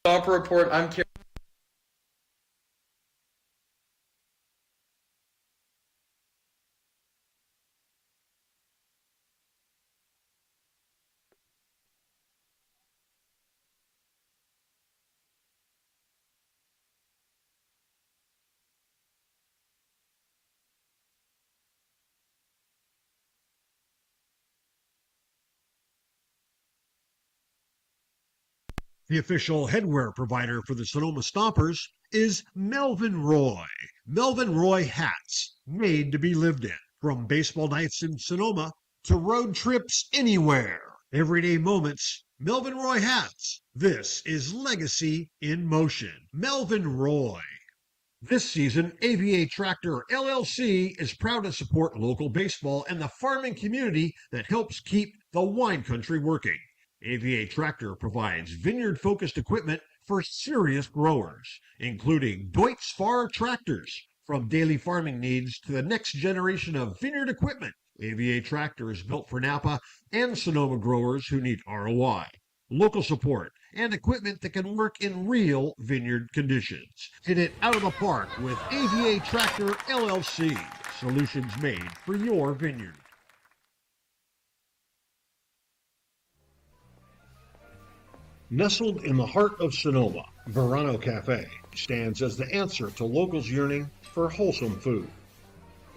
Stomper Report. I'm Kerry. The official headwear provider for the Sonoma Stompers is Melvin Roy. Melvin Roy hats, made to be lived in. From baseball nights in Sonoma to road trips anywhere. Everyday moments, Melvin Roy hats. This is Legacy in Motion. Melvin Roy. This season, AVA Tractor LLC is proud to support local baseball and the farming community that helps keep the wine country working. AVA Tractor provides vineyard-focused equipment for serious growers, including Deutz Fahr tractors. From daily farming needs to the next generation of vineyard equipment, AVA Tractor is built for Napa and Sonoma growers who need ROI, local support, and equipment that can work in real vineyard conditions. Hit it out of the park with AVA Tractor LLC. Solutions made for your vineyard. Nestled in the heart of Sonoma, Verano Cafe stands as the answer to locals yearning for wholesome food.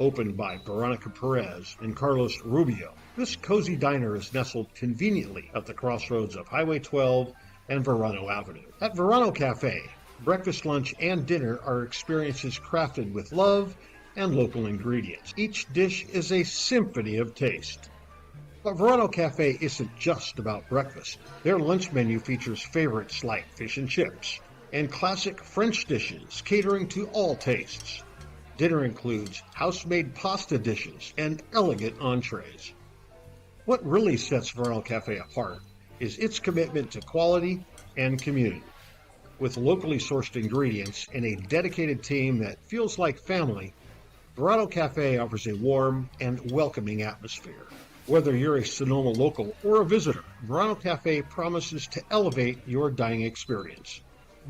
Opened by Veronica Perez and Carlos Rubio, this cozy diner is nestled conveniently at the crossroads of Highway 12 and Verano Avenue. At Verano Cafe, breakfast, lunch, and dinner are experiences crafted with love and local ingredients. Each dish is a symphony of taste. But Verano Cafe isn't just about breakfast. Their lunch menu features favorites like fish and chips and classic French dishes catering to all tastes. Dinner includes house-made pasta dishes and elegant entrees. What really sets Verano Cafe apart is its commitment to quality and community. With locally sourced ingredients and a dedicated team that feels like family, Verano Cafe offers a warm and welcoming atmosphere. Whether you're a Sonoma local or a visitor, Verano Cafe promises to elevate your dining experience.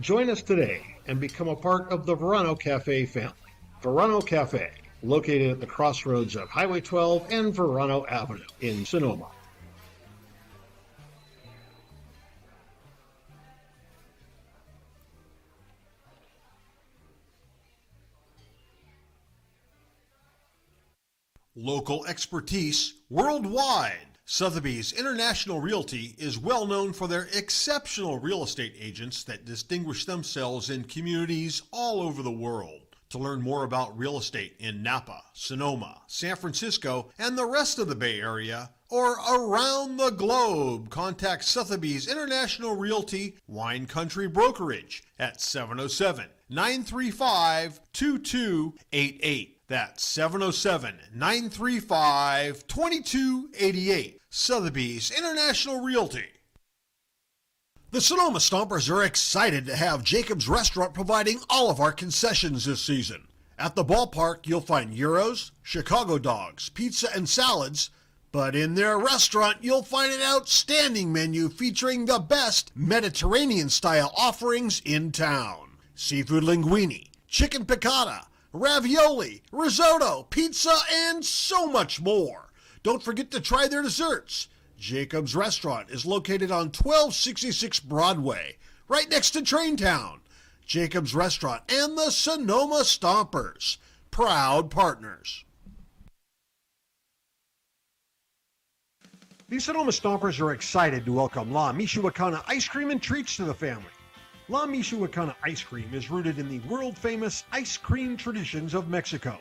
Join us today and become a part of the Verano Cafe family. Verano Cafe, located at the crossroads of Highway 12 and Verano Avenue in Sonoma. Local expertise worldwide. Sotheby's International Realty is well known for their exceptional real estate agents that distinguish themselves in communities all over the world. To learn more about real estate in Napa, Sonoma, San Francisco, and the rest of the Bay Area, or around the globe, contact Sotheby's International Realty Wine Country Brokerage at 707-935-2288. That's 707-935-2288. Sotheby's International Realty. The Sonoma Stompers are excited to have Jacob's Restaurant providing all of our concessions this season. At the ballpark, you'll find gyros, Chicago dogs, pizza, and salads. But in their restaurant, you'll find an outstanding menu featuring the best Mediterranean-style offerings in town. Seafood linguine, chicken piccata, ravioli, risotto, pizza, and so much more. Don't forget to try their desserts. Jacob's Restaurant is located on 1266 Broadway, right next to Traintown. Jacob's Restaurant and the Sonoma Stompers, proud partners. The Sonoma Stompers are excited to welcome La Michoacana ice cream and treats to the family. La Michoacana ice cream is rooted in the world-famous ice cream traditions of Mexico.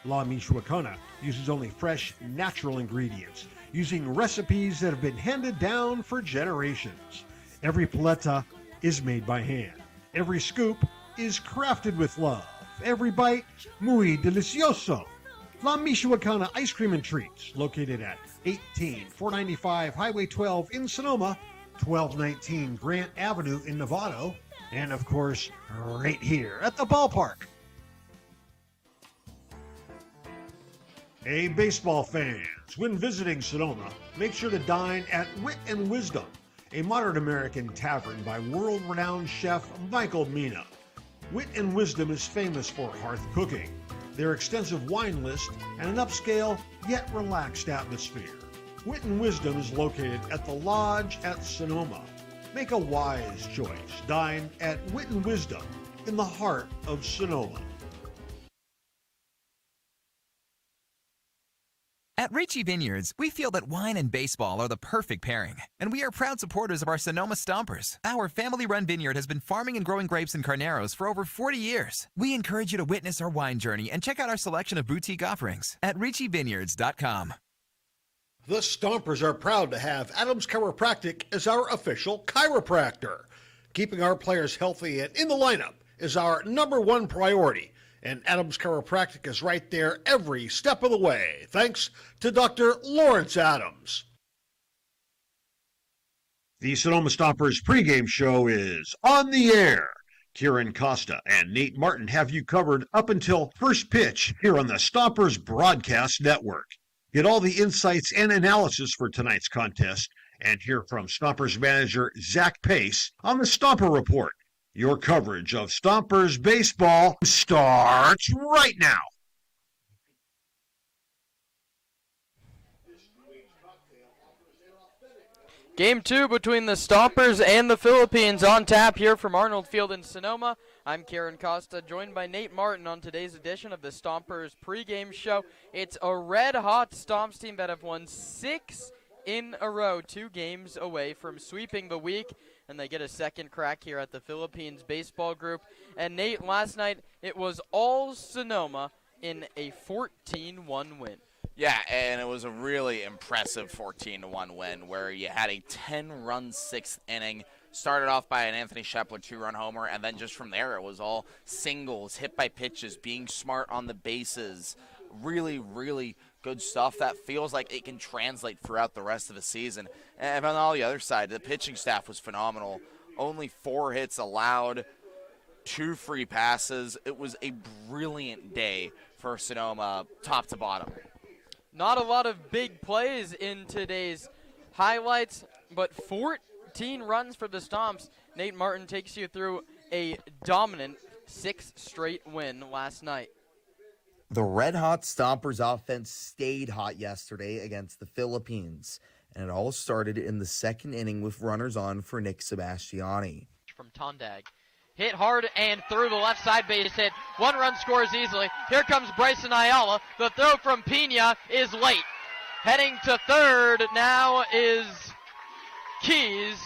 La Michoacana uses only fresh, natural ingredients, using recipes that have been handed down for generations. Every paleta is made by hand. Every scoop is crafted with love. Every bite, muy delicioso. La Michoacana Ice Cream and Treats, located at 18495 Highway 12 in Sonoma, 1219 Grant Avenue in Novato, and of course, right here at the ballpark. Hey, baseball fans, when visiting Sonoma, make sure to dine at Wit and Wisdom, a modern American tavern by world-renowned chef Michael Mina. Wit and Wisdom is famous for hearth cooking, their extensive wine list, and an upscale yet relaxed atmosphere. Wit and Wisdom is located at the Lodge at Sonoma. Make a wise choice. Dine at Wit and Wisdom in the heart of Sonoma. At Ricci Vineyards, we feel that wine and baseball are the perfect pairing, and we are proud supporters of our Sonoma Stompers. Our family-run vineyard has been farming and growing grapes and carneros for over 40 years. We encourage you to witness our wine journey and check out our selection of boutique offerings at RicciVineyards.com. The Stompers are proud to have Adams Chiropractic as our official chiropractor. Keeping our players healthy and in the lineup is our #1 priority, and Adams Chiropractic is right there every step of the way, thanks to Dr. Lawrence Adams. The Sonoma Stompers pregame show is on the air. Kieran Costa and Nate Martin have you covered up until first pitch here on the Stompers Broadcast Network. Get all the insights and analysis for tonight's contest and hear from Stompers manager Zach Pace on the Stomper Report. Your coverage of Stompers baseball starts right now. Game 2 between the Stompers and the Philippines on tap here from Arnold Field in Sonoma. I'm Kieran Costa, joined by Nate Martin on today's edition of the Stompers pregame show. It's a red-hot Stomps team that have won 6 in a row, 2 games away from sweeping the week, and they get a second crack here at the Philippines baseball group. And Nate, last night it was all Sonoma in a 14-1 win. Yeah, and it was a really impressive 14-1 win where you had a 10-run 6th inning. Started off by an Anthony Shepler 2-run homer, and then just from there it was all singles, hit by pitches, being smart on the bases. Really, really good stuff that feels like it can translate throughout the rest of the season. And on all the other side, the pitching staff was phenomenal. Only 4 hits allowed, 2 free passes. It was a brilliant day for Sonoma, top to bottom. Not a lot of big plays in today's highlights, but 14 runs for the Stomps. Nate Martin takes you through a dominant 6th straight win last night. The red-hot Stompers offense stayed hot yesterday against the Philippines, and it all started in the second inning with runners on for Nick Sebastiani. From Tondag. Hit hard and through the left side base hit. 1 run scores easily. Here comes Bryson Ayala. The throw from Pena is late. Heading to third now is Keys.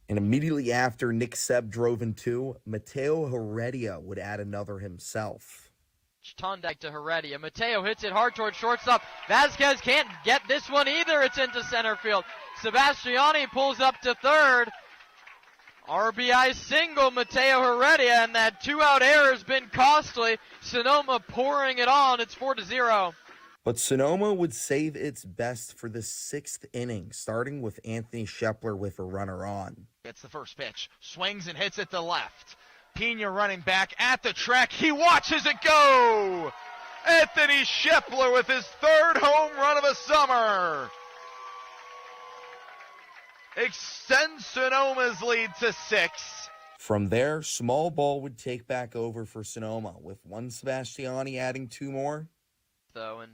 And immediately after Nick Seb drove in 2, Mateo Heredia would add another himself. Tondag to Heredia. Mateo hits it hard towards shortstop. Vasquez can't get this one either. It's into center field. Sebastiani pulls up to third. RBI single, Mateo Heredia, and that 2-out error has been costly. Sonoma pouring it on. It's 4-0. But Sonoma would save its best for the 6th inning, starting with Anthony Shepler with a runner on. Gets the first pitch, swings and hits it to left. Pena running back at the track. He watches it go! Anthony Shepler with his 3rd home run of the summer. Extends Sonoma's lead to 6. From there, small ball would take back over for Sonoma, with one Sebastiani adding 2 more. Though in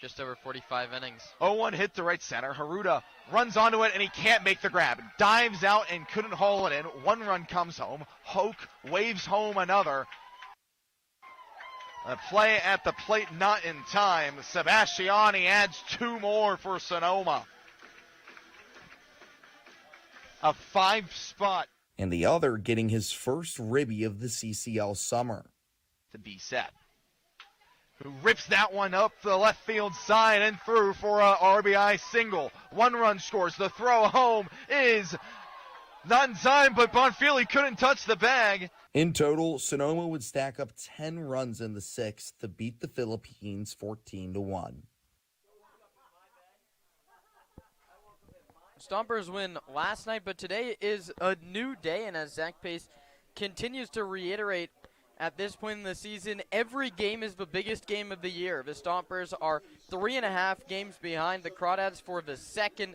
just over 45 innings. 0-1 hit to right center. Haruta runs onto it and he can't make the grab. Dives out and couldn't haul it in. 1 run comes home. Hoke waves home another. A play at the plate not in time. Sebastiani adds 2 more for Sonoma. A 5 spot. And the other getting his first ribby of the CCL summer. To be set. Who rips that one up the left field side and through for a RBI single. 1 run scores. The throw home is not in time, but Bonfili couldn't touch the bag. In total, Sonoma would stack up 10 runs in the 6th to beat the Philippines 14-1. Stompers win last night, but today is a new day, and as Zach Pace continues to reiterate at this point in the season, every game is the biggest game of the year. The Stompers are 3.5 games behind the Crawdads for the 2nd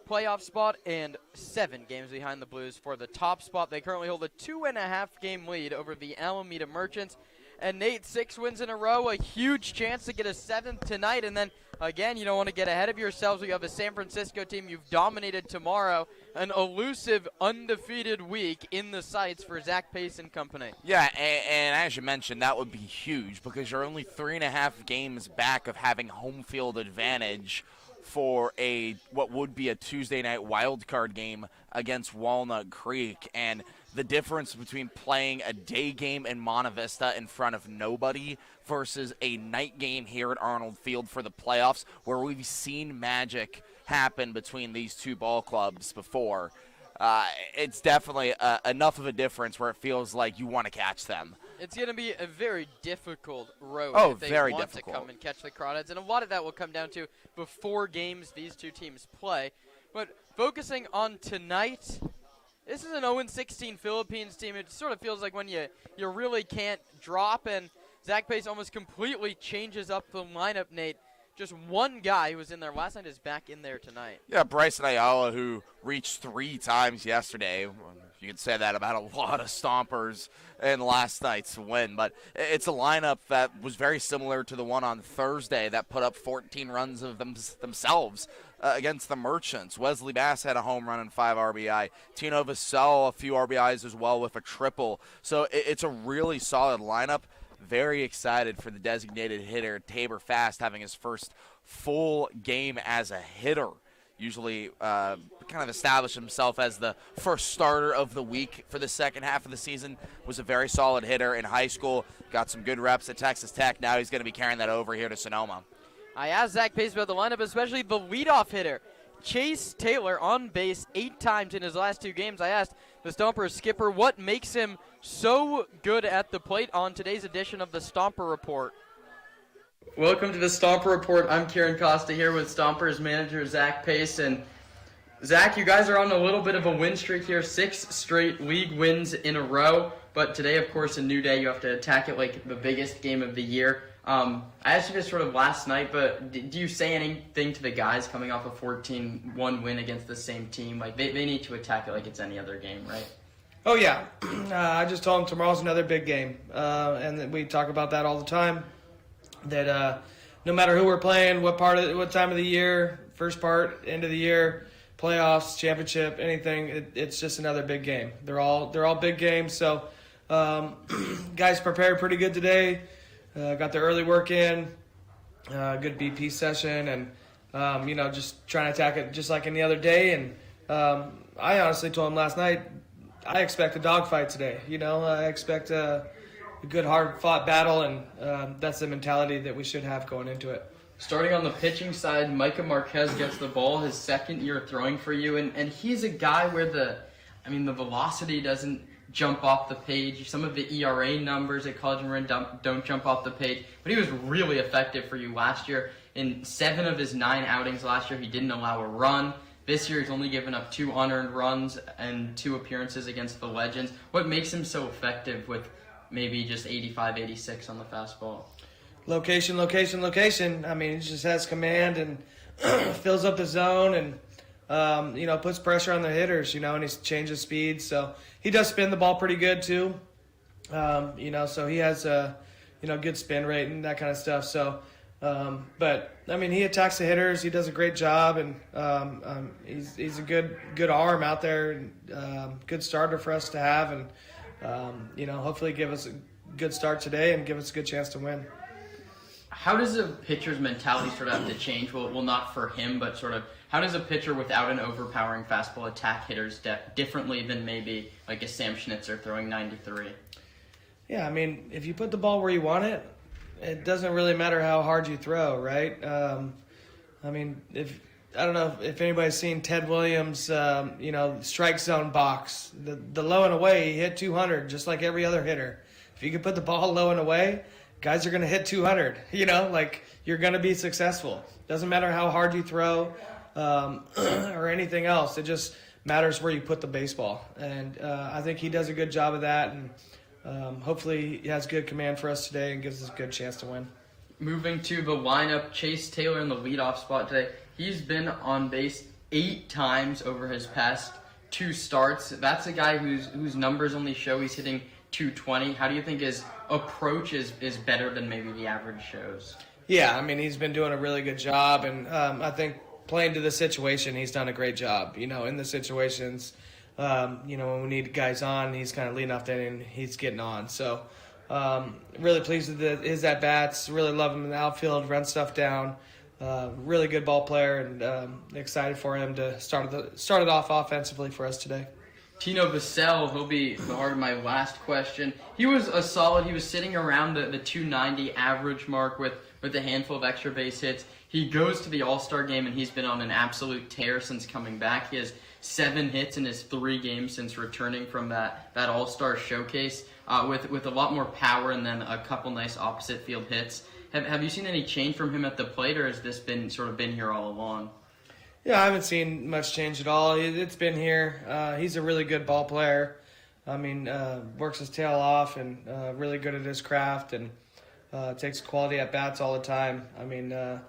playoff spot and 7 games behind the Blues for the top spot. They currently hold a 2.5-game lead over the Alameda Merchants. And Nate, 6 wins in a row, a huge chance to get a 7th tonight. And then, again, you don't want to get ahead of yourselves. We have a San Francisco team you've dominated tomorrow. An elusive, undefeated week in the sights for Zach Pace and company. Yeah, and as you mentioned, that would be huge because you're only 3.5 games back of having home field advantage for what would be a Tuesday night wild card game against Walnut Creek. And the difference between playing a day game in Monte Vista in front of nobody versus a night game here at Arnold Field for the playoffs, where we've seen magic happen between these two ball clubs before, it's definitely enough of a difference where it feels like you want to catch them. It's going to be a very difficult road if they very want difficult to come and catch the Crawdads. And a lot of that will come down to before games these two teams play. But focusing on tonight, this is an 0-16 Philippines team. It sort of feels like when you really can't drop, and Zach Pace almost completely changes up the lineup, Nate. Just one guy who was in there last night is back in there tonight. Yeah, Bryson Ayala, who reached 3 times yesterday. You could say that about a lot of Stompers in last night's win. But it's a lineup that was very similar to the one on Thursday that put up 14 runs of themselves against the Merchants. Wesley Bass had a home run and 5 RBI. Tino Vassell, a few RBIs as well with a triple. So it's a really solid lineup. Very excited for the designated hitter, Tabor Fast, having his first full game as a hitter. Usually kind of established himself as the first starter of the week for the second half of the season. Was a very solid hitter in high school. Got some good reps at Texas Tech. Now he's going to be carrying that over here to Sonoma. I asked Zach Pace about the lineup, especially the leadoff hitter. Chase Taylor on base 8 times in his last 2 games. I asked the Stompers skipper what makes him so good at the plate on today's edition of the Stomper Report. Welcome to the Stomper Report. I'm Kieran Costa here with Stompers manager Zach Pace. And Zach, you guys are on a little bit of a win streak here, 6 straight league wins in a row. But today, of course, a new day. You have to attack it like the biggest game of the year. I asked you this sort of last night, but do you say anything to the guys coming off a 14-1 win against the same team? Like they need to attack it like it's any other game, right? Oh, yeah. I just told them tomorrow's another big game. And we talk about that all the time, that no matter who we're playing, what time of the year, first part, end of the year, playoffs, championship, anything, it's just another big game. They're all big games. So guys prepared pretty good today. Got the early work in, good BP session, and just trying to attack it just like any other day. And I honestly told him last night, I expect a dogfight today. I expect a good, hard-fought battle, and that's the mentality that we should have going into it. Starting on the pitching side, Micah Marquez gets the ball, his second year throwing for you, and he's a guy where the velocity doesn't jump off the page. Some of the ERA numbers at College and Marin don't jump off the page, but he was really effective for you last year. In 7 of his 9 outings last year, he didn't allow a run. This year, he's only given up 2 unearned runs and 2 appearances against the Legends. What makes him so effective with maybe just 85, 86 on the fastball? Location. He just has command and fills up the zone and puts pressure on the hitters, and he changes speeds. So he does spin the ball pretty good too. So he has a, good spin rate and that kind of stuff. So, but he attacks the hitters. He does a great job, and he's a good arm out there, good starter for us to have, and hopefully give us a good start today and give us a good chance to win. How does a pitcher's mentality sort of have to change? Well, not for him, but sort of how does a pitcher without an overpowering fastball attack hitters differently than maybe like a Sam Schnitzer throwing 93? Yeah, if you put the ball where you want it, it doesn't really matter how hard you throw, right? I don't know if anybody's seen Ted Williams, strike zone box. The low and away, he hit 200 just like every other hitter. If you can put the ball low and away, guys are going to hit 200, you're going to be successful. Doesn't matter how hard you throw or anything else. It just matters where you put the baseball. And I think he does a good job of that. And hopefully he has good command for us today and gives us a good chance to win. Moving to the lineup, Chase Taylor in the leadoff spot today. He's been on base 8 times over his past 2 starts. That's a guy whose numbers only show he's hitting 220. How do you think his approach is better than maybe the average shows? Yeah, I mean, he's been doing a really good job, and I think playing to the situation, he's done a great job. In the situations, when we need guys on, he's kind of leading off that and he's getting on. So really pleased with his at-bats, really love him in the outfield, run stuff down. Really good ball player, and excited for him to start it off offensively for us today. Tino Vassell, he'll be the heart of my last question. He was he was sitting around the 290 average mark with a handful of extra base hits. He goes to the All-Star game, and he's been on an absolute tear since coming back. He has 7 hits in his 3 games since returning from that All-Star showcase, with a lot more power and then a couple nice opposite field hits. Have you seen any change from him at the plate, or has this been here all along? Yeah, I haven't seen much change at all. It's been here. He's a really good ball player. I mean, works his tail off and really good at his craft, and takes quality at bats all the time. I mean, a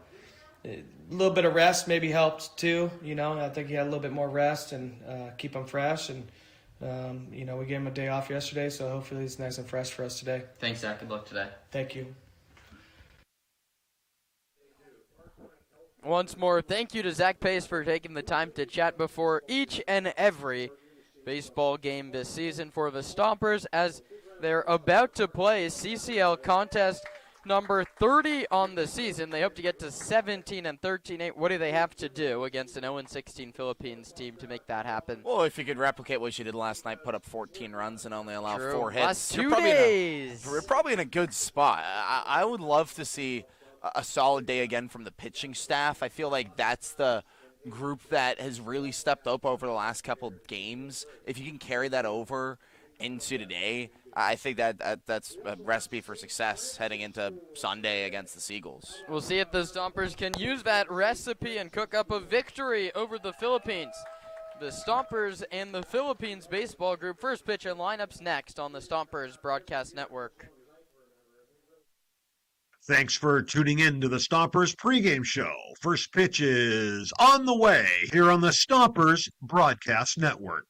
little bit of rest maybe helped too. I think he had a little bit more rest and keep him fresh. And we gave him a day off yesterday, so hopefully he's nice and fresh for us today. Thanks, Zach. Good luck today. Thank you. Once more, thank you to Zach Pace for taking the time to chat before each and every baseball game this season for the Stompers, as they're about to play CCL contest number 30 on the season. They hope to get to 17-13. What do they have to do against an 0-16 Philippines team to make that happen? Well, if you could replicate what you did last night, put up 14 runs and only allow 4 hits. Last 2 days. You're probably in a good spot. I would love to see a solid day again from the pitching staff. I feel like that's the group that has really stepped up over the last couple games. If you can carry that over into today, I think that's a recipe for success heading into Sunday against the Seagulls. We'll see if the Stompers can use that recipe and cook up a victory over the Philippines. The Stompers and the Philippines baseball group. First pitch and lineups next on the Stompers Broadcast Network. Thanks for tuning in to the Stompers pregame show. First pitch is on the way here on the Stompers Broadcast Network.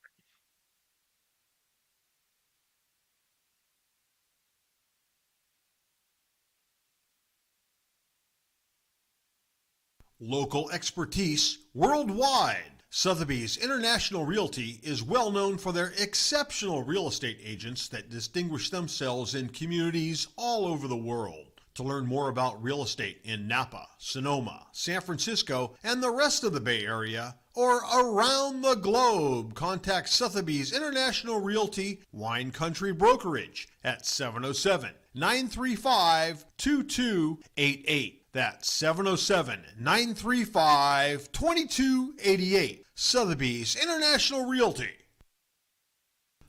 Local expertise worldwide. Sotheby's International Realty is well known for their exceptional real estate agents that distinguish themselves in communities all over the world. To learn more about real estate in Napa, Sonoma, San Francisco, and the rest of the Bay Area, or around the globe, contact Sotheby's International Realty Wine Country Brokerage at 707-935-2288. That's 707-935-2288. Sotheby's International Realty.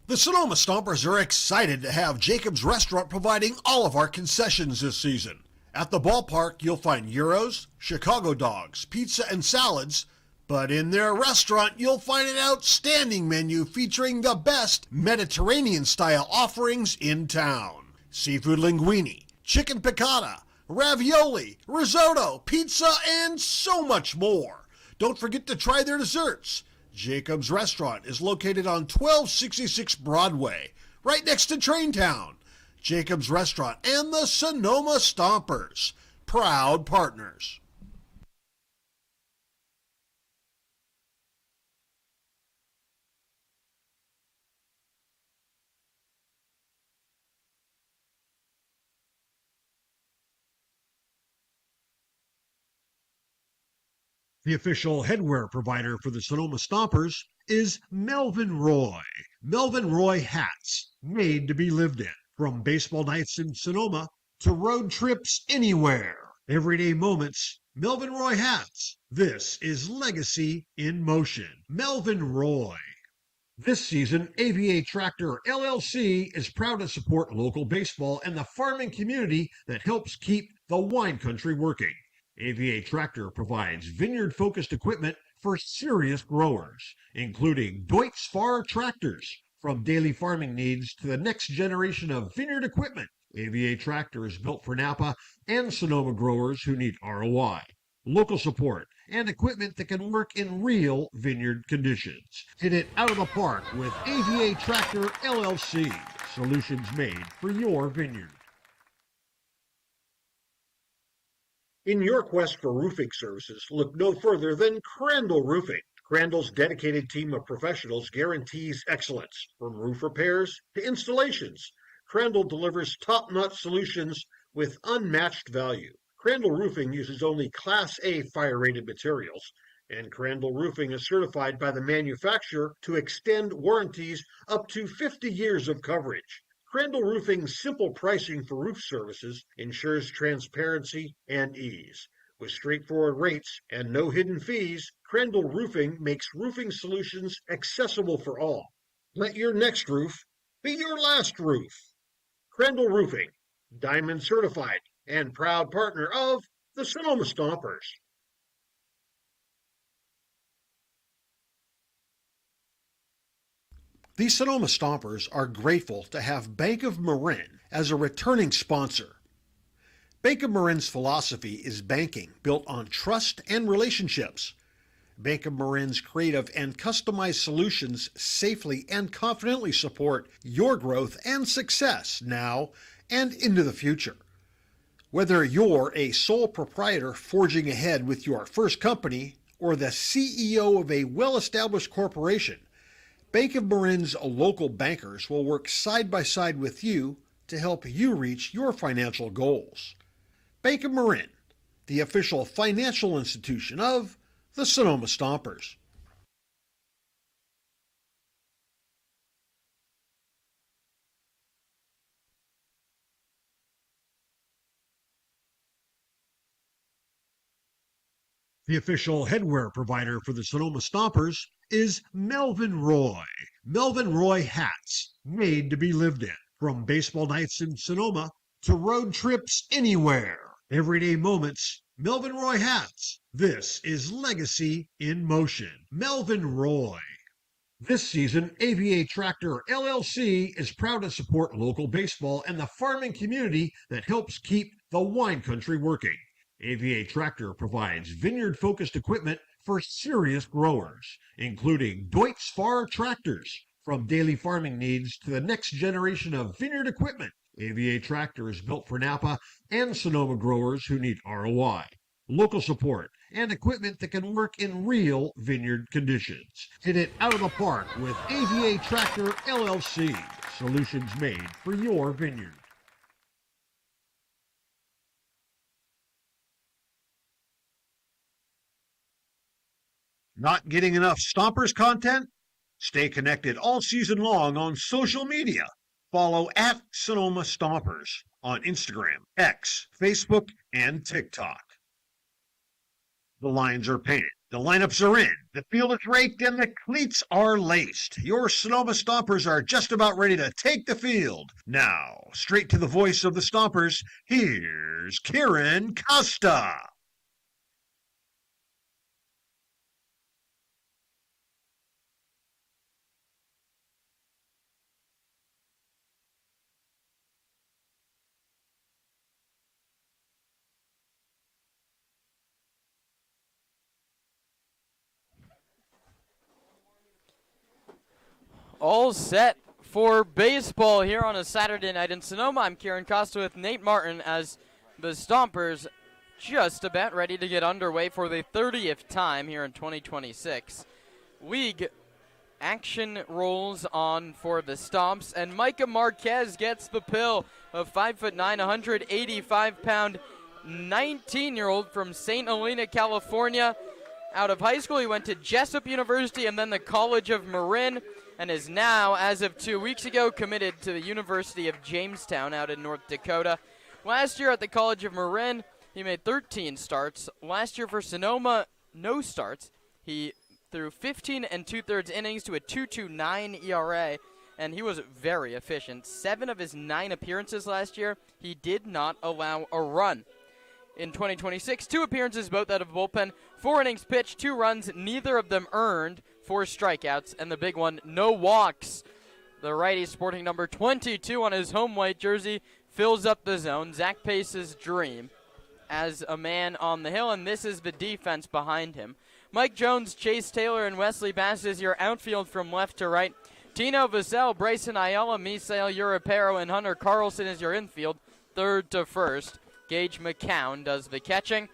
The Sonoma Stompers are excited to have Jacob's Restaurant providing all of our concessions this season. At the ballpark, you'll find gyros, Chicago dogs, pizza, and salads. But in their restaurant, you'll find an outstanding menu featuring the best Mediterranean-style offerings in town. Seafood linguine, chicken piccata, ravioli, risotto, pizza, and so much more. Don't forget to try their desserts. Jacob's Restaurant is located on 1266 Broadway, right next to Traintown. Jacob's Restaurant and the Sonoma Stompers, proud partners. The official headwear provider for the Sonoma Stompers is Melvin Roy. Melvin Roy hats, made to be lived in. From baseball nights in Sonoma to road trips anywhere. Everyday moments, Melvin Roy hats. This is legacy in motion. Melvin Roy. This season, AVA Tractor LLC is proud to support local baseball and the farming community that helps keep the wine country working. AVA Tractor provides vineyard-focused equipment for serious growers, including Deutz Fahr tractors. From daily farming needs to the next generation of vineyard equipment, AVA Tractor is built for Napa and Sonoma growers who need ROI, local support, and equipment that can work in real vineyard conditions. Hit it out of the park with AVA Tractor LLC. Solutions made for your vineyard. In your quest for roofing services, look no further than Crandall Roofing. Crandall's dedicated team of professionals guarantees excellence, from roof repairs to installations. Crandall delivers top-notch solutions with unmatched value. Crandall Roofing uses only Class A fire-rated materials, and Crandall Roofing is certified by the manufacturer to extend warranties up to 50 years of coverage. Crandall Roofing's simple pricing for roof services ensures transparency and ease. With straightforward rates and no hidden fees, Crandall Roofing makes roofing solutions accessible for all. Let your next roof be your last roof. Crandall Roofing, Diamond certified and proud partner of the Sonoma Stompers. The Sonoma Stompers are grateful to have Bank of Marin as a returning sponsor. Bank of Marin's philosophy is banking built on trust and relationships. Bank of Marin's creative and customized solutions safely and confidently support your growth and success now and into the future. Whether you're a sole proprietor forging ahead with your first company or the CEO of a well-established corporation, Bank of Marin's local bankers will work side by side with you to help you reach your financial goals. Bank of Marin, the official financial institution of the Sonoma Stompers. The official headwear provider for the Sonoma Stompers is Melvin Roy. Melvin Roy hats, made to be lived in. From baseball nights in Sonoma to road trips anywhere. Everyday moments, Melvin Roy hats. This is legacy in motion. Melvin Roy. This season, AVA Tractor LLC is proud to support local baseball and the farming community that helps keep the wine country working. AVA Tractor provides vineyard-focused equipment for serious growers, including Deutz Fahr tractors. From daily farming needs to the next generation of vineyard equipment, AVA Tractor is built for Napa and Sonoma growers who need ROI, local support, and equipment that can work in real vineyard conditions. Hit it out of the park with AVA Tractor LLC. Solutions made for your vineyard. Not getting enough Stompers content? Stay connected all season long on social media. Follow at Sonoma Stompers on Instagram, X, Facebook, and TikTok. The lines are painted. The lineups are in. The field is raked and the cleats are laced. Your Sonoma Stompers are just about ready to take the field. Now, straight to the voice of the Stompers, here's Kieran Costa. All set for baseball here on a Saturday night in Sonoma. I'm Kieran Costa with Nate Martin as the Stompers just about ready to get underway for the 30th time here in 2026. League action rolls on for the Stomps, and Micah Marquez gets the pill of 5'9", 185-pound 19-year-old from St. Helena, California. Out of high school, he went to Jessup University and then the College of Marin, and is now, as of 2 weeks ago, committed to the University of Jamestown out in North Dakota. Last year at the College of Marin, he made 13 starts. Last year for Sonoma, no starts. He threw 15 2/3 innings to a 2.29 ERA, and he was very efficient. 7 of his 9 appearances last year, he did not allow a run. In 2026, 2 appearances, both out of bullpen, 4 innings pitched, 2 runs, neither of them earned, 4 strikeouts, and the big one, no walks. The righty, sporting number 22 on his home white jersey, fills up the zone. Zach Pace's dream. as a man on the hill, and this is the defense behind him. Mike Jones, Chase Taylor, and Wesley Bass is your outfield from left to right. Tino Vassell, Bryson Ayala, Misael Europero, and Hunter Carlson is your infield, third to first. Gage McCown does the catching.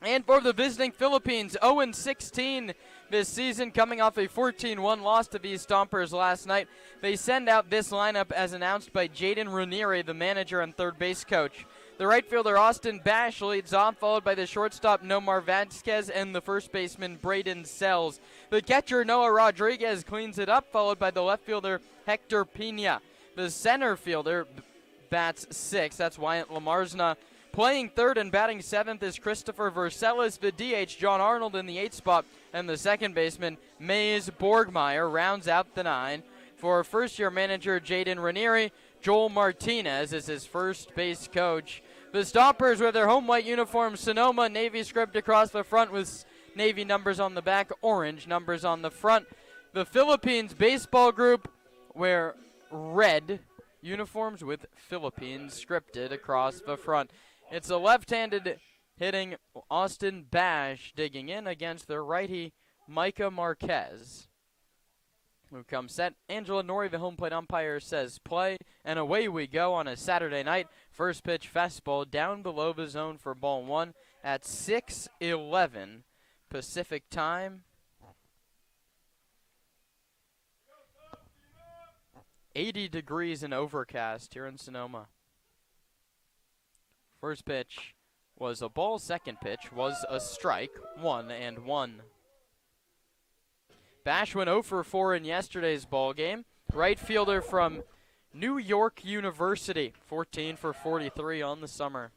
And for the visiting Philippines, 0-16 this season, coming off a 14-1 loss to these Stompers last night. They send out this lineup as announced by Jaden Ranieri, the manager and third base coach. The right fielder, Austin Bash, leads off, followed by the shortstop, Nomar Vasquez, and the first baseman, Braden Sells. The catcher, Noah Rodriguez, cleans it up, followed by the left fielder, Hector Pina. The center fielder bats sixth. That's Wyatt Lamarsna. Playing third and batting seventh is Christopher Verselis. The DH, John Arnold, in the 8th spot. And the second baseman, Mays Borgmeyer, rounds out the 9. For first-year manager Jaden Ranieri, Joel Martinez is his first base coach. The Stompers with their home white uniforms, Sonoma, Navy script across the front with Navy numbers on the back, orange numbers on the front. The Philippines baseball group wear red uniforms with Philippines scripted across the front. It's a left-handed hitting Austin Bash digging in against the righty Micah Marquez, who comes set. Angela Nori, the home plate umpire, says play, and away we go on a Saturday night. First pitch fastball down below the zone for ball 1 at 6:11 Pacific time. 80 degrees and overcast here in Sonoma. First pitch was a ball. Second pitch was a strike. 1-1. Bash went 0 for 4 in yesterday's ball game. Right fielder from New York University, 14 for 43 on the summer.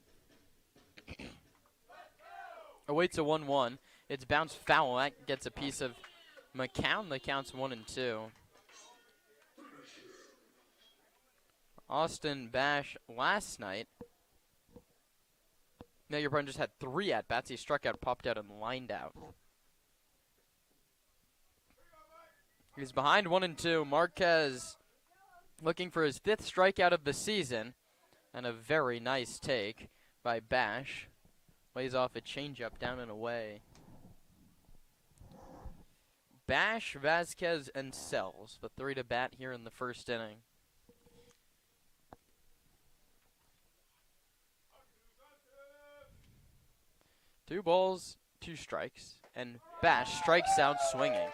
Awaits a 1-1. It's bounced foul. That gets a piece of McCown. The count's 1-2. Austin Bash last night. Megan Brown just had 3 at-bats. He struck out, popped out, and lined out. He's behind 1-2. Marquez looking for his 5th strikeout of the season. And a very nice take by Bash. Lays off a changeup down and away. Bash, Vasquez, and Sells, the 3 to bat here in the first inning. Two balls, 2 strikes, and Bash strikes out swinging.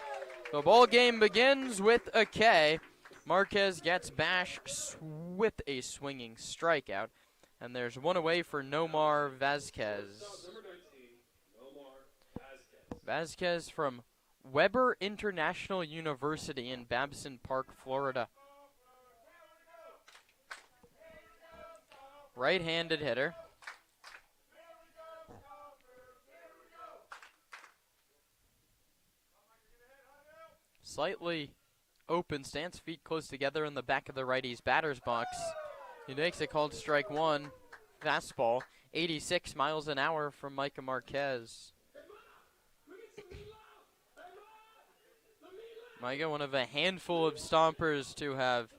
The ball game begins with a K. Marquez gets Bash with a swinging strikeout, and there's one away for Nomar Vasquez. Vasquez from Weber International University in Babson Park, Florida. Right-handed hitter. Slightly open stance, feet close together in the back of the righty's batter's box. He makes it called strike 1. Fastball, 86 miles an hour from Micah Marquez. Micah, one of a handful of Stompers to have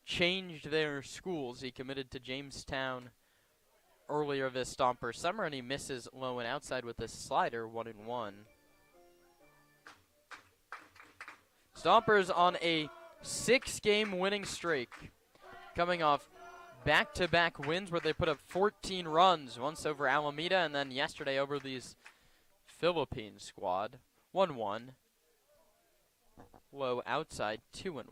changed their schools. He committed to Jamestown earlier this Stomper summer, and he misses low and outside with a slider, 1-1. Stompers on a 6-game winning streak, coming off back-to-back wins where they put up 14 runs, once over Alameda and then yesterday over these Philippine squad. 1-1. Low outside, 2-1.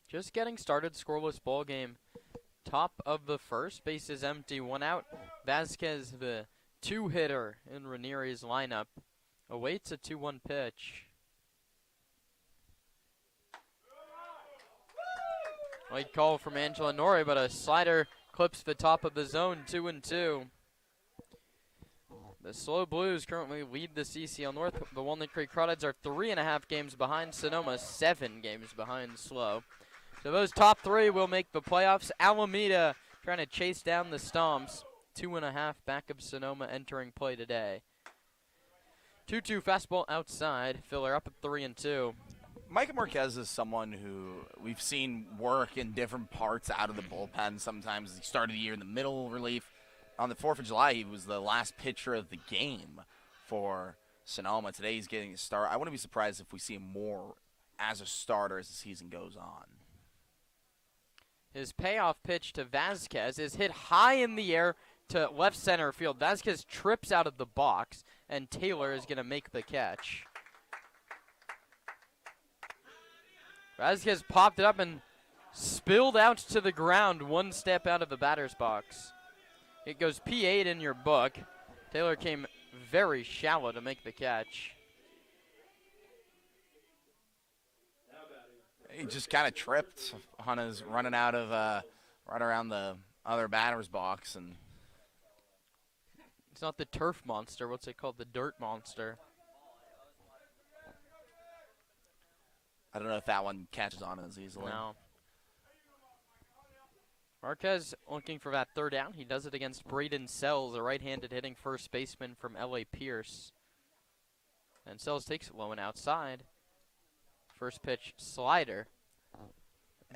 Just getting started, scoreless ball game. Top of the first, base is empty, 1 out. Vasquez, the 2-hitter in Ranieri's lineup, awaits a 2-1 pitch. Late call from Angela Nori, but a slider clips the top of the zone, 2-2. The Slow Blues currently lead the CCL North. The Walnut Creek Crawdads are 3.5 games behind Sonoma, 7 games behind Slow. So those top 3 will make the playoffs. Alameda trying to chase down the Stomps. 2.5 back of Sonoma entering play today. 2-2 fastball outside. Filler up at 3-2. Micah Marquez is someone who we've seen work in different parts out of the bullpen. Sometimes he started the year in the middle relief. On the 4th of July, he was the last pitcher of the game for Sonoma. Today he's getting a start. I wouldn't be surprised if we see him more as a starter as the season goes on. His payoff pitch to Vasquez is hit high in the air to left center field. Vasquez trips out of the box, and Taylor is going to make the catch. Vasquez popped it up and spilled out to the ground one step out of the batter's box. It goes P8 in your book. Taylor came very shallow to make the catch. He just kind of tripped on his running out of right around the other batter's box, and it's not the turf monster. What's it called? The dirt monster. I don't know if that one catches on as easily. No. Marquez looking for that third down. He does it against Braden Sells, a right-handed hitting first baseman from L.A. Pierce. And Sells takes it low and outside. First pitch slider.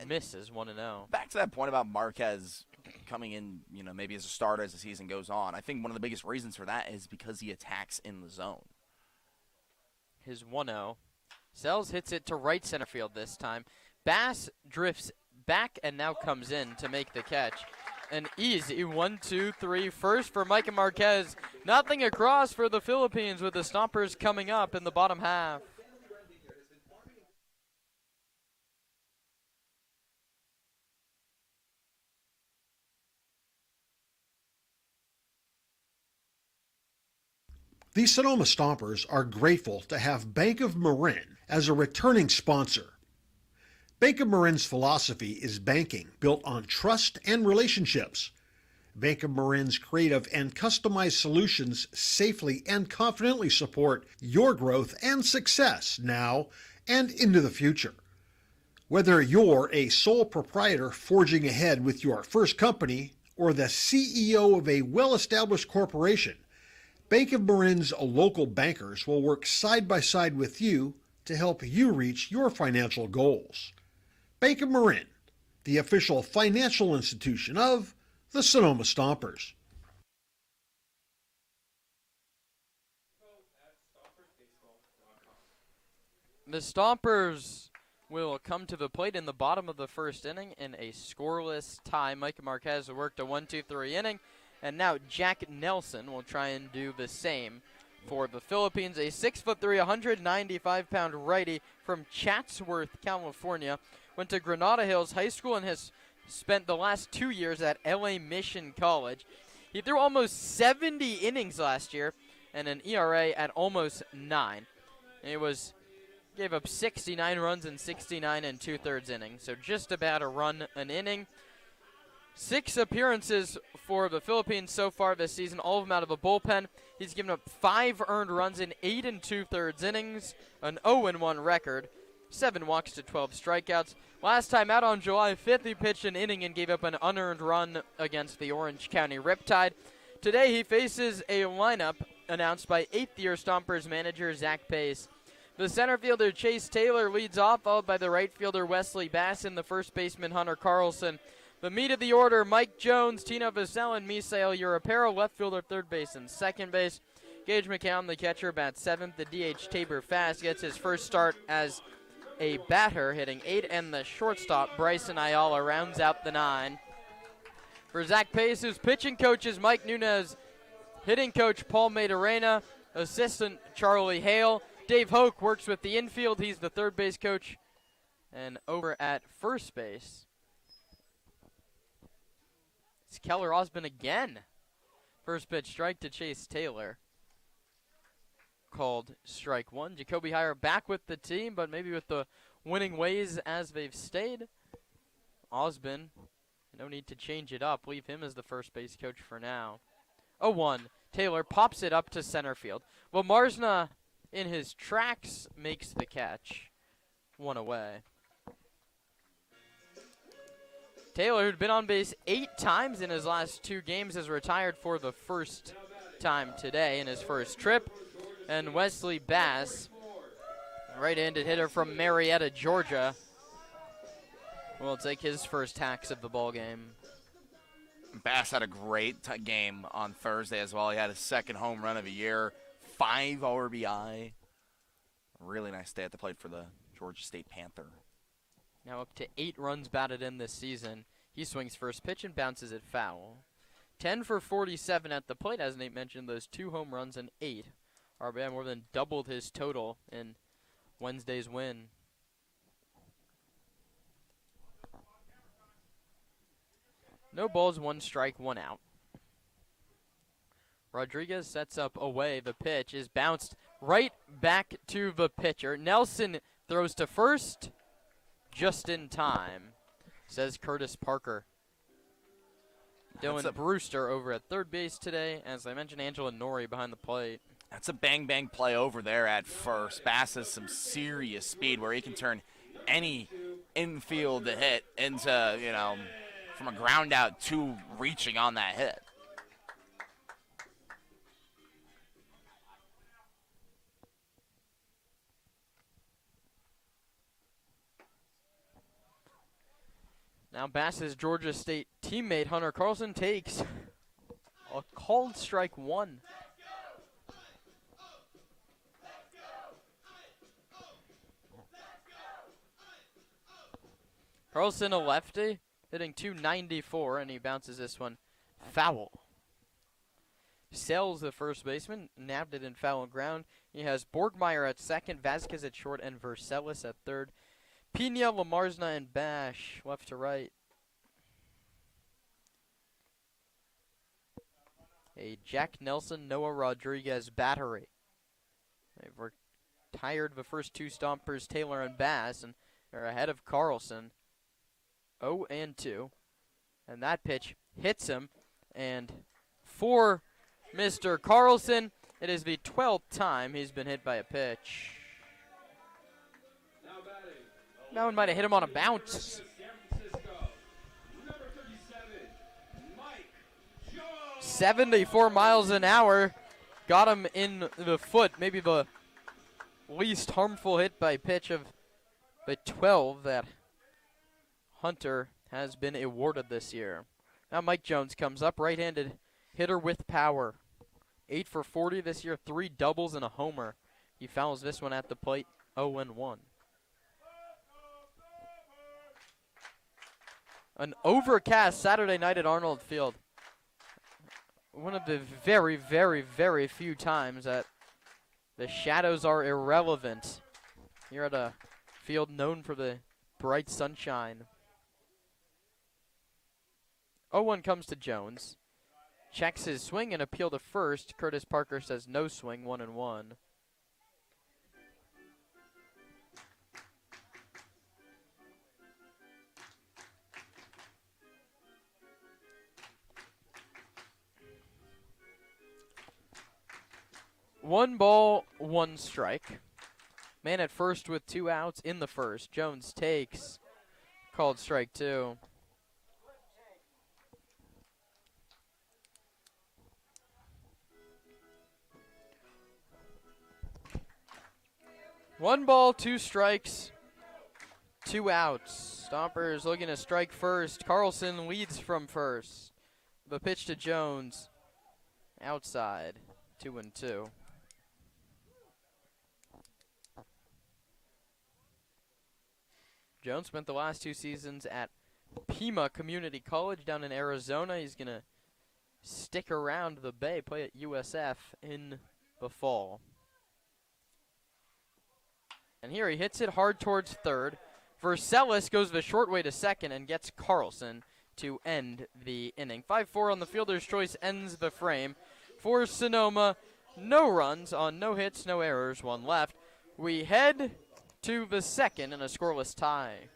Misses 1-0. Back to that point about Marquez coming in, maybe as a starter as the season goes on. I think one of the biggest reasons for that is because he attacks in the zone. His 1-0. Sells hits it to right center field this time. Bass drifts back and now comes in to make the catch. An easy 1-2-3 first for Micah Marquez. Nothing across for the Philippines with the Stompers coming up in the bottom half. The Sonoma Stompers are grateful to have Bank of Marin as a returning sponsor. Bank of Marin's philosophy is banking built on trust and relationships. Bank of Marin's creative and customized solutions safely and confidently support your growth and success now and into the future. Whether you're a sole proprietor forging ahead with your first company or the CEO of a well-established corporation, Bank of Marin's local bankers will work side by side with you to help you reach your financial goals. Bank of Marin, the official financial institution of the Sonoma Stompers. The Stompers will come to the plate in the bottom of the first inning in a scoreless tie. Micah Marquez worked a 1-2-3 inning. And now Jack Nelson will try and do the same for the Philippines. A 6'3", 195-pound righty from Chatsworth, California. Went to Granada Hills High School and has spent the last 2 years at L.A. Mission College. He threw almost 70 innings last year and an ERA at almost 9. And gave up 69 runs in 69 and 2/3 innings, so just about a run an inning. 6 appearances for the Philippines so far this season, all of them out of the bullpen. He's given up 5 earned runs in 8 and 2/3 innings, an 0-1 record, 7 walks to 12 strikeouts. Last time out on July 5th, he pitched an inning and gave up an unearned run against the Orange County Riptide. Today he faces a lineup announced by 8th-year Stompers manager Zach Pace. The center fielder Chase Taylor leads off, followed by the right fielder Wesley Bass and the first baseman Hunter Carlson. The meat of the order, Mike Jones, Tino Vassell, and Misael Urapero, left fielder, third base, and second base. Gage McCown, the catcher, bats 7th. The DH Tabor Fast gets his first start as a batter, hitting 8, and the shortstop, Bryson Ayala, rounds out the 9. For Zach Pace, whose pitching coach is Mike Nunez, hitting coach Paul Maidorena, assistant Charlie Hale. Dave Hoke works with the infield. He's the third base coach. And over at first base, it's Keller Osmond again. First pitch strike to Chase Taylor. Called strike 1. Jacoby Heyer back with the team, but maybe with the winning ways as they've stayed. Osmond, no need to change it up. Leave him as the first base coach for now. 0-1. Taylor pops it up to center field. Well, Marsna, in his tracks, makes the catch. 1 away. Taylor, who'd been on base 8 times in his last 2 games, has retired for the first time today in his first trip. And Wesley Bass Right-handed hitter from Marietta, Georgia, will take his first hacks of the ball game. Bass had a great game on Thursday as well. He had his second home run of the year, 5 RBI. Really nice day at the plate for the Georgia State Panther. Now up to 8 runs batted in this season. He swings first pitch and bounces it foul. 10 for 47 at the plate, as Nate mentioned, those 2 home runs and 8 RBI, more than doubled his total in Wednesday's win. No balls, 1 strike, 1 out. Rodriguez sets up away. The pitch is bounced right back to the pitcher. Nelson throws to first just in time, says Curtis Parker. Dylan Brewster over at third base today. As I mentioned, Angela Nori behind the plate. That's a bang-bang play over there at first. Bass has some serious speed where he can turn any infield hit into, you know, from a ground out to reaching on that hit. Now Bass's Georgia State teammate Hunter Carlson takes a called strike 1. Carlson, a lefty, hitting .294, and he bounces this one foul. Sells the first baseman, nabbed it in foul ground. He has Borgmeyer at second, Vasquez at short, and Vercelis at third. Pina, Lamarzna, and Bash left to right. A Jack Nelson, Noah Rodriguez battery. They've retired the first 2 Stompers, Taylor and Bass, and they're ahead of Carlson. 0-2. And that pitch hits him. And for Mr. Carlson, it is the 12th time he's been hit by a pitch. That one might have hit him on a bounce. 74 miles an hour. Got him in the foot. Maybe the least harmful hit by pitch of the 12 that Hunter has been awarded this year. Now Mike Jones comes up. Right-handed hitter with power. 8 for 40 this year. 3 doubles and a homer. He fouls this one at the plate. 0-1. An overcast Saturday night at Arnold Field. One of the very, very, very few times that the shadows are irrelevant here at a field known for the bright sunshine. 0-1 comes to Jones. Checks his swing and appeal to first. Curtis Parker says no swing, 1-1. One ball, 1 strike. Man at first with 2 outs in the first. Jones takes. Called strike 2. One ball, 2 strikes, 2 outs. Stompers looking to strike first. Carlson leads from first. The pitch to Jones. Outside. 2-2. Jones spent the last 2 seasons at Pima Community College down in Arizona. He's going to stick around the Bay, play at USF in the fall. And here he hits it hard towards third. Vercelis goes the short way to second and gets Carlson to end the inning. 5-4 on the fielder's choice ends the frame. For Sonoma, no runs on no hits, no errors, 1 left. We head to the second in a scoreless tie.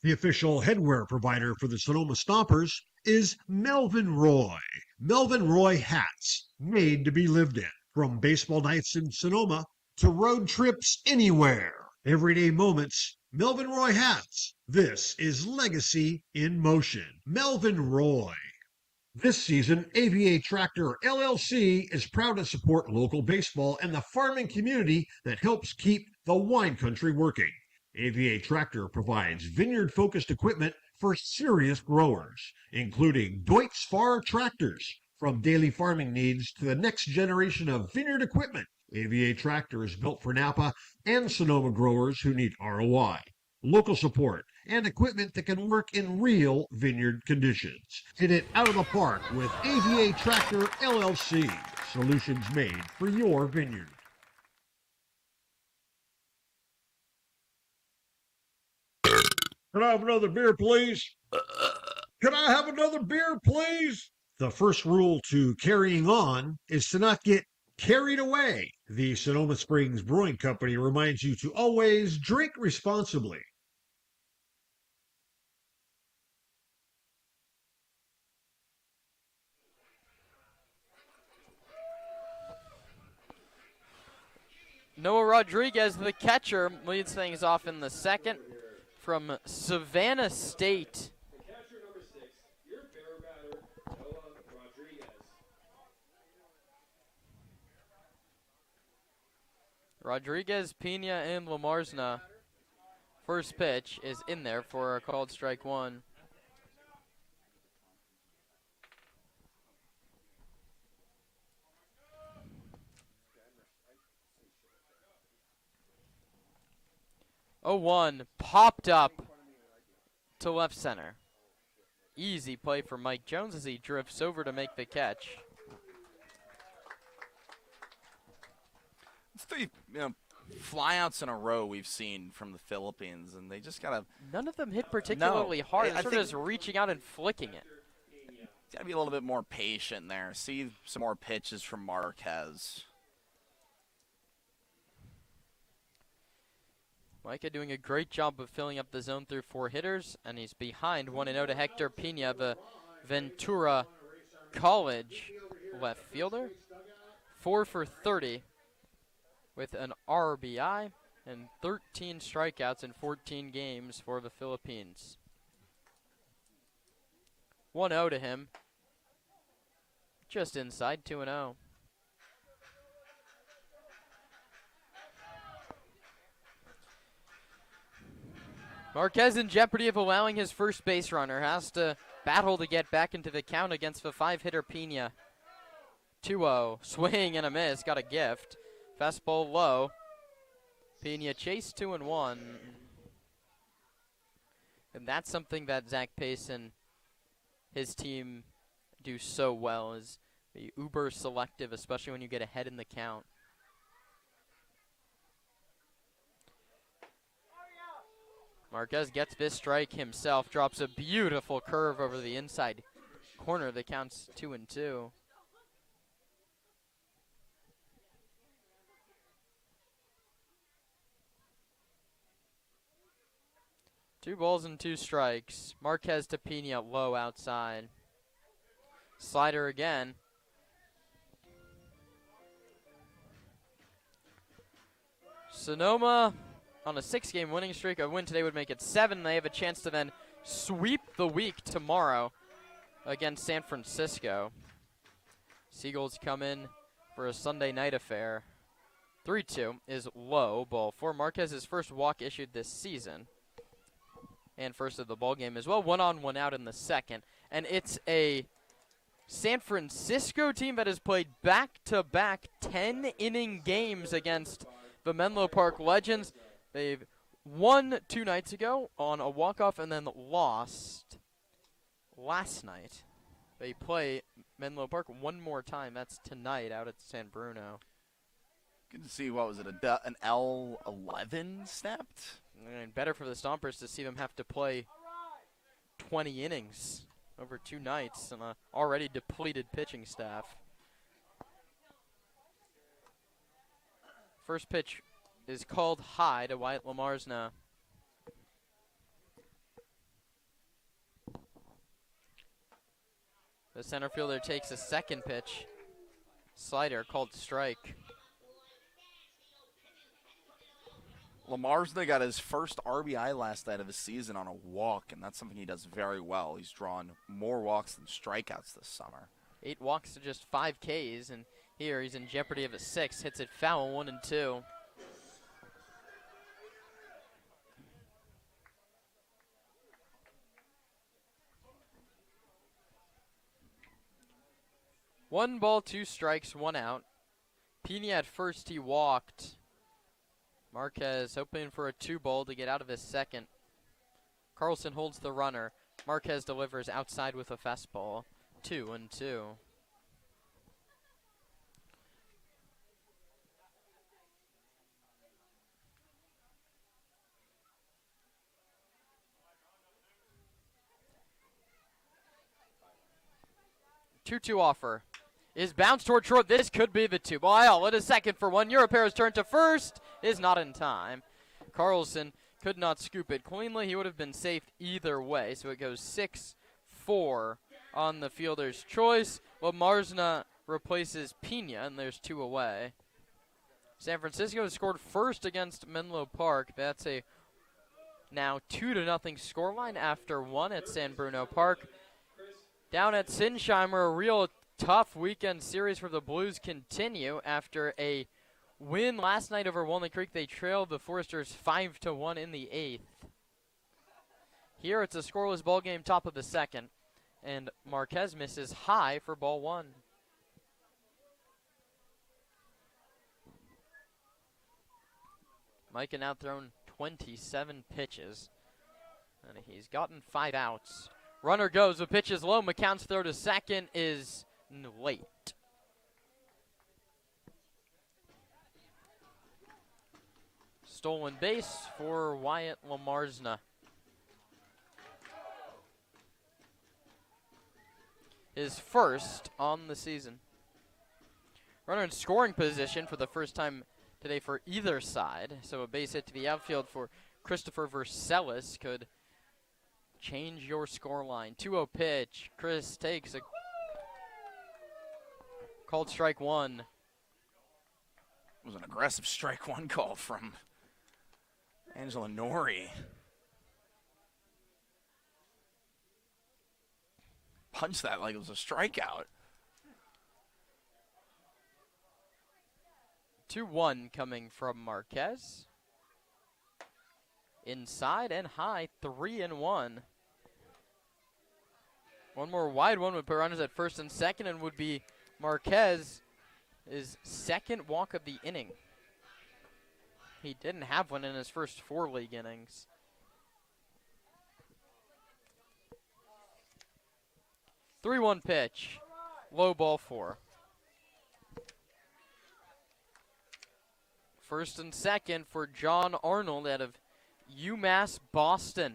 The official headwear provider for the Sonoma Stompers is Melvin Roy. Melvin Roy hats, made to be lived in. From baseball nights in Sonoma to road trips anywhere. Everyday moments Melvin Roy hats. This is Legacy in Motion. Melvin Roy. This season, AVA Tractor LLC is proud to support local baseball and the farming community that helps keep the wine country working. AVA Tractor provides vineyard-focused equipment for serious growers, including Deutz Fahr tractors. From daily farming needs to the next generation of vineyard equipment, AVA Tractor is built for Napa and Sonoma growers who need ROI, local support, and equipment that can work in real vineyard conditions. Hit it out of the park with AVA Tractor LLC. Solutions made for your vineyard. Can I have another beer, please? Can I have another beer, please? The first rule to carrying on is to not get carried away. The Sonoma Springs Brewing Company reminds you to always drink responsibly. Noah Rodriguez, the catcher, leads things off in the second from Savannah State. Rodriguez, Pena, and Lamarsna. First pitch is in there for a called strike one. Oh, 1 popped up to left center. Easy play for Mike Jones as he drifts over to make the catch. It's 3, flyouts in a row we've seen from the Philippines, and they just gotta. None of them hit particularly hard. I They're sort of just reaching out and flicking it. Gotta be a little bit more patient there. See some more pitches from Marquez. Micah doing a great job of filling up the zone through 4 hitters, and he's behind 1-0 to Hector Pena, the Ventura College left fielder. 4 for 30 with an RBI and 13 strikeouts in 14 games for the Philippines. 1-0 to him. Just inside 2-0. Marquez in jeopardy of allowing his first base runner. Has to battle to get back into the count against the 5-hitter Pena. 2-0. Swing and a miss. Got a gift. Fastball low. Pena chased 2-1. And that's something that Zach Payson, his team, do so well, is be uber selective, especially when you get ahead in the count. Marquez gets this strike himself, drops a beautiful curve over the inside corner that counts 2-2. Two balls and 2 strikes. Marquez to Pena low outside. Slider again. Sonoma on a 6-game winning streak. A win today would make it 7. They have a chance to then sweep the week tomorrow against San Francisco. Seagulls come in for a Sunday night affair. 3-2 is low. Ball 4. Marquez's first walk issued this season. And first of the ball game as well. 1 on, 1 out in the second. And it's a San Francisco team that has played back-to-back 10-inning games against the Menlo Park Legends. They've won 2 nights ago on a walk-off and then lost last night. They play Menlo Park one more time. That's tonight out at San Bruno. Good to see, what was it, an L11 snapped? And better for the Stompers to see them have to play 20 innings over 2 nights on an already depleted pitching staff. First pitch is called high to Wyatt Lamarsna. The center fielder takes a second pitch. Slider called strike. Lamarsna got his first RBI last night of the season on a walk, and that's something he does very well. He's drawn more walks than strikeouts this summer. 8 walks to just 5 Ks, and here he's in jeopardy of a 6. Hits it foul, 1-2. One ball, 2 strikes, 1 out. Pena at first, he walked. Marquez hoping for a 2-ball to get out of his second. Carlson holds the runner. Marquez delivers outside with a fastball. 2-2. Two-two offer is bounced toward short. This could be the 2-ball. It is second for 1. Europero's turn to first is not in time. Carlson could not scoop it cleanly. He would have been safe either way. So it goes 6-4 on the fielder's choice. Lamarsna replaces Pena, and there's 2 away. San Francisco has scored first against Menlo Park. That's a now 2-0 scoreline after 1 at San Bruno Park. Down at Sinsheimer, a real tough weekend series for the Blues continue after a win last night over Walnut Creek. They trailed the Foresters 5-1 in the 8th. Here it's a scoreless ball game, top of the second, and Marquez misses high for ball 1. Mike now thrown 27 pitches, and he's gotten 5 outs. Runner goes, the pitch is low. McCown's throw to second is late. Stolen base for Wyatt Lamarsna. His first on the season. Runner in scoring position for the first time today for either side. So a base hit to the outfield for Christopher Vercelis could change your score line. 2-0 pitch. Chris takes a called strike 1. It was an aggressive strike 1 call from Angela Nori. Punched that like it was a strikeout. 2-1 coming from Marquez. Inside and high, 3-1. One more wide one would put runners at first and second, and would be Marquez's second walk of the inning. He didn't have one in his first 4 league innings. Three-one pitch, low ball 4. First and second for John Arnold out of UMass Boston.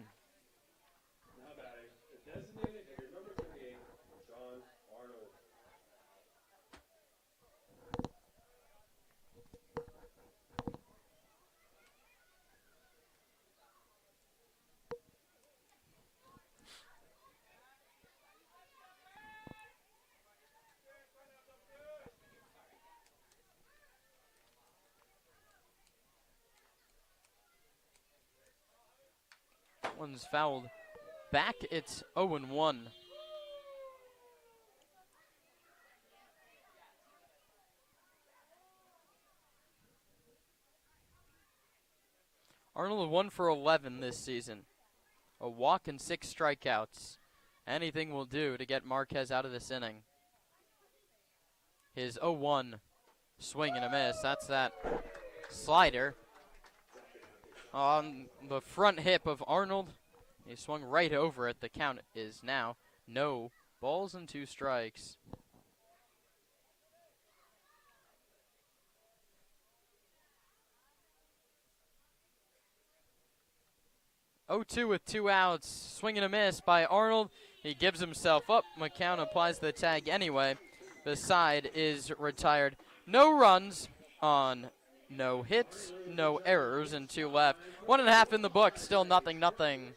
One's fouled back. It's 0-1. Arnold 1 for 11 this season. A walk and 6 strikeouts. Anything will do to get Marquez out of this inning. His 0-1 swing and a miss. That's that slider on the front hip of Arnold. He swung right over it. The count is now no balls and 2 strikes. Oh-2 with 2 outs. Swing and a miss by Arnold. He gives himself up. McCown applies the tag anyway. The side is retired. No runs on no hits, no errors, and 2 left. 1.5 in the book, still 0-0.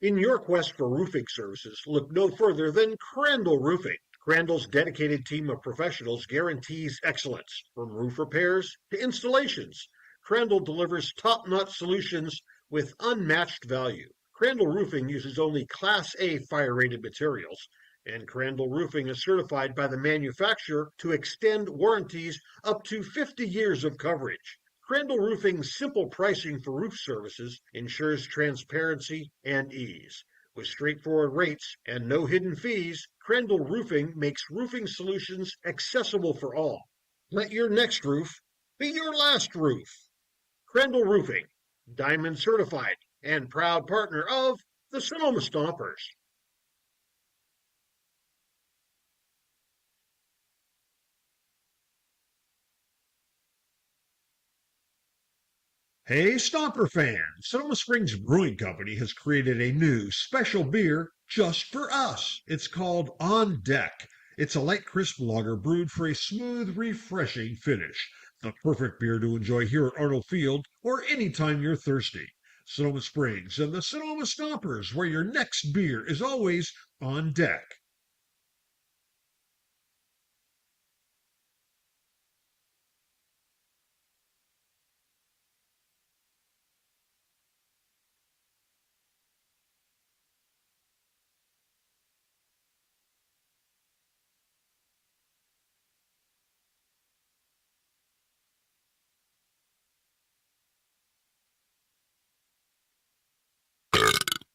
In your quest for roofing services, look no further than Crandall Roofing. Crandall's dedicated team of professionals guarantees excellence. From roof repairs to installations, Crandall delivers top-notch solutions with unmatched value. Crandall Roofing uses only Class A fire-rated materials, and Crandall Roofing is certified by the manufacturer to extend warranties up to 50 years of coverage. Crandall Roofing's simple pricing for roof services ensures transparency and ease. With straightforward rates and no hidden fees, Crandall Roofing makes roofing solutions accessible for all. Let your next roof be your last roof. Crandall Roofing, Diamond certified and proud partner of the Sonoma Stompers. Hey, Stomper fans! Sonoma Springs Brewing Company has created a new special beer just for us. It's called On Deck. It's a light, crisp lager brewed for a smooth, refreshing finish. The perfect beer to enjoy here at Arnold Field or anytime you're thirsty. Sonoma Springs and the Sonoma Stompers, where your next beer is always on deck.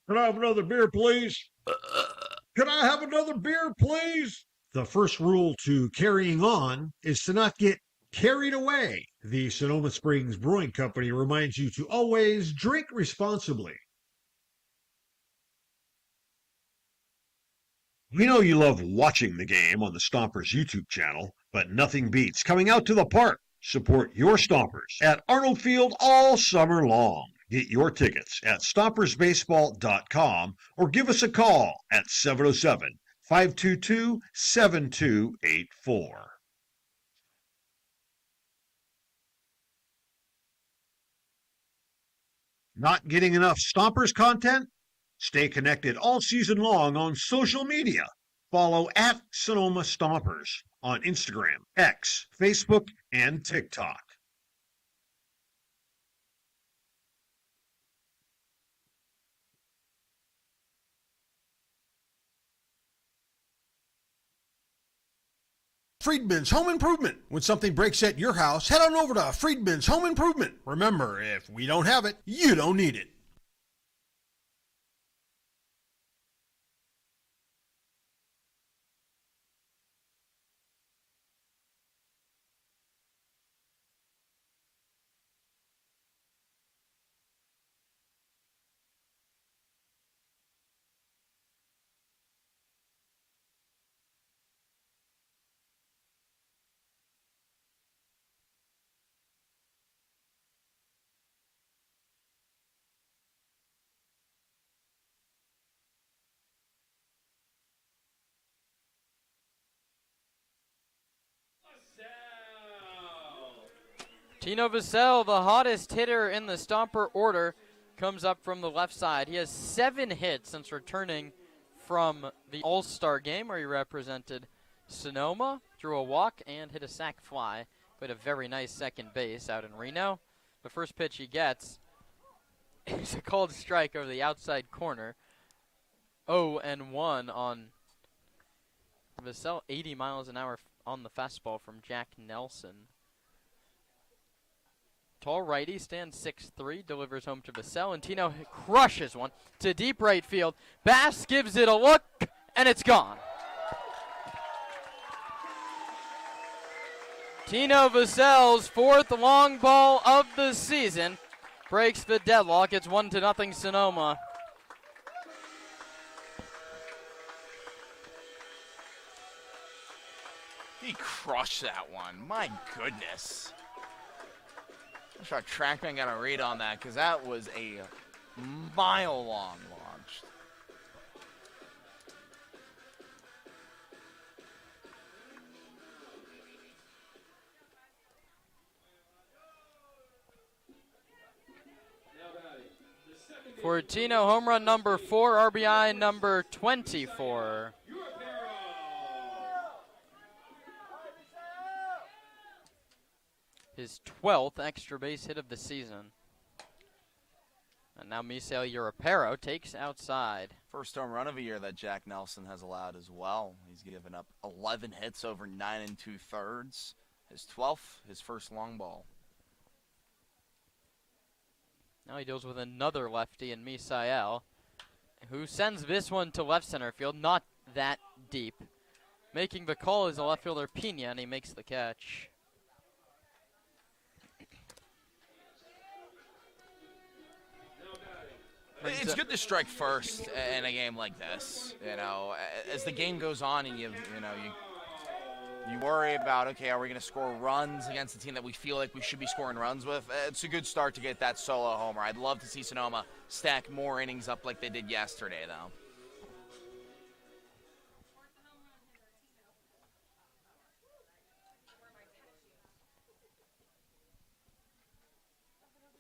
Can I have another beer, please? Can I have another beer, please? The first rule to carrying on is to not get carried away. The Sonoma Springs Brewing Company reminds you to always drink responsibly. We know you love watching the game on the Stompers YouTube channel, but nothing beats coming out to the park. Support your Stompers at Arnold Field all summer long. Get your tickets at stompersbaseball.com or give us a call at 707-522-7284. Not getting enough Stompers content? Stay connected all season long on social media. Follow at Sonoma Stompers on Instagram, X, Facebook, and TikTok. Friedman's Home Improvement. When something breaks at your house, head on over to Friedman's Home Improvement. Remember, if we don't have it, you don't need it. Tino Vassell, the hottest hitter in the Stomper order, comes up from the left side. He has 7 hits since returning from the All-Star game where he represented Sonoma, drew a walk, and hit a sac fly. Played a very nice second base out in Reno. The first pitch he gets is a called strike over the outside corner. 0-1 on Vassell, 80 miles an hour on the fastball from Jack Nelson. Tall righty, stands 6'3", delivers home to Vassell, and Tino crushes one to deep right field. Bass gives it a look, and it's gone. Tino Vassell's 4th long ball of the season breaks the deadlock. It's 1-0 Sonoma. He crushed that one. My goodness. I'm sure TrackMan got a read on that because that was a mile-long launch. For Tino, home run number 4, RBI number 24. his 12th extra base hit of the season. And now Misael Europero takes outside. First home run of the year that Jack Nelson has allowed as well. He's given up 11 hits over 9 2/3. His 12th, his first long ball. Now he deals with another lefty in Misael, who sends this one to left center field, not that deep. Making the call is a left fielder Pena, and he makes the catch. It's good to strike first in a game like this. You know, as the game goes on, and you worry about, okay, are we going to score runs against a team that we feel like we should be scoring runs with? It's a good start to get that solo homer. I'd love to see Sonoma stack more innings up like they did yesterday, though.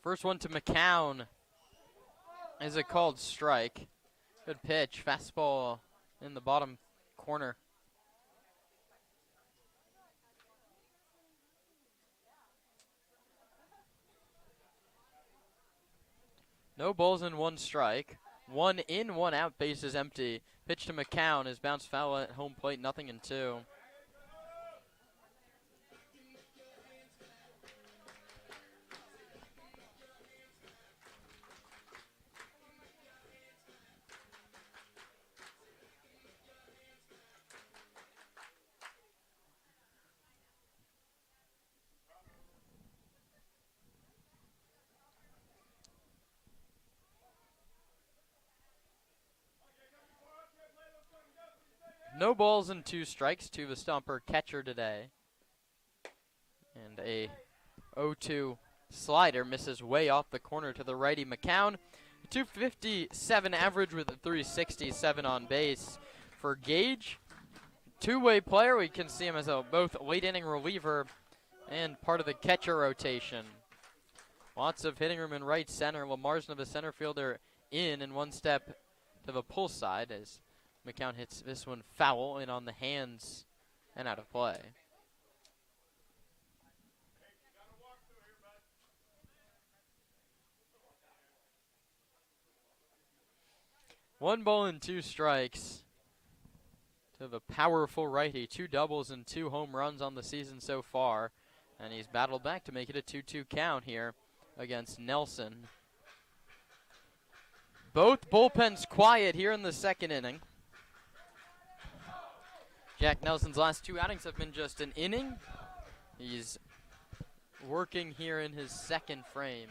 First one to McCown. Is a called strike. Good pitch. Fastball in the bottom corner. No balls and one strike. 1 in, 1 out. Bases empty. Pitch to McCown is bounced foul at home plate. 0-2. No balls and 2 strikes to the Stomper catcher today. And a 0-2 slider misses way off the corner to the righty McCown. 257 average with a 367 on base for Gage. Two-way player. We can see him as a both late inning reliever and part of the catcher rotation. Lots of hitting room in right center. Lamar's the center fielder in and one step to the pull side as McCown hits this one foul and on the hands and out of play. One ball and 2 strikes to the powerful righty. 2 doubles and 2 home runs on the season so far. And he's battled back to make it a 2-2 count here against Nelson. Both bullpens quiet here in the second inning. Jack Nelson's last 2 outings have been just an inning. He's working here in his second frame.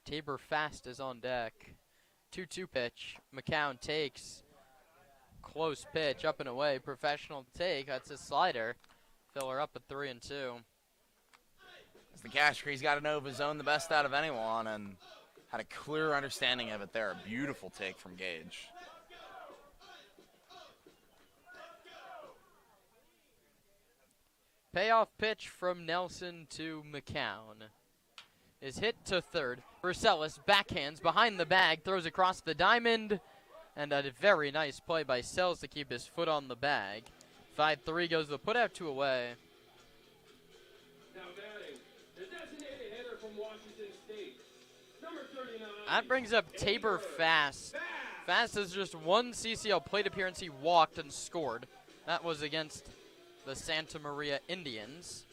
Tabor Fast is on deck. 2-2 pitch. McCown takes. Close pitch up and away. Professional take. That's a slider. Filler up at 3-2. As the catcher, he's got to know his zone the best out of anyone, and had a clear understanding of it there. A beautiful take from Gage. Payoff pitch from Nelson to McCown is hit to third. Vercelis backhands behind the bag, throws across the diamond, and a very nice play by Sells to keep his foot on the bag. 5-3 goes the put out 2 away. Now batting, the designated hitter from Washington State, number 39. That brings up Tabor Fast. Fast has just 1 CCL plate appearance. He walked and scored. That was against the Santa Maria Indians.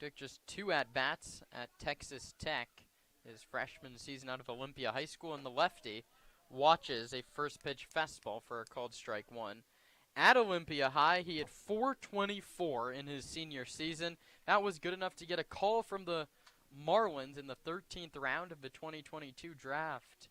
Took just 2 at-bats at Texas Tech his freshman season out of Olympia High School, and the lefty watches a first pitch fastball for a called strike 1. At Olympia High, he had 424 in his senior season. That was good enough to get a call from the Marlins in the 13th round of the 2022 draft.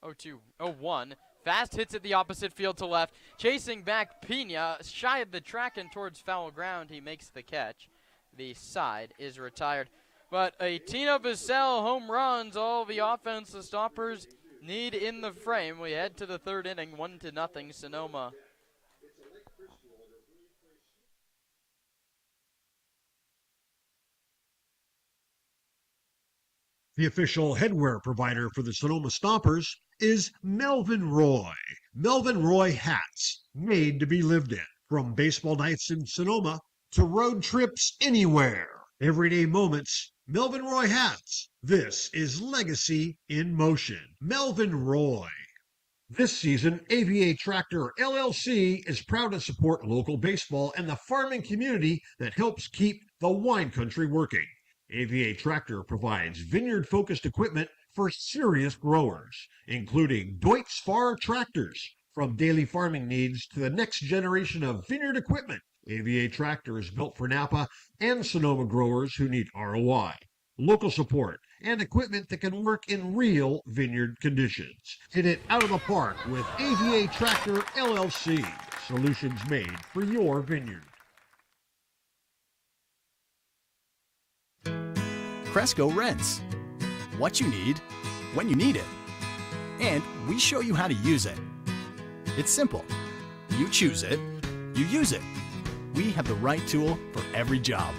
0-1. Fast hits it the opposite field to left. Chasing back Pena, shy of the track and towards foul ground. He makes the catch. The side is retired. But a Tina Vassell home runs all the offense the Stompers need in the frame. We head to the third inning, 1-0 Sonoma. The official headwear provider for the Sonoma Stompers is Melvin Roy. Melvin Roy hats, made to be lived in. From baseball nights in Sonoma to road trips anywhere. Everyday moments, Melvin Roy hats. This is legacy in motion. Melvin Roy. This season, AVA Tractor LLC is proud to support local baseball and the farming community that helps keep the wine country working. AVA Tractor provides vineyard-focused equipment for serious growers, including Deutz Fahr tractors. From daily farming needs to the next generation of vineyard equipment, AVA Tractor is built for Napa and Sonoma growers who need ROI, local support, and equipment that can work in real vineyard conditions. Hit it out of the park with AVA Tractor LLC. Solutions made for your vineyard. Cresco Rents. What you need, when you need it. And we show you how to use it. It's simple. You choose it, you use it. We have the right tool for every job.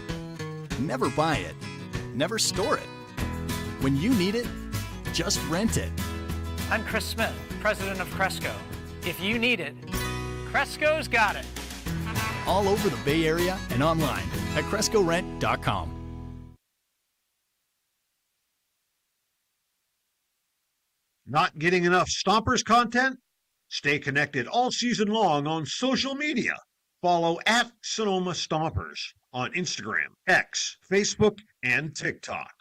Never buy it, never store it. When you need it, just rent it. I'm Chris Smith, president of Cresco. If you need it, Cresco's got it. All over the Bay Area and online at CrescoRent.com. Not getting enough Stompers content? Stay connected all season long on social media. Follow at Sonoma Stompers on Instagram, X, Facebook, and TikTok.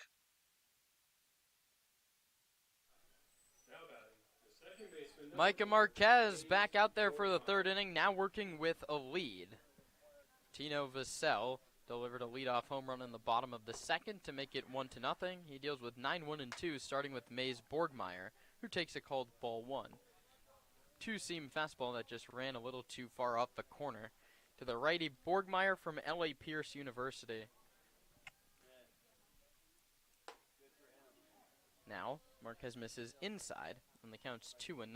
Micah Marquez back out there for the third inning, now working with a lead. Tino Vassell delivered a leadoff home run in the bottom of the second to make it 1-0. He deals with 9-1-2, starting with Mays Borgmeyer, who takes a called ball one. Two-seam fastball that just ran a little too far off the corner to the righty Borgmeyer from L.A. Pierce University. Now, Marquez misses inside, and the count's 2-0.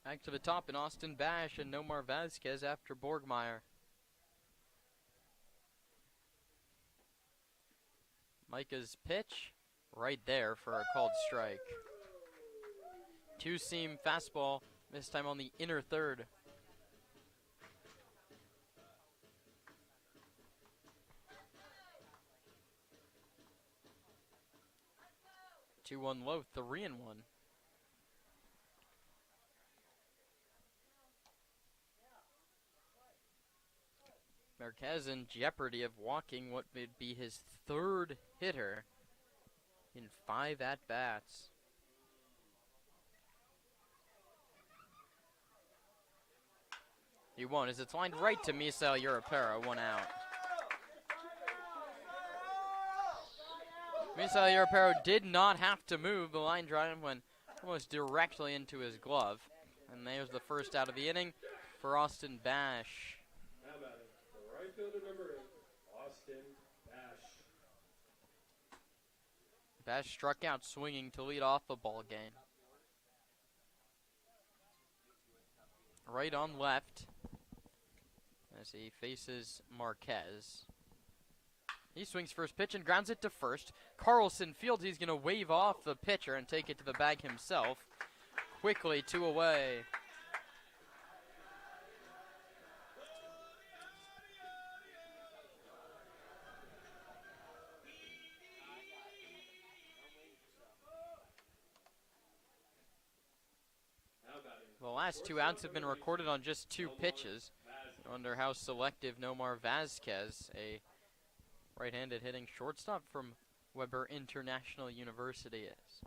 Back to the top in Austin Bash and Nomar Vazquez after Borgmeyer. Micah's pitch, right there for a called strike. Two-seam fastball, this time on the inner third. Two-one low, 3-1. Marquez in jeopardy of walking what would be his third hitter in 5 at-bats. He won't, as it's lined right to Misael Europero, 1 out. Misael Europero did not have to move. The line drive went almost directly into his glove. And there's the first out of the inning for Austin Bash. How about it? The right fielder number 8, Austin Bash. Bash struck out swinging to lead off the ball game. Right on left as he faces Marquez. He swings first pitch and grounds it to first. Carlson fields. He's going to wave off the pitcher and take it to the bag himself. Quickly, 2 away. The last 2 outs have been recorded on just 2 pitches. I wonder how selective Nomar Vazquez, a right-handed hitting shortstop from Weber International University, is.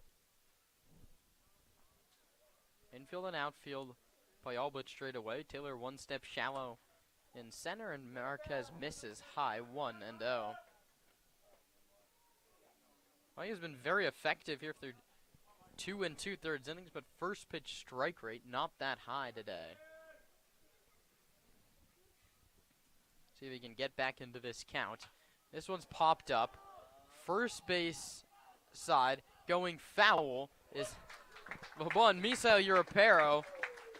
Infield and outfield play all but straight away. Taylor 1 step shallow in center, and Marquez misses high, 1-0. Well, he has been very effective here through 2 2/3 innings, but first pitch strike rate not that high today. See if he can get back into this count. This one's popped up. First base side going foul is the one. Misael Europero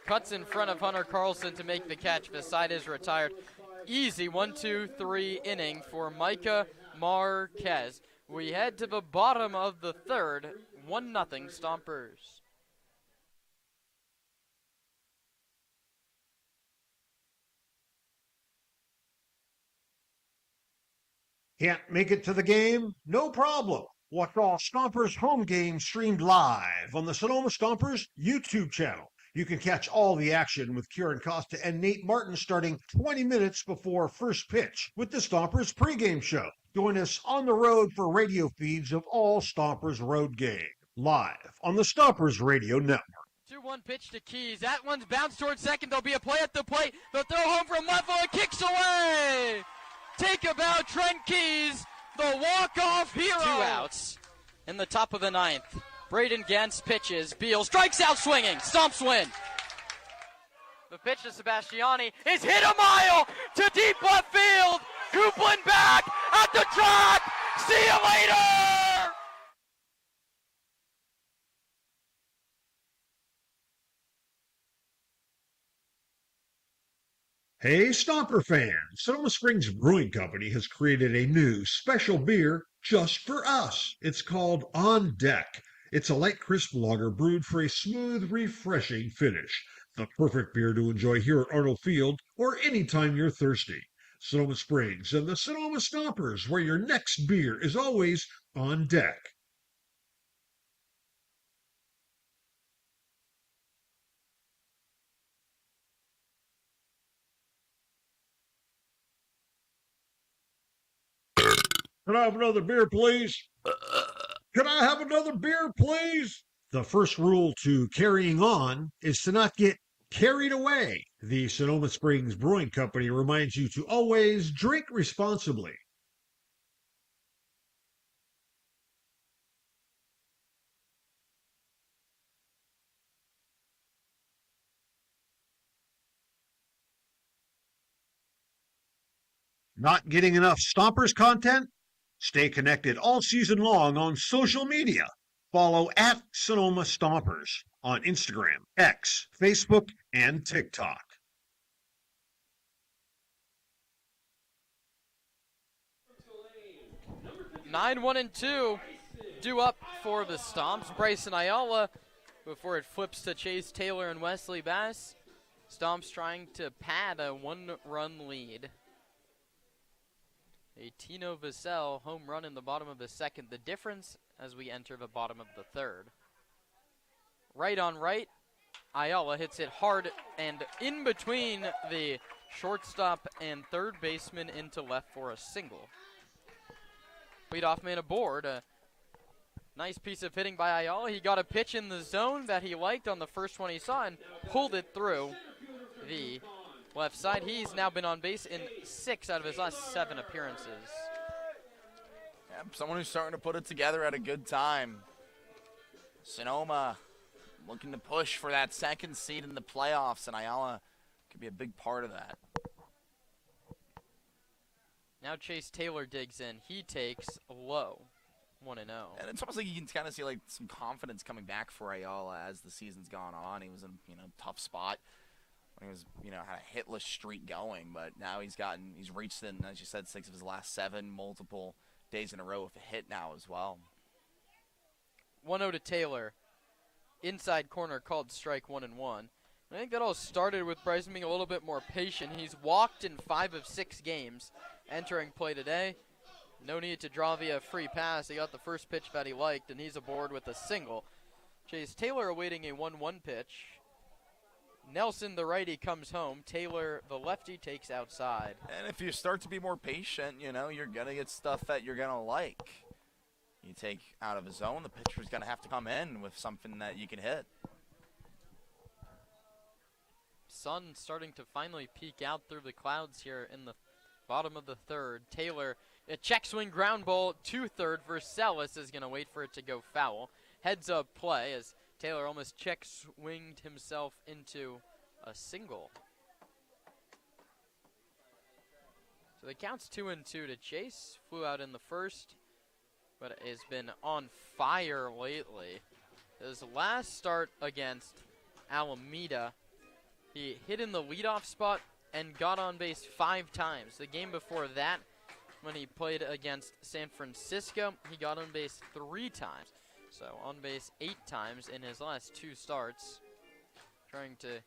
cuts in front of Hunter Carlson to make the catch. The side is retired. Easy 1-2-3 inning for Micah Marquez. We head to the bottom of the third. 1-0 Stompers. Can't make it to the game? No problem. Watch all Stompers home games streamed live on the Sonoma Stompers YouTube channel. You can catch all the action with Kieran Costa and Nate Martin starting 20 minutes before first pitch with the Stompers pregame show. Join us on the road for radio feeds of all Stompers road games, live on the Stompers Radio Network. 2-1 pitch to Keys. That one's bounced towards second. There'll be a play at the plate. The throw home from left field. Kicks away. Take a bow, Trent Keys, the walk-off hero. 2 outs in the top of the 9th. Braden Gens pitches. Beal strikes out swinging. Stomps win. The pitch to Sebastiani is hit a mile to deep left field. Coupland back at the track. See you later. Hey, Stomper fans! Sonoma Springs Brewing Company has created a new special beer just for us. It's called On Deck. It's a light, crisp lager brewed for a smooth, refreshing finish. The perfect beer to enjoy here at Arnold Field or anytime you're thirsty. Sonoma Springs and the Sonoma Stompers, where your next beer is always on deck. Can I have another beer, please? Can I have another beer, please? The first rule to carrying on is to not get carried away. The Sonoma Springs Brewing Company reminds you to always drink responsibly. Not getting enough Stompers content? Stay connected all season long on social media. Follow at Sonoma Stompers on Instagram, X, Facebook, and TikTok. Nine, 1-2, due up for the Stomps. Bryson Ayala before it flips to Chase Taylor and Wesley Bass. Stomps trying to pad a 1-run lead. A Tino Vassell home run in the bottom of the 2nd. The difference as we enter the bottom of the 3rd. Right on right. Ayala hits it hard and in between the shortstop and third baseman into left for a single. Leadoff man aboard. A nice piece of hitting by Ayala. He got a pitch in the zone that he liked on the first one he saw and pulled it through the left side. He's now been on base in 6 out of his last 7 appearances. Yeah, someone who's starting to put it together at a good time. Sonoma looking to push for that 2nd seed in the playoffs, and Ayala could be a big part of that. Now Chase Taylor digs in. He takes low, 1-0. And it's almost like you can kind of see like some confidence coming back for Ayala as the season's gone on. He was in tough spot. He was, had a hitless streak going, but now he's reached in, as you said, 6 of his last 7, multiple days in a row with a hit now as well. 1-0 to Taylor. Inside corner called strike 1-1. I think that all started with Bryson being a little bit more patient. He's walked in 5 of 6 games entering play today. No need to draw via free pass. He got the first pitch that he liked, and he's aboard with a single. Chase Taylor awaiting a 1-1 pitch. Nelson, the righty, comes home. Taylor, the lefty, takes outside. And if you start to be more patient, you're going to get stuff that you're going to like. You take out of a zone, the pitcher's going to have to come in with something that you can hit. Sun starting to finally peek out through the clouds here in the bottom of the 3rd. Taylor, a check swing ground ball to 3rd. Versailles is going to wait for it to go foul. Heads up play as Taylor almost check swinged himself into a single. So the count's 2-2 to Chase. Flew out in the 1st, but has been on fire lately. His last start against Alameda, he hit in the leadoff spot and got on base 5 times. The game before that, when he played against San Francisco, he got on base 3 times. So on base 8 times in his last 2 starts. Trying to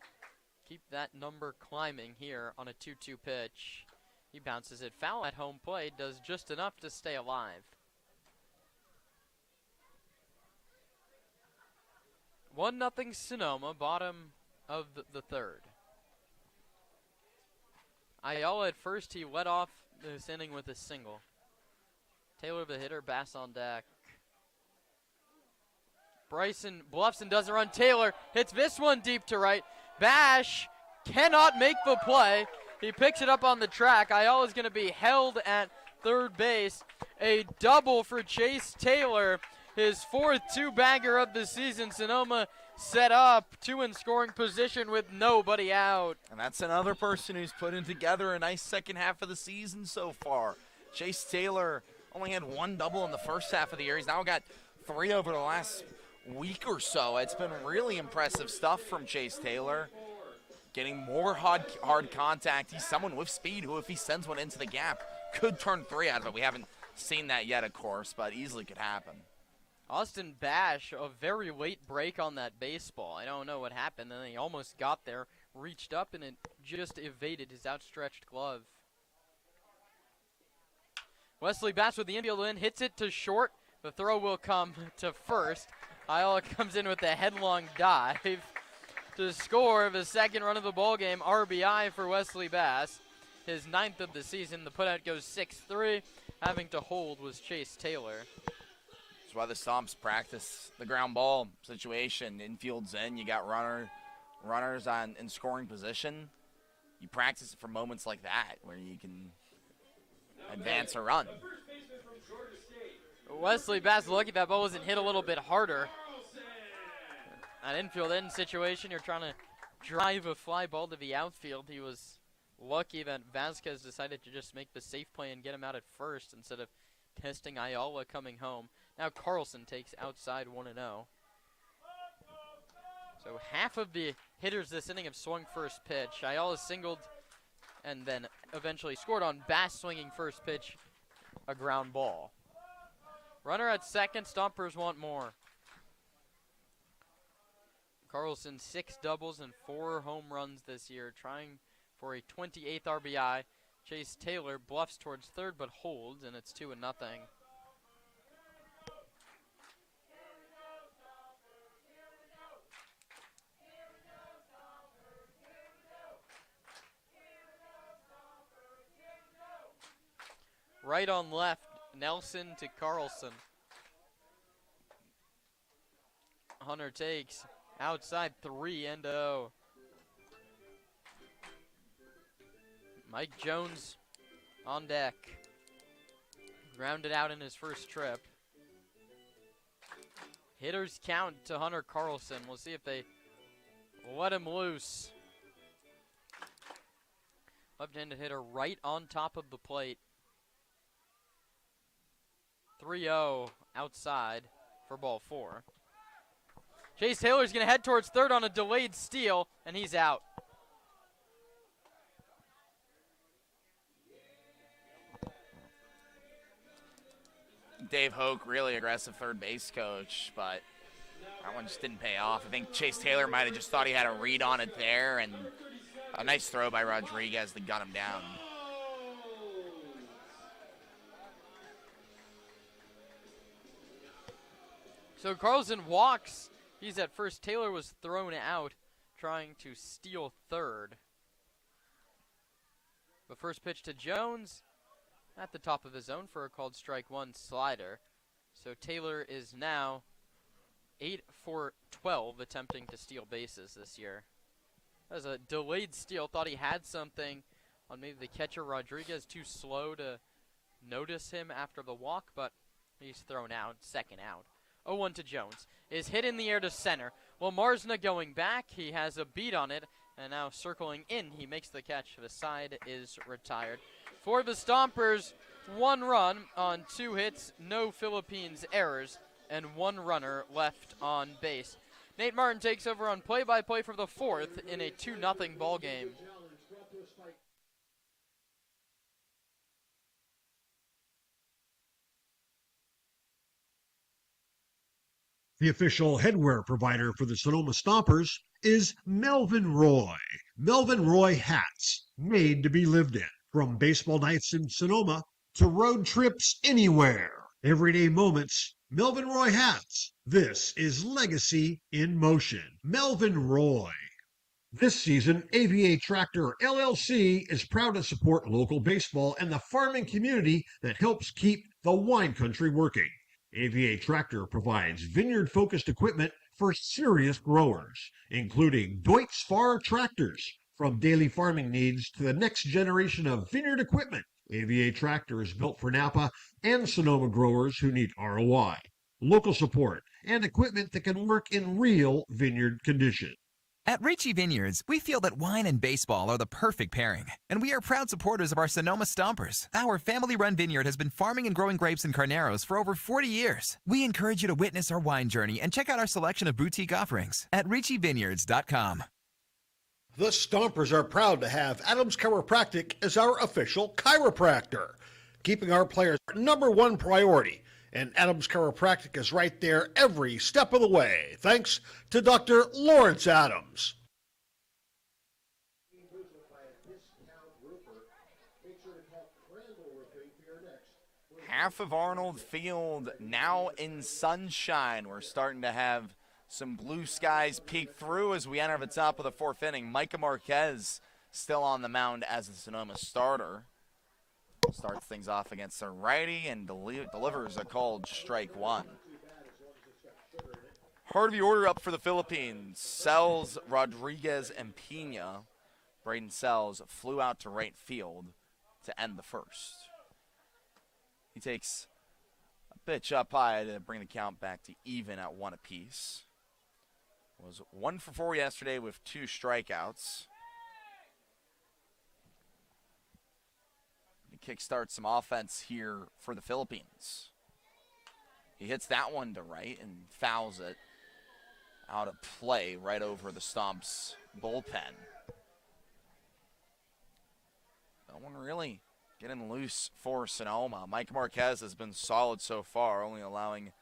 keep that number climbing here on a 2-2 pitch. He bounces it foul at home plate, does just enough to stay alive. 1-0 Sonoma, bottom of the third. Ayala at first, he led off this inning with a single. Taylor the hitter, Bass on deck. Bryson bluffs and doesn't run. Taylor hits this one deep to right. Bash cannot make the play. He picks it up on the track. Ayala's going to be held at third base. A double for Chase Taylor. His 4th 2-bagger of the season. Sonoma set up 2 in scoring position with nobody out. And that's another person who's putting together a nice second half of the season so far. Chase Taylor only had 1 double in the first half of the year. He's now got 3 over the last week or so. It's been really impressive stuff from Chase Taylor. Getting more hard contact. He's someone with speed who, if he sends one into the gap, could turn 3 out of it. We haven't seen that yet, of course, but easily could happen. Austin Bash, a very late break on that baseball. I don't know what happened. Then he almost got there, reached up, and it just evaded his outstretched glove. Wesley Bass with the infield in, hits it to short. The throw will come to first. Ayala comes in with a headlong dive to score the 2nd run of the ball game. RBI for Wesley Bass, his 9th of the season. The putout goes 6-3. Having to hold was Chase Taylor. That's why the Stomps practice the ground ball situation. Infield's in, you got runners in scoring position. You practice it for moments like that where you can advance a run. Wesley Bass lucky that ball wasn't hit a little bit harder. An infield in situation, you're trying to drive a fly ball to the outfield. He was lucky that Vasquez decided to just make the safe play and get him out at first instead of testing Ayala coming home. Now Carlson takes outside 1-0. So half of the hitters this inning have swung first pitch. Ayala singled and then eventually scored on Bass swinging first pitch, a ground ball. Runner at second, Stompers want more. Carlson 6 doubles and 4 home runs this year, trying for a 28th RBI. Chase Taylor bluffs towards third but holds, and it's 2-0. Right on left, Nelson to Carlson. Hunter takes outside 3-0. Mike Jones on deck. Grounded out in his first trip. Hitters count to Hunter Carlson. We'll see if they let him loose. Left-handed hitter right on top of the plate. 3-0 outside for ball 4. Chase Taylor's going to head towards third on a delayed steal, and he's out. Dave Hoke, really aggressive third base coach, but that one just didn't pay off. I think Chase Taylor might have just thought he had a read on it there, and a nice throw by Rodriguez to gun him down. So Carlson walks. He's at first. Taylor was thrown out trying to steal third. The first pitch to Jones at the top of his zone for a called strike 1 slider. So Taylor is now 8 for 12 attempting to steal bases this year. That was a delayed steal. Thought he had something on maybe the catcher Rodriguez. Too slow to notice him after the walk, but he's thrown out. Second out. 0-1 to Jones. Is hit in the air to center. Well, Marsna going back. He has a beat on it. And now circling in, he makes the catch. The side is retired. For the Stompers, 1 run on 2 hits, no Philippines errors, and 1 runner left on base. Nate Martin takes over on play-by-play for the 4th in a 2-0 ball game. The official headwear provider for the Sonoma Stompers is Melvin Roy. Melvin Roy hats, made to be lived in. From baseball nights in Sonoma to road trips anywhere. Everyday moments, Melvin Roy hats. This is legacy in motion. Melvin Roy. This season, AVA Tractor LLC is proud to support local baseball and the farming community that helps keep the wine country working. AVA Tractor provides vineyard-focused equipment for serious growers, including Deutz Fahr tractors. From daily farming needs to the next generation of vineyard equipment, AVA Tractor is built for Napa and Sonoma growers who need ROI, local support, and equipment that can work in real vineyard condition. At Ricci Vineyards, we feel that wine and baseball are the perfect pairing, and we are proud supporters of our Sonoma Stompers. Our family-run vineyard has been farming and growing grapes and carneros for over 40 years. We encourage you to witness our wine journey and check out our selection of boutique offerings at RicciVineyards.com. The Stompers are proud to have Adams Chiropractic as our official chiropractor, keeping our players our #1 priority. And Adams Chiropractic is right there every step of the way, thanks to Dr. Lawrence Adams. Half of Arnold Field now in sunshine. We're starting to have some blue skies peek through as we enter the top of the 4th inning. Micah Marquez still on the mound as the Sonoma starter. Starts things off against a righty and delivers a called strike 1. Heart of the order up for the Philippines. Sells, Rodriguez, and Pena. Braden Sells flew out to right field to end the first. He takes a pitch up high to bring the count back to even at 1 apiece. Was 1 for 4 yesterday with 2 strikeouts. Kickstart some offense here for the Philippines. He hits that one to right and fouls it out of play right over the Stomps bullpen. No one really getting loose for Sonoma. Mike Marquez has been solid so far, only allowing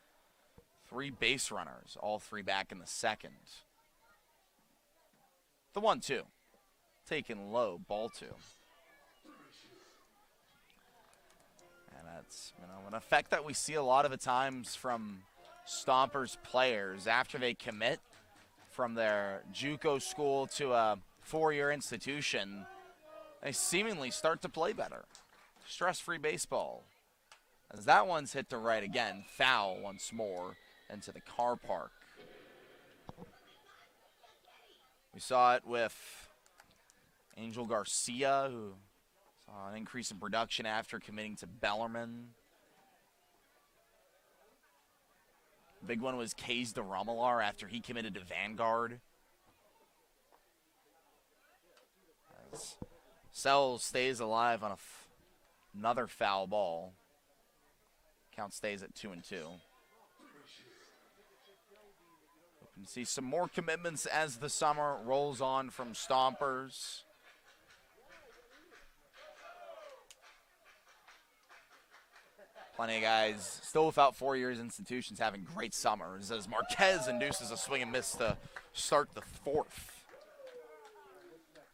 3 base runners, all 3 back in the second. The 1-2. Taken low, ball 2. That's an effect that we see a lot of the times from Stompers players. After they commit from their JUCO school to a 4-year institution, they seemingly start to play better. Stress-free baseball. As that one's hit to right again, foul once more into the car park. We saw it with Angel Garcia, who saw an increase in production after committing to Bellarmine. Big one was Kays de Romelar after he committed to Vanguard. As Sells stays alive on another foul ball. Count stays at 2-2. Hoping to see some more commitments as the summer rolls on from Stompers. Plenty of guys still without 4 years institutions having great summers as Marquez induces a swing and miss to start the 4th.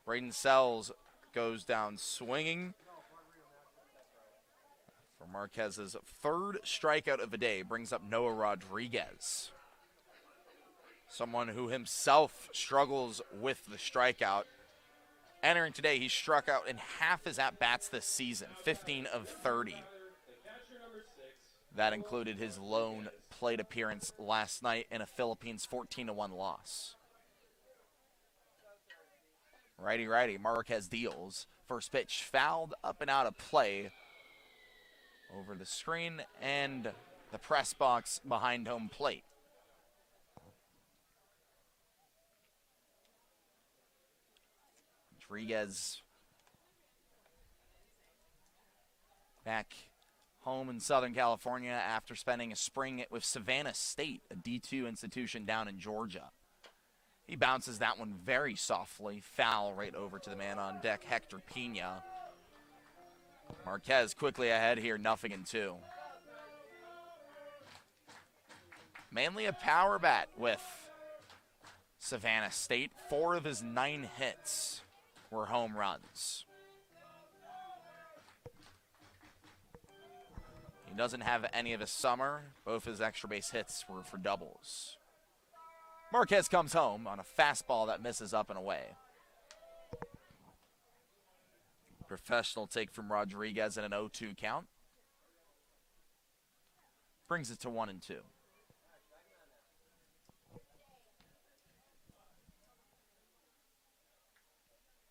Braden Sells goes down swinging for Marquez's 3rd strikeout of the day. Brings up Noah Rodriguez, someone who himself struggles with the strikeout. Entering today, he struck out in half his at-bats this season, 15 of 30. That included his lone plate appearance last night in a Philippines 14-1 loss. Righty, Marquez deals. First pitch fouled up and out of play over the screen and the press box behind home plate. Rodriguez back home in Southern California after spending a spring with Savannah State, a D2 institution down in Georgia. He bounces that one very softly, foul right over to the man on deck, Hector Pena. Marquez quickly ahead here, 0-2. mainly a power bat with Savannah State. 4 of his 9 hits were home runs. He doesn't have any of his summer. Both his extra base hits were for doubles. Marquez comes home on a fastball that misses up and away. Professional take from Rodriguez in an 0-2 count. Brings it to 1-2.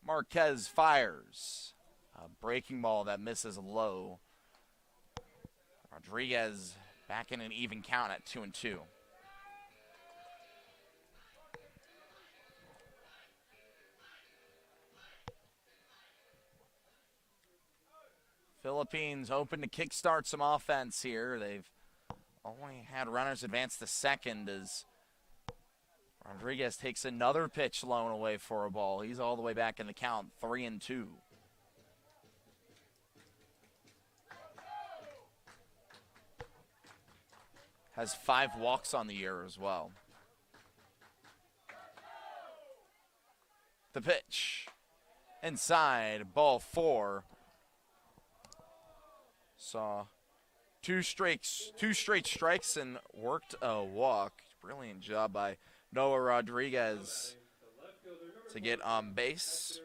Marquez fires. A breaking ball that misses low. Rodriguez back in an even count at 2-2. Philippines hoping to kickstart some offense here. They've only had runners advance to second as Rodriguez takes another pitch low and away for a ball. He's all the way back in the count, 3-2. Has 5 walks on the year as well. The pitch. Inside, ball 4. Saw two straight strikes and worked a walk. Brilliant job by Noah Rodriguez to get on base.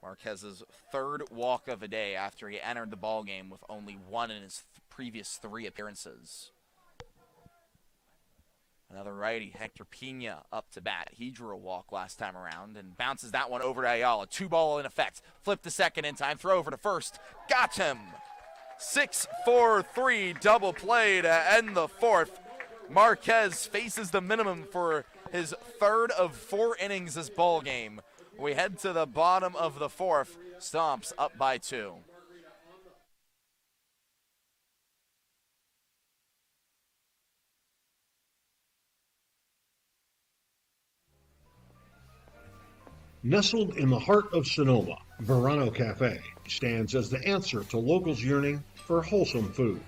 Marquez's 3rd walk of the day after he entered the ball game with only 1 in his previous 3 appearances. Another righty, Hector Pena, up to bat. He drew a walk last time around and bounces that one over to Ayala. 2-ball in effect. Flip to second in time. Throw over to first. Got him. 6-4-3 double play to end the 4th. Marquez faces the minimum for his 3rd of 4 innings this ball game. We head to the bottom of the 4th. Stomps up by 2. Nestled in the heart of Sonoma, Verano Cafe stands as the answer to locals yearning for wholesome food.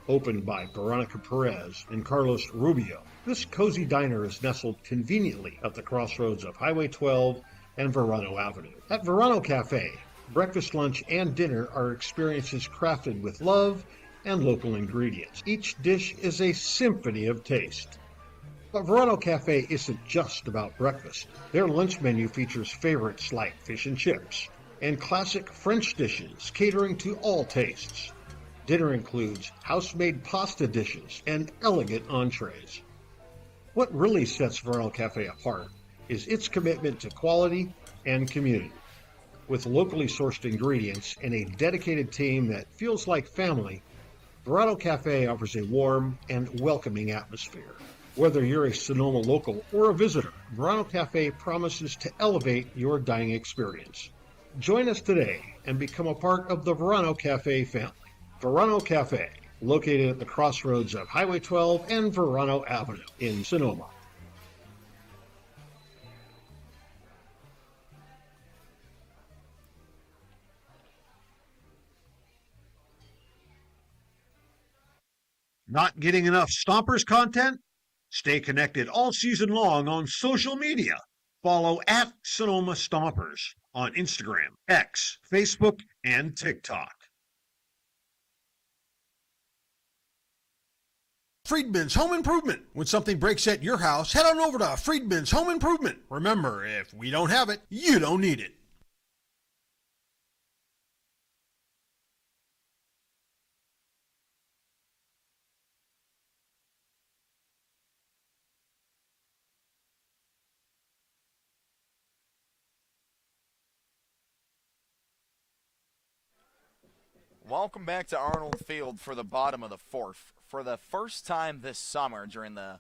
Opened by Veronica Perez and Carlos Rubio, this cozy diner is nestled conveniently at the crossroads of Highway 12 and Verano Avenue. At Verano Cafe, breakfast, lunch, and dinner are experiences crafted with love and local ingredients. Each dish is a symphony of taste. But Verano Cafe isn't just about breakfast. Their lunch menu features favorites like fish and chips and classic French dishes catering to all tastes. Dinner includes house-made pasta dishes and elegant entrees. What really sets Verano Cafe apart is its commitment to quality and community. With locally sourced ingredients and a dedicated team that feels like family, Verano Cafe offers a warm and welcoming atmosphere. Whether you're a Sonoma local or a visitor, Verano Cafe promises to elevate your dining experience. Join us today and become a part of the Verano Cafe family. Verano Cafe, located at the crossroads of Highway 12 and Verano Avenue in Sonoma. Not getting enough Stompers content? Stay connected all season long on social media. Follow at Sonoma Stompers on Instagram, X, Facebook, and TikTok. Friedman's Home Improvement. When something breaks at your house, head on over to Friedman's Home Improvement. Remember, if we don't have it, you don't need it. Welcome back to Arnold Field for the bottom of the 4th. For the first time this summer during the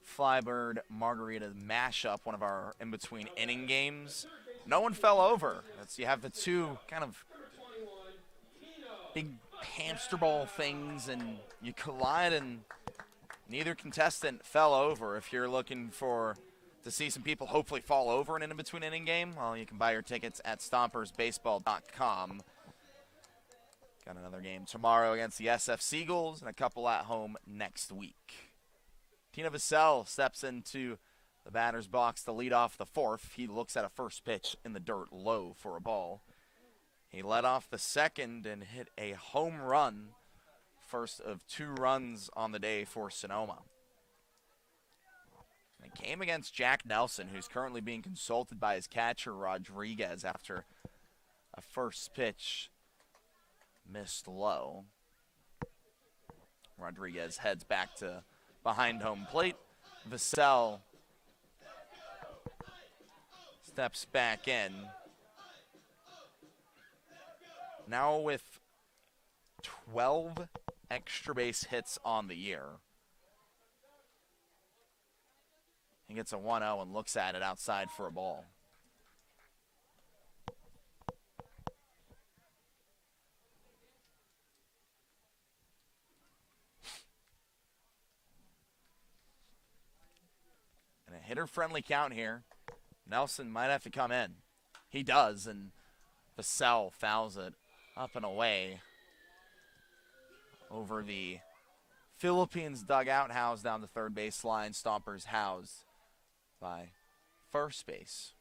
Flybird Margarita mashup, one of our in-between inning games, no one fell over. You have the two kind of big hamster ball things, and you collide, and neither contestant fell over. If you're looking to see some people hopefully fall over in an in-between inning game, well, you can buy your tickets at stompersbaseball.com. Got another game tomorrow against the SF Seagulls and a couple at home next week. Tina Vassell steps into the batter's box to lead off the fourth. He looks at a first pitch in the dirt low for a ball. He led off the second and hit a home run. First of 2 runs on the day for Sonoma. And it came against Jack Nelson, who's currently being consulted by his catcher, Rodriguez, after a first pitch missed low. Rodriguez heads back to behind home plate. Vassell steps back in. Now with 12 extra base hits on the year. He gets a 1-0 and looks at it outside for a ball. And a hitter-friendly count here. Nelson might have to come in. He does, and Vassell fouls it up and away over the Philippines dugout, housed down the third baseline. Stompers housed by first base.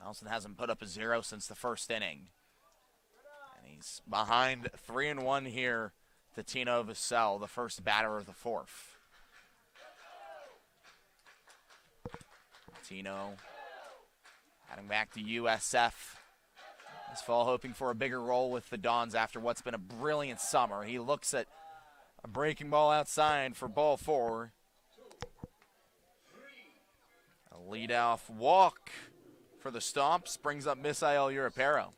Nelson hasn't put up a 0 since the first inning. And he's behind 3-1 here to Tino Vassell, the first batter of the fourth. Tino heading back to USF this fall, hoping for a bigger role with the Dons after what's been a brilliant summer. He looks at a breaking ball outside for ball 4. A leadoff walk for the Stomps brings up Misael Europero.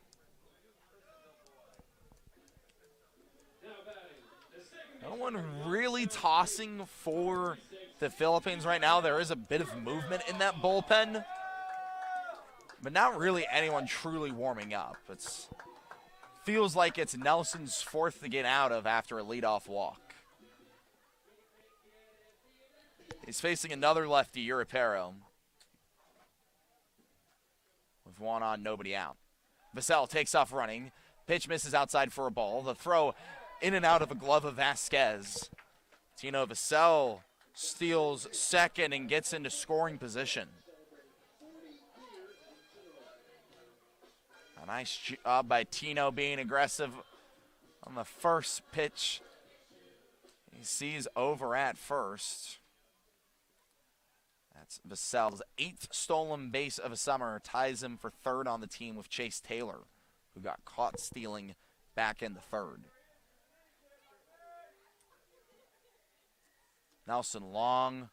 No one really tossing for the Philippines right now. There is a bit of movement in that bullpen, but not really anyone truly warming up. It feels like it's Nelson's fourth to get out of after a leadoff walk. He's facing another lefty, Europero, with 1 on, nobody out. Vassell takes off running. Pitch misses outside for a ball. The throw in and out of a glove of Vasquez. Tino Vassell steals second and gets into scoring position. A nice job by Tino being aggressive on the first pitch. He sees over at first. That's Vassell's 8th stolen base of a summer. Ties him for 3rd on the team with Chase Taylor, who got caught stealing back in the 3rd. Nelson long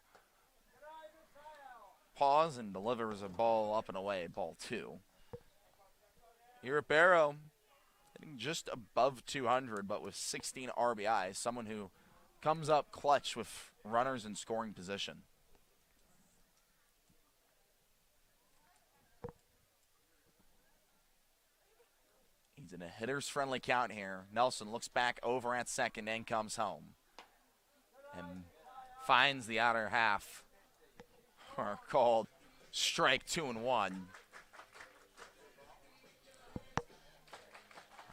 pause and delivers a ball up and away, ball 2. Europero hitting just above 200, but with 16 RBIs, someone who comes up clutch with runners in scoring position. He's in a hitter's friendly count here. Nelson looks back over at second and comes home. And finds the outer half, or called strike 2 and 1.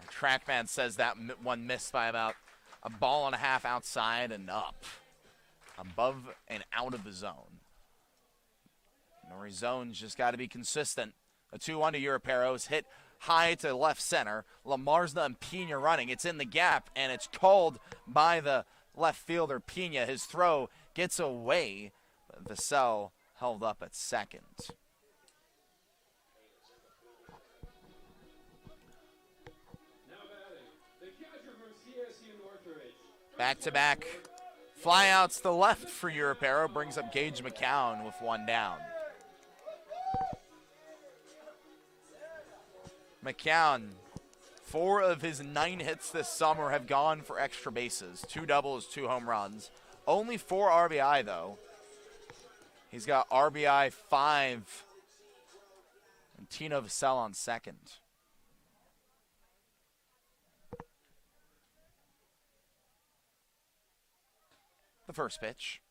Our TrackMan says that one missed by about a ball and a half outside and up, above and out of the zone. Nori zone's just got to be consistent. A 2-1 to Europero is hit high to left center. Lamarsna and Pena running. It's in the gap, and it's called by the left fielder Pena. His throw gets away. Vassell held up at second. Back-to-back flyouts to the left for Europero brings up Gage McCown with 1 down. McCown, 4 of his 9 hits this summer have gone for extra bases. 2 doubles, 2 home runs. Only 4 RBI, though. He's got RBI 5. And Tino Vassell on second. The first pitch.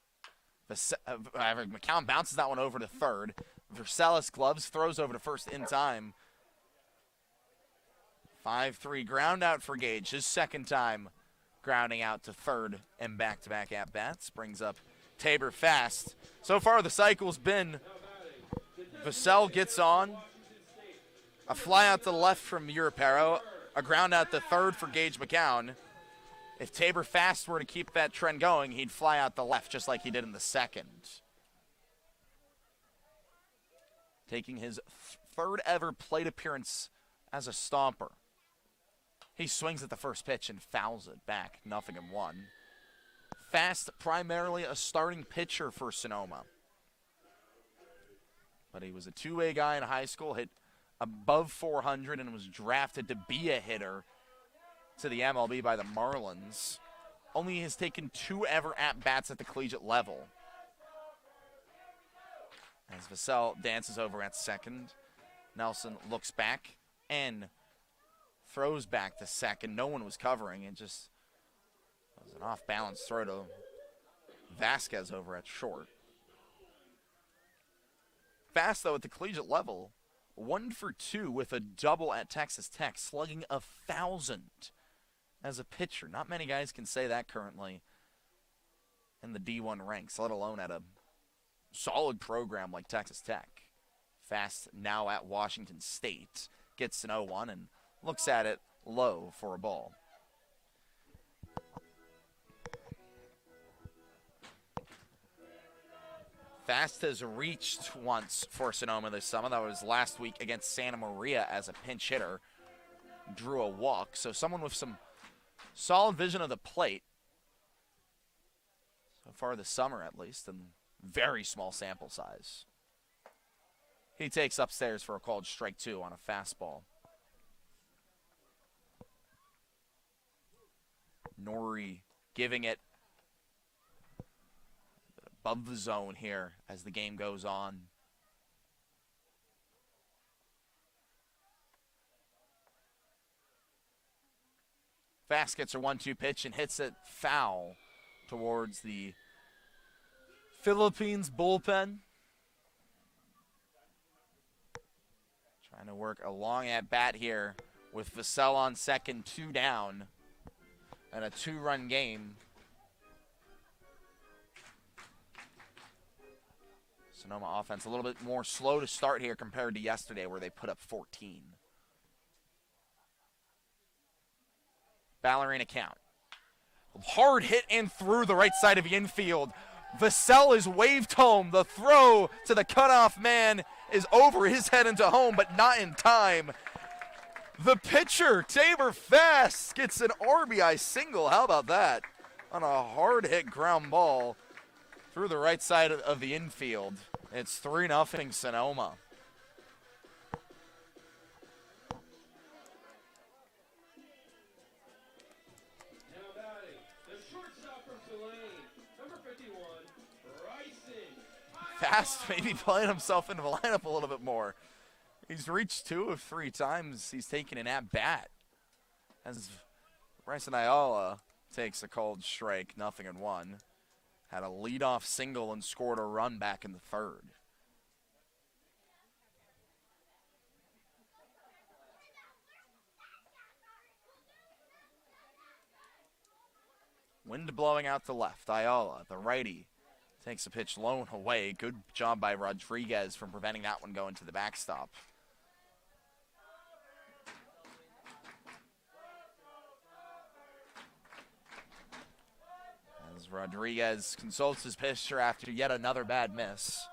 McCown bounces that one over to third. Versailles gloves, throws over to first in time. 5-3 ground out for Gage, his second time grounding out to third and back-to-back at-bats. Brings up Tabor Fast. So far the cycle's been Vassell gets on, a fly out to the left from Europero, a ground out to third for Gage McCown. If Tabor Fast were to keep that trend going, he'd fly out the left just like he did in the second. Taking his third ever plate appearance as a Stomper. He swings at the first pitch and fouls it back, 0-1. Fast, primarily a starting pitcher for Sonoma. But he was a two-way guy in high school, hit above 400, and was drafted to be a hitter to the MLB by the Marlins. Only has taken 2 ever at-bats at the collegiate level. As Vassell dances over at second, Nelson looks back and throws back to second. No one was covering. It just was an off-balance throw to Vasquez over at short. Fast, though, at the collegiate level, 1 for 2 with a double at Texas Tech, slugging 1,000 as a pitcher. Not many guys can say that currently in the D1 ranks, let alone at a solid program like Texas Tech. Fast now at Washington State, gets an 0-1 and looks at it low for a ball. Fast has reached once for Sonoma this summer. That was last week against Santa Maria as a pinch hitter. Drew a walk. So someone with some solid vision of the plate. So far this summer at least, and very small sample size. He takes upstairs for a called strike 2 on a fastball. Norrie giving it above the zone here as the game goes on. Fast gets a 1-2 pitch and hits it foul towards the Philippines bullpen. Trying to work a long at bat here with Vassell on second, 2 down, and a 2-run game. Sonoma offense a little bit more slow to start here compared to yesterday where they put up 14. Ballerina count. Hard hit and through the right side of the infield. Vassell is waved home. The throw to the cutoff man is over his head into home, but not in time. The pitcher, Tabor Fast, gets an RBI single. How about that? On a hard hit ground ball through the right side of the infield. It's 3-0 Sonoma. Now batting, the shortstop from Tulane, number 51, Bryson. Fast maybe playing himself into the lineup a little bit more. He's reached 2 of 3 times he's taken an at-bat. As Bryson Ayala takes a called strike, 0-1. Had a leadoff single and scored a run back in the third. Wind blowing out to left. Ayala, the righty, takes a pitch low and away. Good job by Rodriguez from preventing that one going to the backstop. As Rodriguez consults his pitcher after yet another bad miss.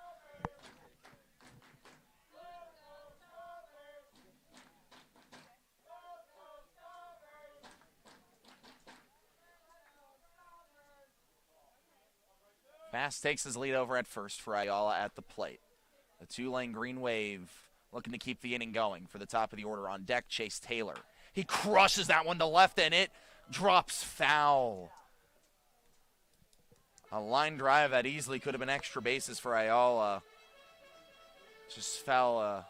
Fast takes his lead over at first for Ayala at the plate. The 2-lane green wave looking to keep the inning going. For the top of the order on deck, Chase Taylor. He crushes that one to left and it drops foul. A line drive that easily could have been extra bases for Ayala. Just fell a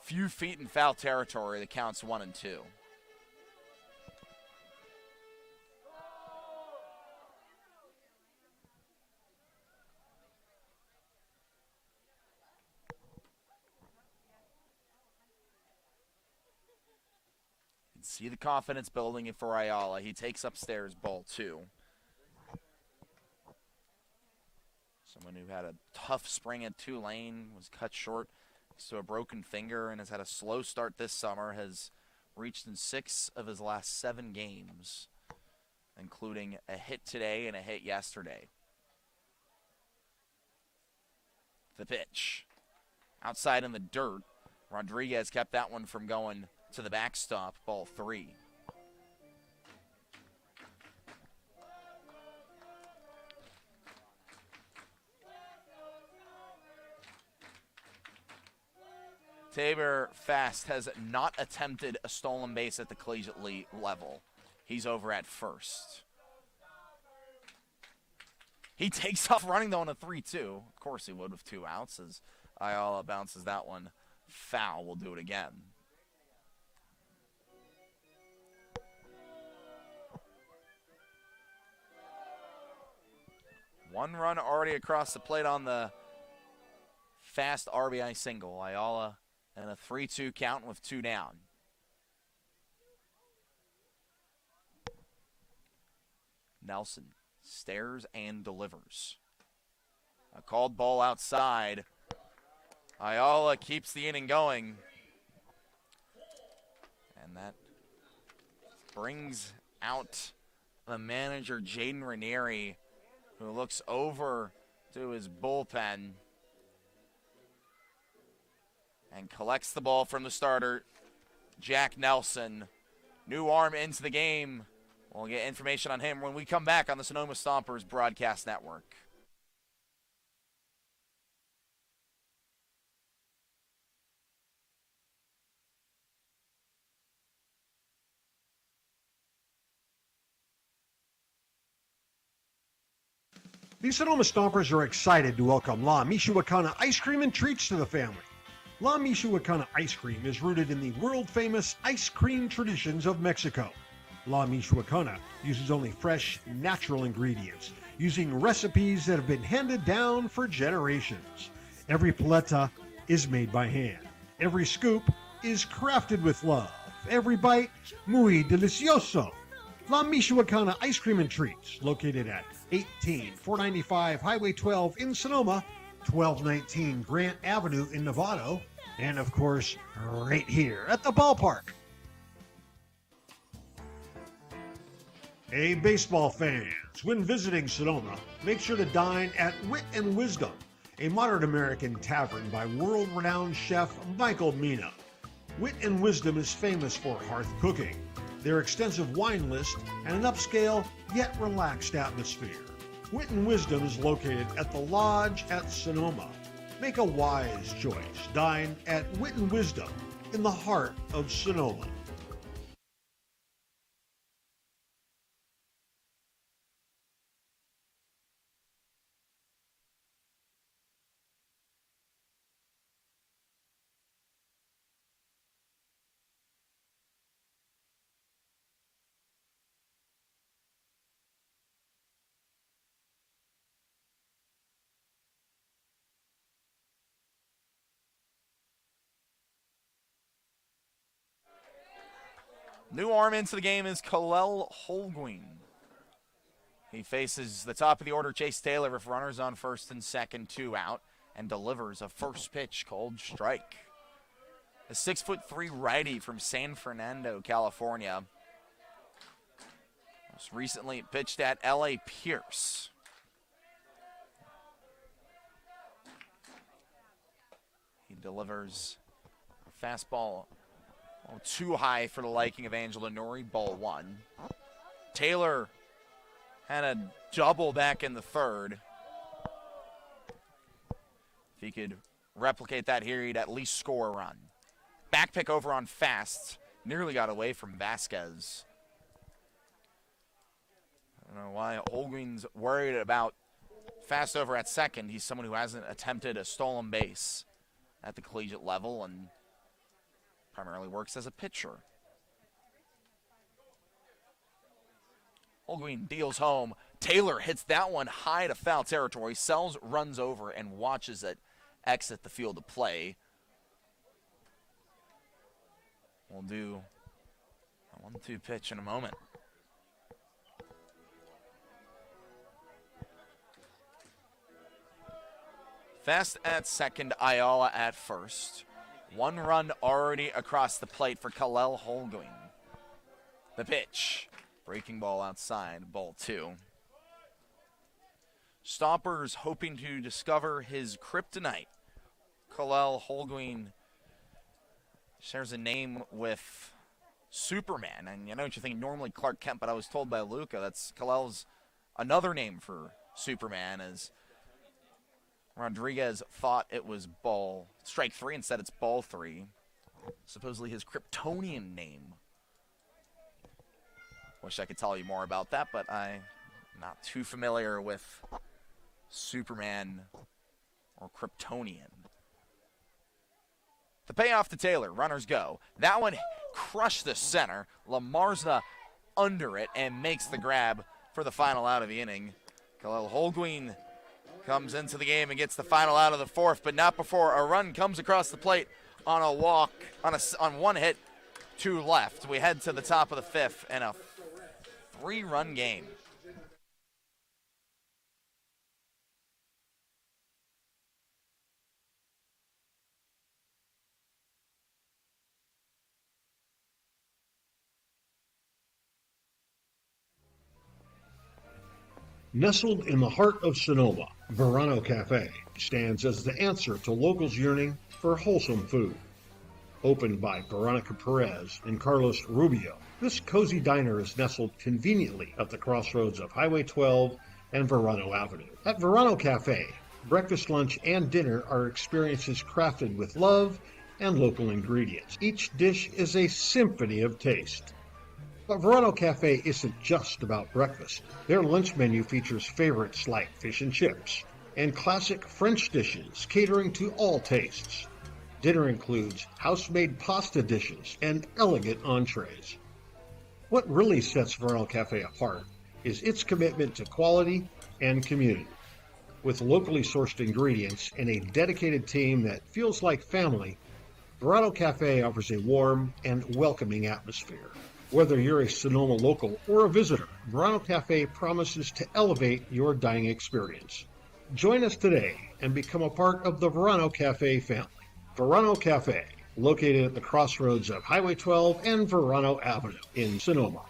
few feet in foul territory. The count's 1-2. see the confidence building for Ayala. He takes upstairs ball 2. Someone who had a tough spring at Tulane, was cut short to a broken finger, and has had a slow start this summer, has reached in 6 of his last 7 games, including a hit today and a hit yesterday. The pitch. Outside in the dirt. Rodriguez kept that one from going to the backstop, ball 3. Tabor Fast has not attempted a stolen base at the collegiate level. He's over at first. He takes off running, though, on a 3-2. Of course he would with 2 outs, as Ayala bounces that one foul. We'll do it again. One run already across the plate on the Fast RBI single. Ayala and a 3-2 count with 2 down. Nelson stares and delivers. A called ball outside. Ayala keeps the inning going. And that brings out the manager, Jaden Ranieri, who looks over to his bullpen and collects the ball from the starter, Jack Nelson. New arm into the game. We'll get information on him when we come back on the Sonoma Stompers Broadcast Network. The Sonoma Stompers are excited to welcome La Michoacana Ice Cream and Treats to the family. La Michoacana Ice Cream is rooted in the world-famous ice cream traditions of Mexico. La Michoacana uses only fresh, natural ingredients, using recipes that have been handed down for generations. Every paleta is made by hand. Every scoop is crafted with love. Every bite, muy delicioso. La Michoacana Ice Cream and Treats, located at 18495 Highway 12 in Sonoma, 1219 Grant Avenue in Novato, and of course, right here at the ballpark. Hey, baseball fans, when visiting Sonoma, make sure to dine at Wit and Wisdom, a modern American tavern by world-renowned chef Michael Mina. Wit and Wisdom is famous for hearth cooking, their extensive wine list, and an upscale yet relaxed atmosphere. Wit and Wisdom is located at the Lodge at Sonoma. Make a wise choice. Dine at Wit and Wisdom in the heart of Sonoma. New arm into the game is Kalel Holguin. He faces the top of the order, Chase Taylor, with runners on first and second, 2 out, and delivers a first pitch called strike. A 6'3" righty from San Fernando, California. Most recently pitched at L.A. Pierce. He delivers a fastball too high for the liking of Angela Nori, ball 1. Taylor had a double back in the third. If he could replicate that here, he'd at least score a run. Back pick over on Fast. Nearly got away from Vasquez. I don't know why Holguin's worried about Fast over at second. He's someone who hasn't attempted a stolen base at the collegiate level and primarily works as a pitcher. Holguin deals home. Taylor hits that one high to foul territory. Sells, runs over, and watches it exit the field of play. We'll do 1-2 pitch in a moment. Fast at second, Ayala at first. 1 run already across the plate for Kalel Holguin. The pitch. Breaking ball outside, ball 2. Stompers hoping to discover his kryptonite. Kalel Holguin shares a name with Superman. And I know what you're thinking, normally Clark Kent, but I was told by Luca that's Kalel's another name for Superman, as Rodriguez thought it was strike 3, instead it's ball 3. Supposedly his Kryptonian name. Wish I could tell you more about that, but I'm not too familiar with Superman or Kryptonian. The payoff to Taylor, runners go. That one crushed the center. Lamarzna under it and makes the grab for the final out of the inning. Kalel Holguin comes into the game and gets the final out of the 4th, but not before a run comes across the plate on a walk, on 1 hit to left. We head to the top of the 5th and a 3-run game. Nestled in the heart of Sonoma, Verano Cafe stands as the answer to locals yearning for wholesome food. Opened by Veronica Perez and Carlos Rubio, this cozy diner is nestled conveniently at the crossroads of Highway 12 and Verano Avenue. At Verano Cafe, breakfast, lunch, and dinner are experiences crafted with love and local ingredients. Each dish is a symphony of taste. But Verano Cafe isn't just about breakfast. Their lunch menu features favorites like fish and chips and classic French dishes catering to all tastes. Dinner includes house-made pasta dishes and elegant entrees. What really sets Verano Cafe apart is its commitment to quality and community. With locally sourced ingredients and a dedicated team that feels like family, Verano Cafe offers a warm and welcoming atmosphere. Whether you're a Sonoma local or a visitor, Verano Cafe promises to elevate your dining experience. Join us today and become a part of the Verano Cafe family. Verano Cafe, located at the crossroads of Highway 12 and Verano Avenue in Sonoma.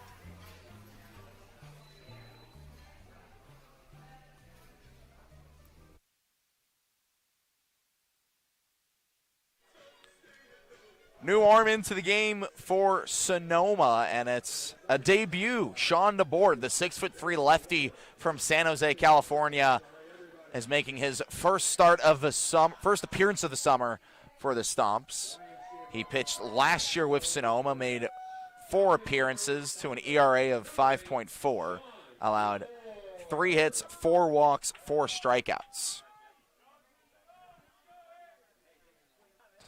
New arm into the game for Sonoma, and it's a debut. Sean DeBoard, the 6'3" lefty from San Jose, California, is making his first appearance of the summer for the Stomps. He pitched last year with Sonoma, made 4 appearances to an ERA of 5.4, allowed 3 hits, 4 walks, 4 strikeouts.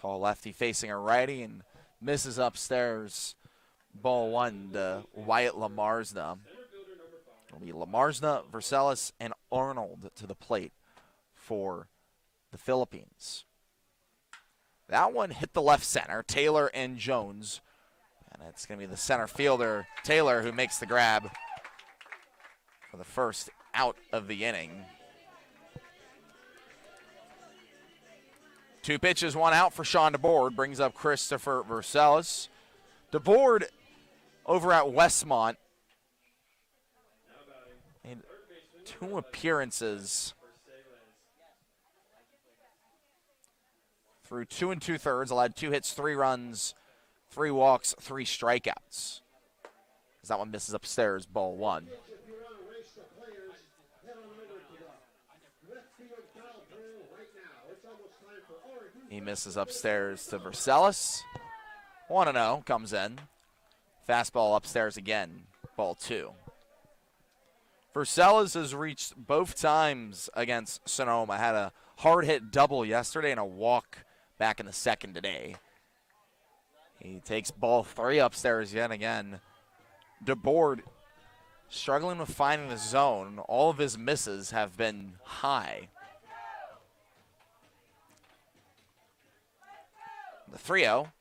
Tall lefty facing a righty and misses upstairs. Ball 1 to Wyatt Lamarzna. It'll be Lamarzna, Versailles, and Arnold to the plate for the Philippines. That one hit the left center, Taylor and Jones. And it's going to be the center fielder, Taylor, who makes the grab for the first out of the inning. 2 pitches, 1 out for Sean DeBoard. Brings up Christopher Versailles. DeBoard over at Westmont made 2 appearances through 2 2/3, allowed 2 hits, 3 runs, 3 walks, 3 strikeouts. As that one misses upstairs, ball 1. He misses upstairs to Versailles. 1-0 comes in. Fastball upstairs again, ball 2. Versailles has reached both times against Sonoma. Had a hard hit double yesterday and a walk back in the 2nd today. He takes ball 3 upstairs yet again. DeBoard struggling with finding the zone. All of his misses have been high. The 3-0.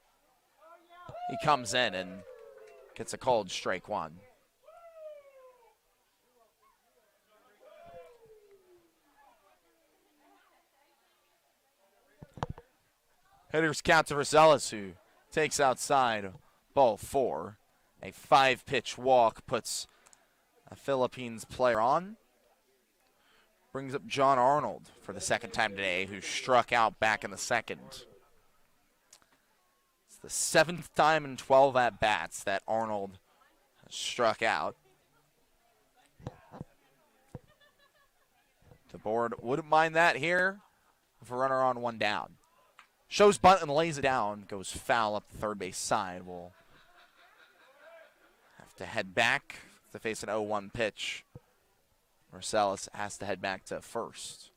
He comes in and gets a called strike one. Hitters count to Rosales, who takes outside ball 4. A 5-pitch walk puts a Philippines player on. Brings up John Arnold for the second time today, who struck out back in the second. It's the 7th time in 12 at-bats that Arnold has struck out. The board wouldn't mind that here with a runner on, one down. Shows bunt and lays it down. Goes foul up the third base side. Will have to head back to face an 0-1 pitch. Rosales has to head back to first.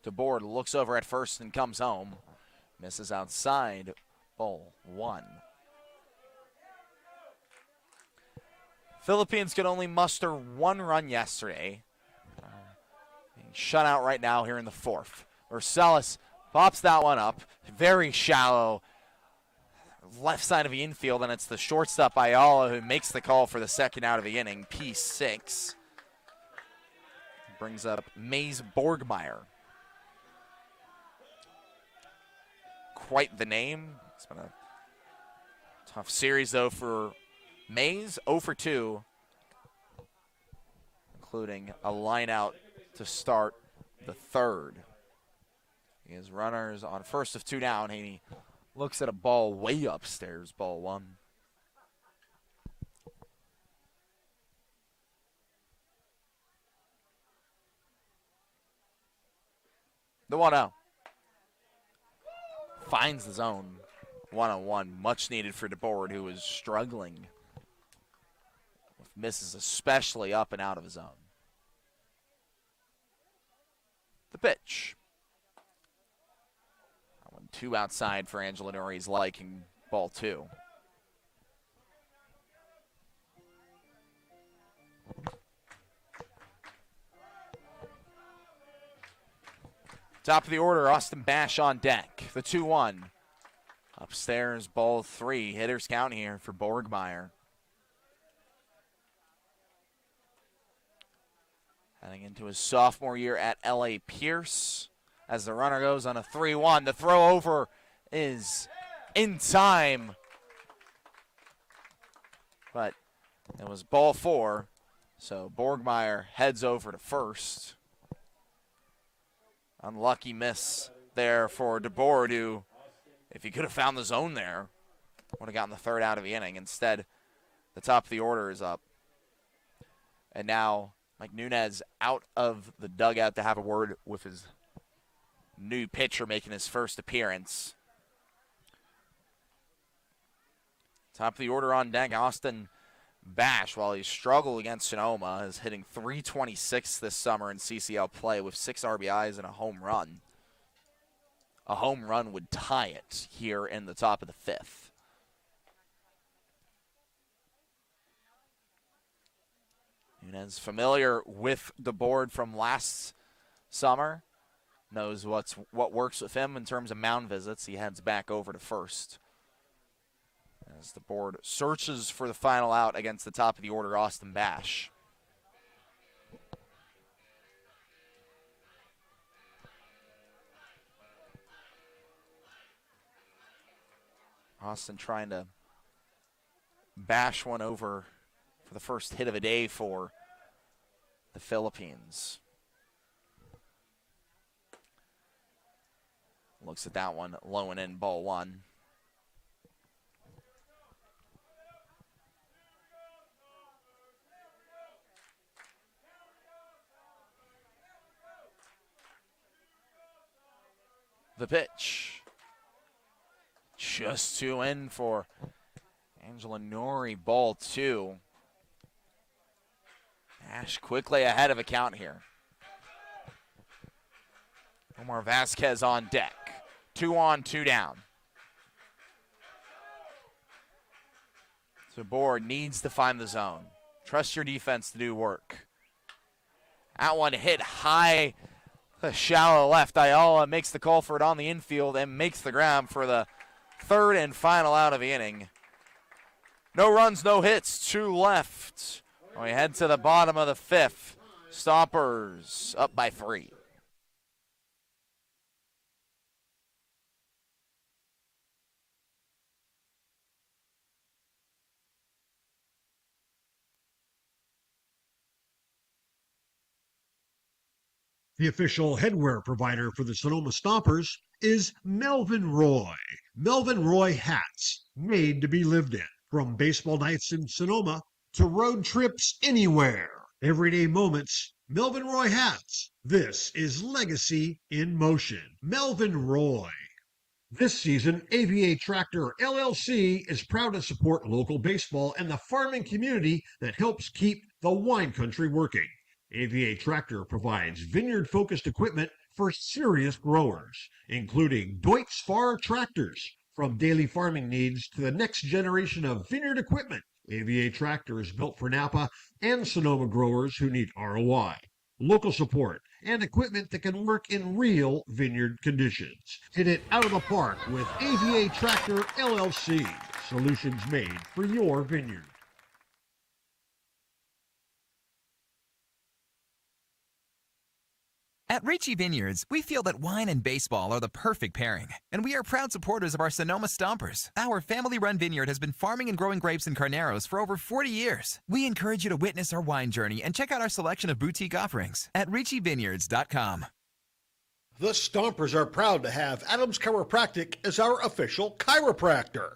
DeBoard looks over at first and comes home. Misses outside, ball 1. Philippines could only muster 1 run yesterday. Being shut out right now here in the 4th. Rosales pops that one up. Very shallow left side of the infield, and it's the shortstop Ayala who makes the call for the second out of the inning, P6. Brings up Mays Borgmeyer. Quite the name. It's been a tough series, though, for Mays. 0 for 2, including a line out to start the 3rd. He has runners on first of 2 down. He looks at a ball way upstairs, ball 1. The 1-0. Finds the zone. 1-on-1, much needed for DeBoard, who is struggling with misses, especially up and out of his zone. The pitch. That one 2 outside for Angelo Nori's liking, ball 2. Top of the order, Austin Bash on deck. The 2-1. Upstairs, ball 3. Hitters count here for Borgmeyer. Heading into his sophomore year at L.A. Pierce. As the runner goes on a 3-1. The throw over is in time. But it was ball 4. So Borgmeyer heads over to first. Unlucky miss there for DeBoard, who, if he could have found the zone there, would have gotten the 3rd out of the inning. Instead, the top of the order is up. And now Mike Nunez out of the dugout to have a word with his new pitcher making his first appearance. Top of the order on deck, Austin Bash, while he struggled against Sonoma, is hitting .326 this summer in CCL play with 6 RBIs and a home run. A home run would tie it here in the top of the 5th. Nunez, familiar with DeBoard from last summer, knows what works with him in terms of mound visits. He heads back over to first. As DeBoard searches for the final out against the top of the order, Austin Bash. Austin trying to bash one over for the first hit of the day for the Philippines. Looks at that one, low and in, ball 1. The pitch. Just 2 in for Angelo Nori, ball 2. Ash quickly ahead of a count here. Omar Vasquez on deck. 2 on, 2 down. So Bohr needs to find the zone. Trust your defense to do work. That one hit high, shallow left. Ayala makes the call for it on the infield and makes the grab for the third and final out of the inning. No runs, no hits, 2 left. We head to the bottom of the 5th. Stompers up by 3. The official headwear provider for the Sonoma Stompers is Melvin Roy. Melvin Roy hats, made to be lived in. From baseball nights in Sonoma to road trips anywhere. Everyday moments, Melvin Roy hats. This is legacy in motion. Melvin Roy. This season, AVA Tractor LLC is proud to support local baseball and the farming community that helps keep the wine country working. AVA Tractor provides vineyard-focused equipment for serious growers, including Deutz Fahr tractors. From daily farming needs to the next generation of vineyard equipment, AVA Tractor is built for Napa and Sonoma growers who need ROI, local support, and equipment that can work in real vineyard conditions. Hit it out of the park with AVA Tractor LLC. Solutions made for your vineyard. At Ricci Vineyards, we feel that wine and baseball are the perfect pairing, and we are proud supporters of our Sonoma Stompers. Our family-run vineyard has been farming and growing grapes and carneros for over 40 years. We encourage you to witness our wine journey and check out our selection of boutique offerings at RicciVineyards.com. The Stompers are proud to have Adams Chiropractic as our official chiropractor.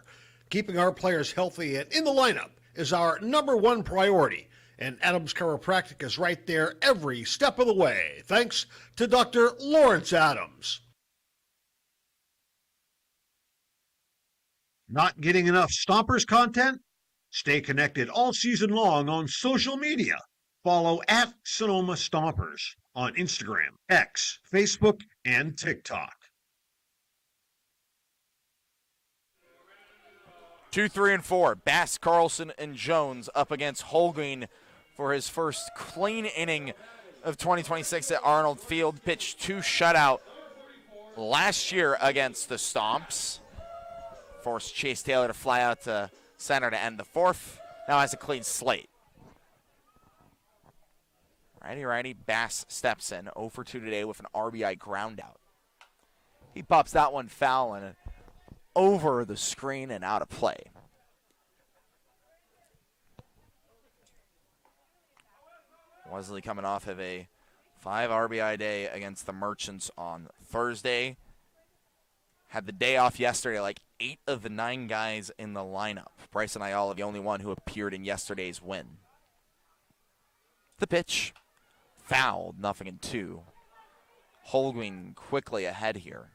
Keeping our players healthy and in the lineup is our #1 priority. And Adams Chiropractic is right there every step of the way, thanks to Dr. Lawrence Adams. Not getting enough Stompers content? Stay connected all season long on social media. Follow at Sonoma Stompers on Instagram, X, Facebook, and TikTok. 2, 3, and 4. Bass, Carlson, and Jones up against Holguin for his first clean inning of 2026 at Arnold Field. Pitched 2 shutout last year against the Stomps. Forced Chase Taylor to fly out to center to end the 4th. Now has a clean slate. Righty, Bass steps in. 0 for 2 today with an RBI ground out. He pops that one foul and over the screen and out of play. Wesley coming off of a 5 RBI day against the Merchants on Thursday. Had the day off yesterday, like 8 of the 9 guys in the lineup. Bryson Ayala, the only one who appeared in yesterday's win. The pitch, fouled, 0-2. Holguin quickly ahead here.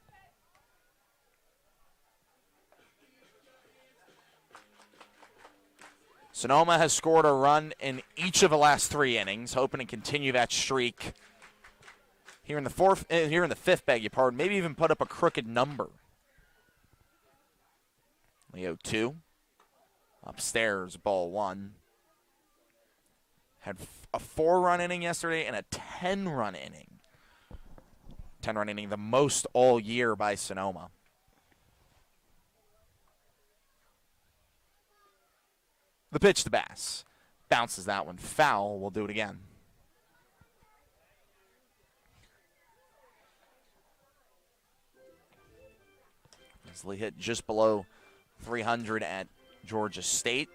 Sonoma has scored a run in each of the last 3 innings, hoping to continue that streak here in the 5th, beg your pardon. Maybe even put up a crooked number. Leo 2, upstairs, ball 1. Had a 4-run inning yesterday and a 10-run inning. 10-run inning, the most all year by Sonoma. The pitch to Bass. Bounces that one foul. We'll do it again. Wesley hit just below 300 at Georgia State.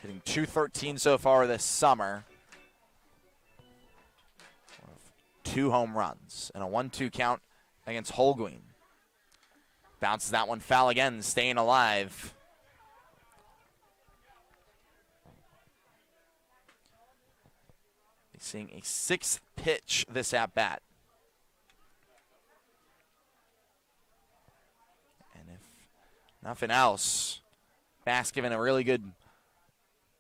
Hitting .213 so far this summer. 2 home runs and a 1-2 count against Holguin. Bounces that one foul again, staying alive. Seeing a 6th pitch this at-bat. And if nothing else, Bass given a really good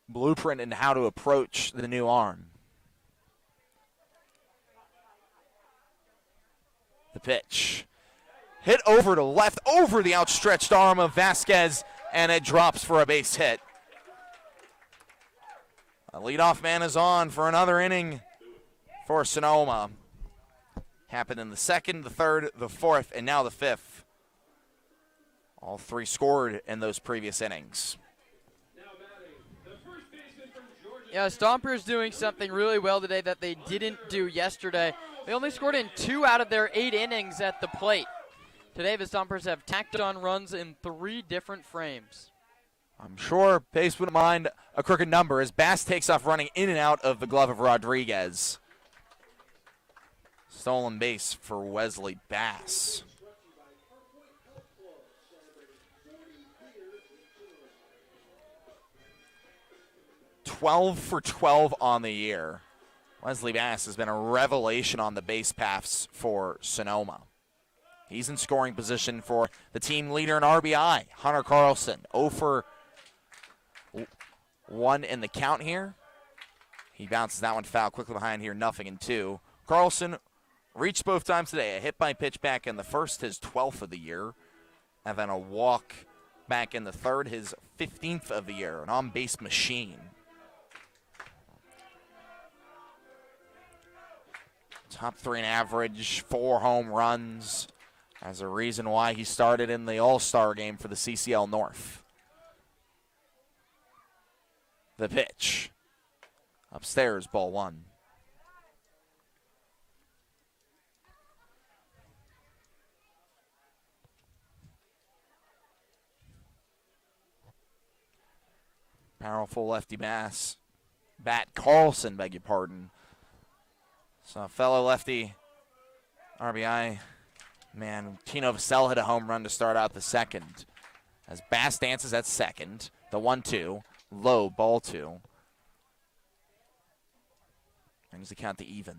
blueprint in how to approach the new arm. The pitch. Hit over to left, over the outstretched arm of Vasquez. and it drops for a base hit. A leadoff man is on for another inning for Sonoma. Happened in the second, the third, the fourth, and now the fifth. All three scored in those previous innings. Yeah, Stompers doing something really well today that they didn't do yesterday. They only scored in 2 out of their 8 innings at the plate. Today, the Stompers have tacked on runs in 3 different frames. I'm sure Pace wouldn't mind a crooked number as Bass takes off running in and out of the glove of Rodriguez. Stolen base for Wesley Bass. $12 for 12 on the year. Wesley Bass has been a revelation on the base paths for Sonoma. He's in scoring position for the team leader in RBI, Hunter Carlson. 0 for 1 in the count here. He bounces that one foul quickly behind here, 0-2. Carlson reached both times today. A hit by pitch back in the first, his 12th of the year. And then a walk back in the third, his 15th of the year. An on-base machine. Top 3 in average, 4 home runs. As a reason why he started in the All-Star game for the CCL North. The pitch. Upstairs, ball 1. Powerful lefty bat Carlson, beg your pardon. So fellow lefty RBI man, Tino Vassell hit a home run to start out the second. As Bass dances at second, the 1-2, low, ball 2. Brings the count to even.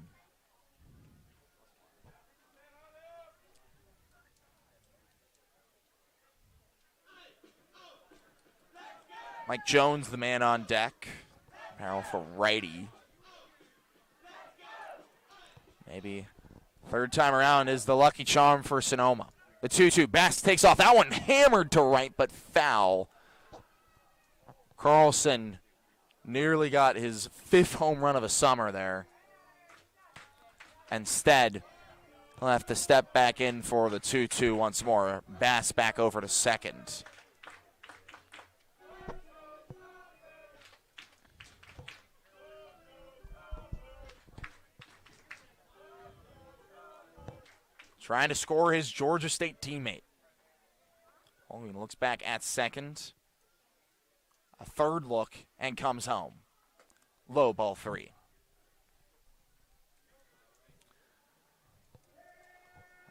Mike Jones, the man on deck. Powerful righty. Maybe third time around is the lucky charm for Sonoma. The 2-2. Bass takes off. That one hammered to right, but foul. Carlson nearly got his 5th home run of the summer there. Instead, he'll have to step back in for the 2-2 once more. Bass back over to second. Trying to score his Georgia State teammate. Holguin looks back at second. A third look and comes home. Low, ball 3.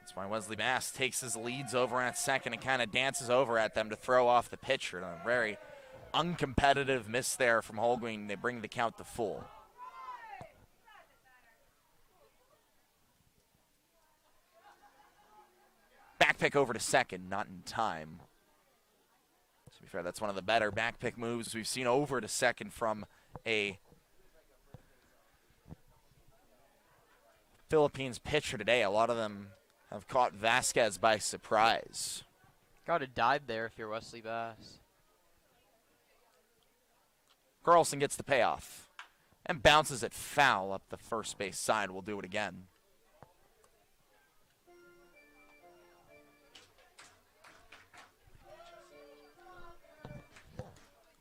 That's why Wesley Bass takes his leads over at second and kind of dances over at them to throw off the pitcher. A very uncompetitive miss there from Holguin. They bring the count to full. Back pick over to second, not in time. To be fair, that's one of the better back pick moves we've seen over to second from a Philippines pitcher today. A lot of them have caught Vasquez by surprise. Got to dive there if you're Wesley Bass. Carlson gets the payoff and bounces it foul up the first base side. We'll do it again.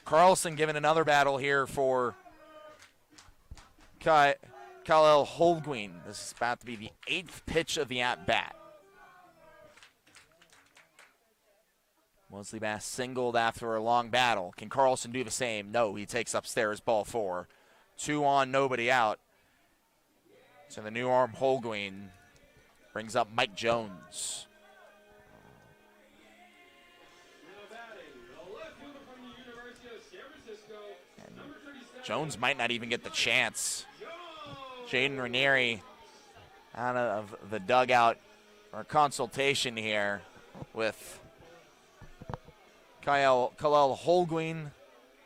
Carlson given another battle here for Kyle Holguin. This is about to be the 8th pitch of the at-bat. Wesley Bass singled after a long battle. Can Carlson do the same? No, he takes upstairs, ball 4. 2 on, nobody out. So the new arm Holguin brings up Mike Jones. Jones might not even get the chance. Jaden Ranieri out of the dugout for a consultation here with Kyle Holguin,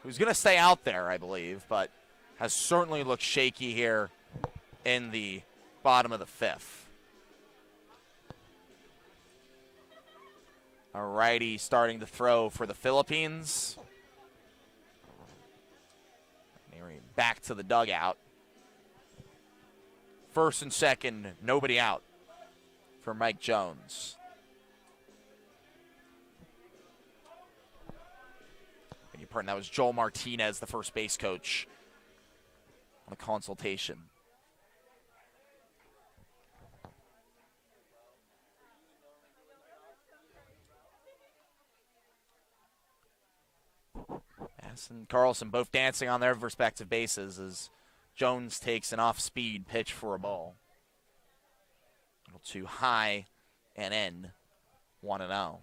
who's going to stay out there, I believe, but has certainly looked shaky here in the bottom of the 5th. A righty starting to throw for the Philippines. Back to the dugout. First and second, nobody out for Mike Jones. Beg your pardon, that was Joel Martinez, the first base coach, on a consultation. Bass and Carlson both dancing on their respective bases as Jones takes an off-speed pitch for a ball. A little too high and in, 1-0.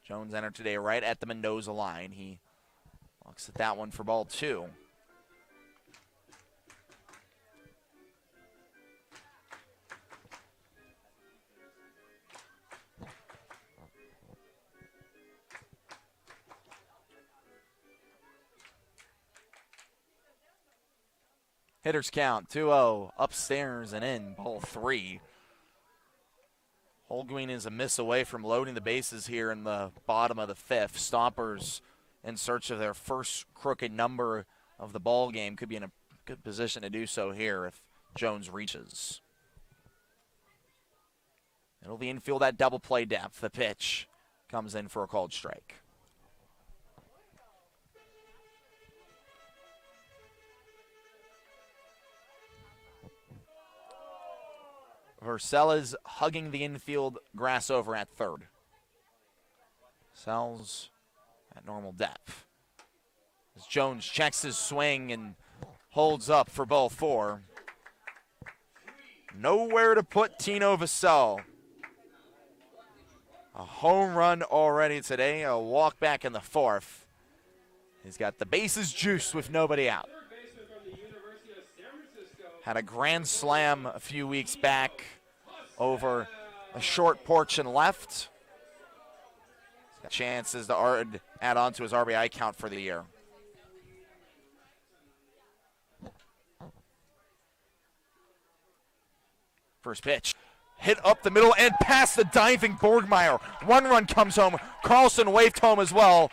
Jones entered today right at the Mendoza line. He looks at that one for ball 2. Hitters count, 2-0, upstairs and in, ball 3. Holguin is a miss away from loading the bases here in the bottom of the 5th. Stompers in search of their first crooked number of the ball game. Could be in a good position to do so here if Jones reaches. It'll be infield at double play depth. The pitch comes in for a called strike. Vercella's hugging the infield grass over at third. Sells at normal depth. As Jones checks his swing and holds up for ball 4. Nowhere to put Tino Vassell. A home run already today, a walk back in the 4th. He's got the bases juiced with nobody out. Had a grand slam a few weeks back over a short porch and left. He's got chances to add on to his RBI count for the year. First pitch. Hit up the middle and past the diving Borgmeyer. 1 run comes home. Carlson waved home as well.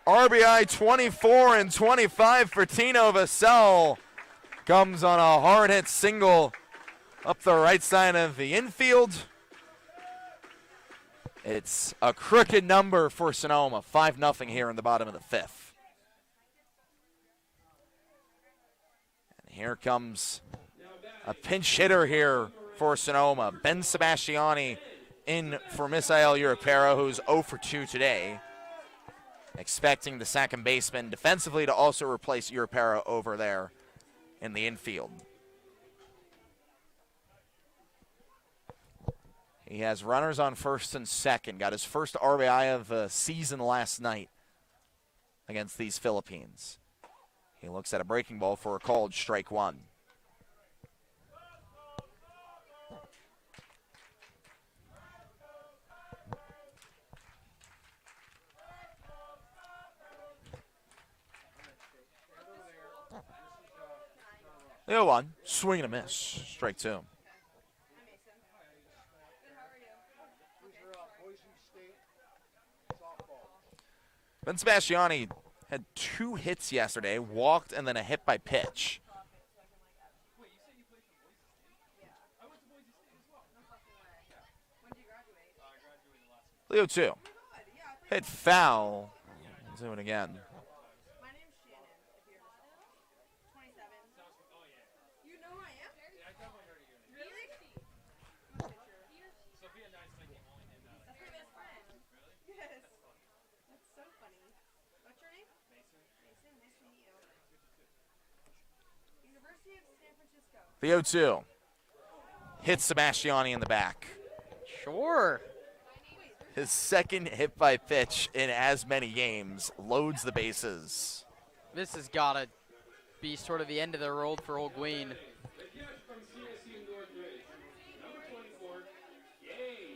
RBI 24 and 25 for Tino Vassell. Comes on a hard hit single up the right side of the infield. It's a crooked number for Sonoma. 5-0 here in the bottom of the 5th. And here comes a pinch hitter here for Sonoma. Ben Sebastiani in for Misael Urapera, who's 0 for 2 today. Expecting the second baseman defensively to also replace Urapera over there in the infield. He has runners on first and second. Got his first RBI of the season last night against these Philippines. He looks at a breaking ball for a called strike 1. The 0-1, swing and a miss, strike 2. Ben Sebastiani had 2 hits yesterday, walked and then a hit by pitch. Leo 2, hit foul, do it again. The 0-2 hits Sebastiani in the back. Sure. His second hit by pitch in as many games, loads the bases. This has got to be sort of the end of the road for Holguin.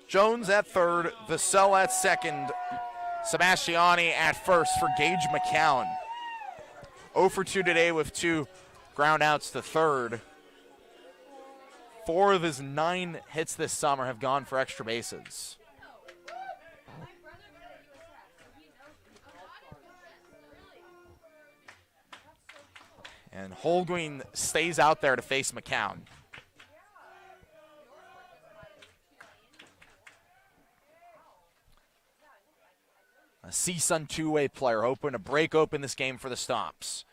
Jones at third, Vassell at second, Sebastiani at first for Gage McCown. 0 for 2 today with 2 ground outs to third. 4 of his 9 hits this summer have gone for extra bases. And Holguin stays out there to face McCown. A CSUN two-way player hoping to break open this game for the Stomps.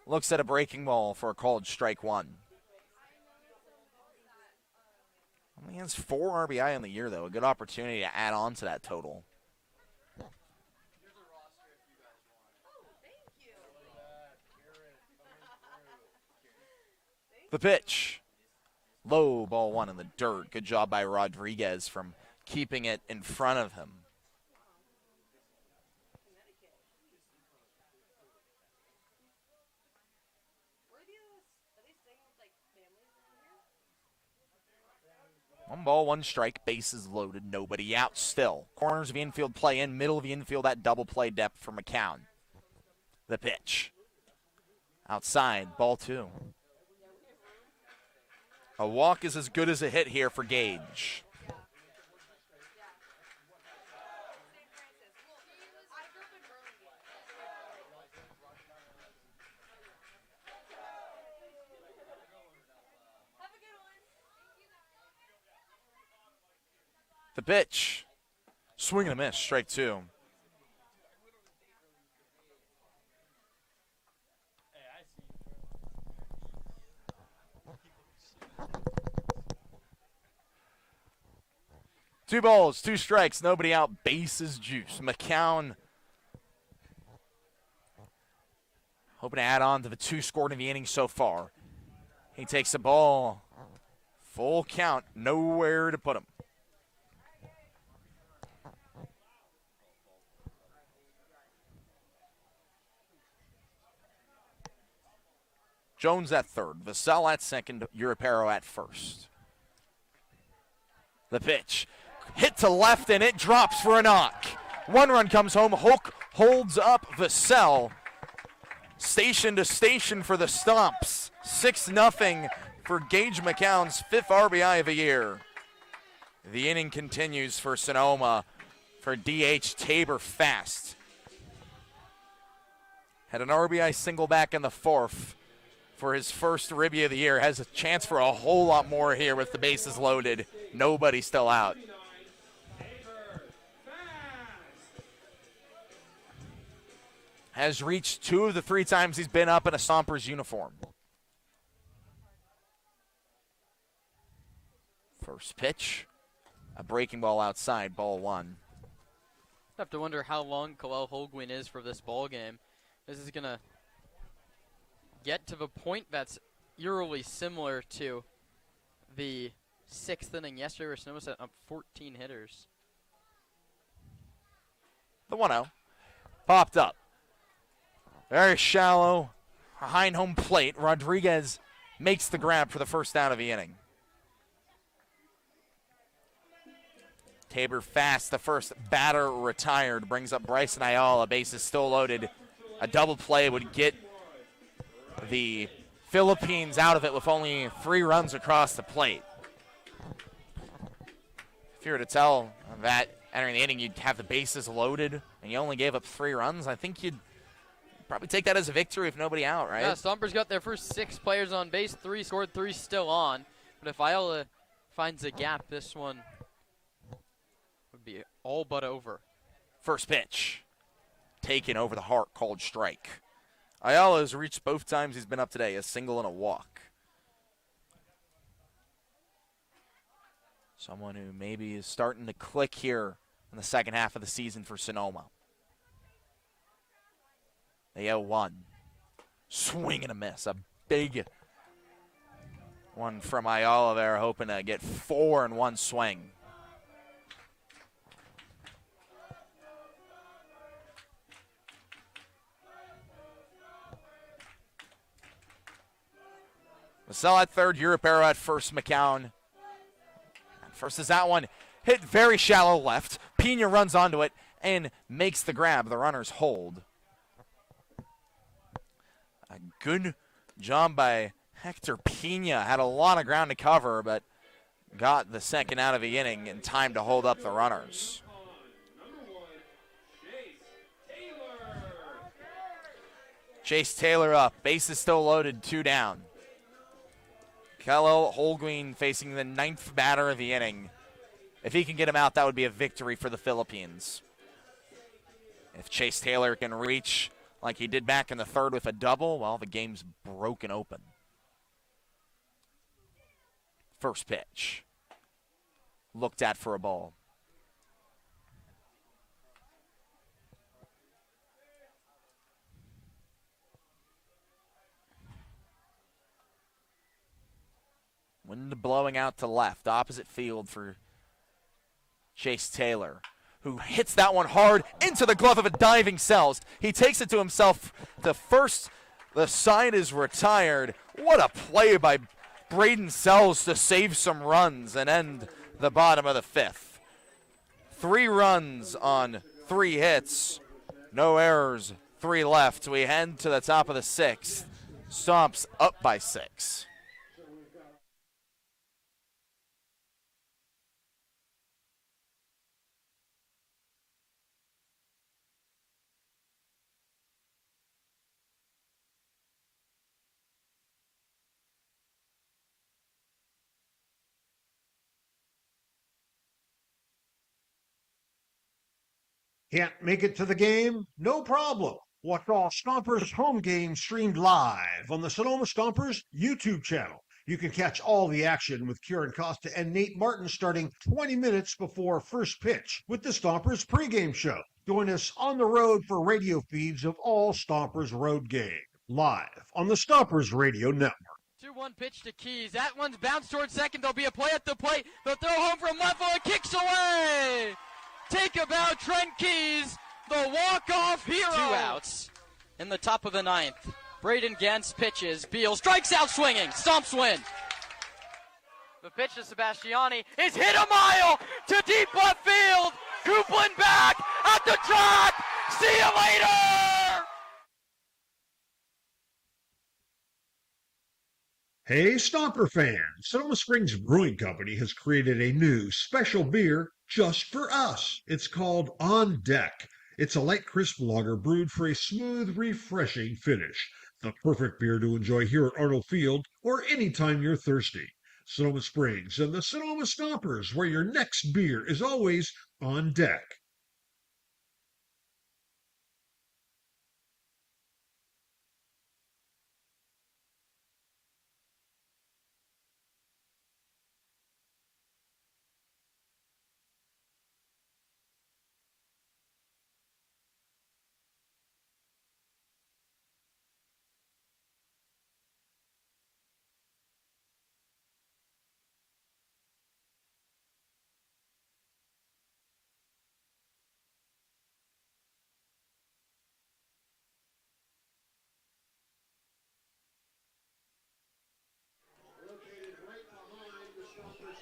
Looks at a breaking ball for a called strike 1. Only has 4 RBI in the year, though. A good opportunity to add on to that total. The pitch. Low ball 1 in the dirt. Good job by Rodriguez from keeping it in front of him. One ball, 1 strike, bases loaded, nobody out still. Corners of the infield play in, middle of the infield, that double play depth for McCown. The pitch. Outside, ball 2. A walk is as good as a hit here for Gage. The pitch. Swing and a miss, strike 2. Two balls, 2 strikes, nobody out, bases juice. McCown hoping to add on to the 2 scored in the inning so far. He takes the ball, full count, nowhere to put him. Jones at third, Vassell at second, Europero at first. The pitch. Hit to left, and it drops for a knock. 1 run comes home. Hulk holds up Vassell. Station to station for the Stomps. 6-0 for Gage McCown's 5th RBI of the year. The inning continues for Sonoma for DH Tabor Fast. Had an RBI single back in the 4th. For his first ribby of the year, has a chance for a whole lot more here with the bases loaded. Nobody still out. Has reached 2 of the 3 times he's been up in a Stompers uniform. First pitch, a breaking ball outside, ball 1. I have to wonder how long Kalel Holguin is for this ball game. This is going to get to the point that's eerily similar to the 6th inning yesterday where Sonoma set up 14 hitters. The 1-0 popped up. Very shallow, behind home plate. Rodriguez makes the grab for the first out of the inning. Tabor Fast, the first batter retired, brings up Bryson Ayala. Base is still loaded. A double play would get the Philippines out of it with only 3 runs across the plate. If you were to tell that entering the inning you'd have the bases loaded and you only gave up 3 runs, I think you'd probably take that as a victory if nobody out, right? Yeah, Stompers got their first 6 players on base, 3 scored, 3 still on. But if Ayala finds a gap, this one would be all but over. First pitch, taken over the heart, called strike. Ayala has reached both times he's been up today, a single and a walk. Someone who maybe is starting to click here in the second half of the season for Sonoma. The 0-1. Swing and a miss. A big one from Ayala there, hoping to get 4 in one swing. Vassell at third, Europero at first, McCown. First is that one. Hit very shallow left. Pena runs onto it and makes the grab. The runners hold. good job by Hector Pena. Had a lot of ground to cover, but got the second out of the inning in time to hold up the runners. Chase Taylor up. Bases still loaded, 2 down. Kello Holguin facing the 9th batter of the inning. If he can get him out, that would be a victory for the Philippines. If Chase Taylor can reach like he did back in the 3rd with a double, well, the game's broken open. First pitch. Looked at for a ball. Wind blowing out to left, opposite field for Chase Taylor, who hits that one hard into the glove of a diving Sells. He takes it to himself to first. The side is retired. What a play by Braden Sells to save some runs and end the bottom of the 5th. 3 runs on 3 hits. No errors, 3 left. We head to the top of the 6th. Stomps up by 6. Can't make it to the game? No problem. Watch all Stompers home games streamed live on the Sonoma Stompers YouTube channel. You can catch all the action with Kieran Costa and Nate Martin starting 20 minutes before first pitch with the Stompers pregame show. Join us on the road for radio feeds of all Stompers road games, live on the Stompers Radio Network. 2-1 pitch to Keys. That one's bounced towards second. There'll be a play at the plate. They'll throw home from left field. Kicks away. Take about Trent Keys, the walk-off hero. 2 outs in the top of the 9th. Braden Gens pitches. Beal strikes out swinging. Stomps win. The pitch to Sebastiani is hit a mile to deep left field. Coupland back at the track. See you later. Hey, Stomper fans! Sonoma Springs Brewing Company has created a new special beer just for us. It's called On Deck. It's a light, crisp lager brewed for a smooth, refreshing finish. The perfect beer to enjoy here at Arnold Field or anytime you're thirsty. Sonoma Springs and the Sonoma Stompers, where your next beer is always on deck.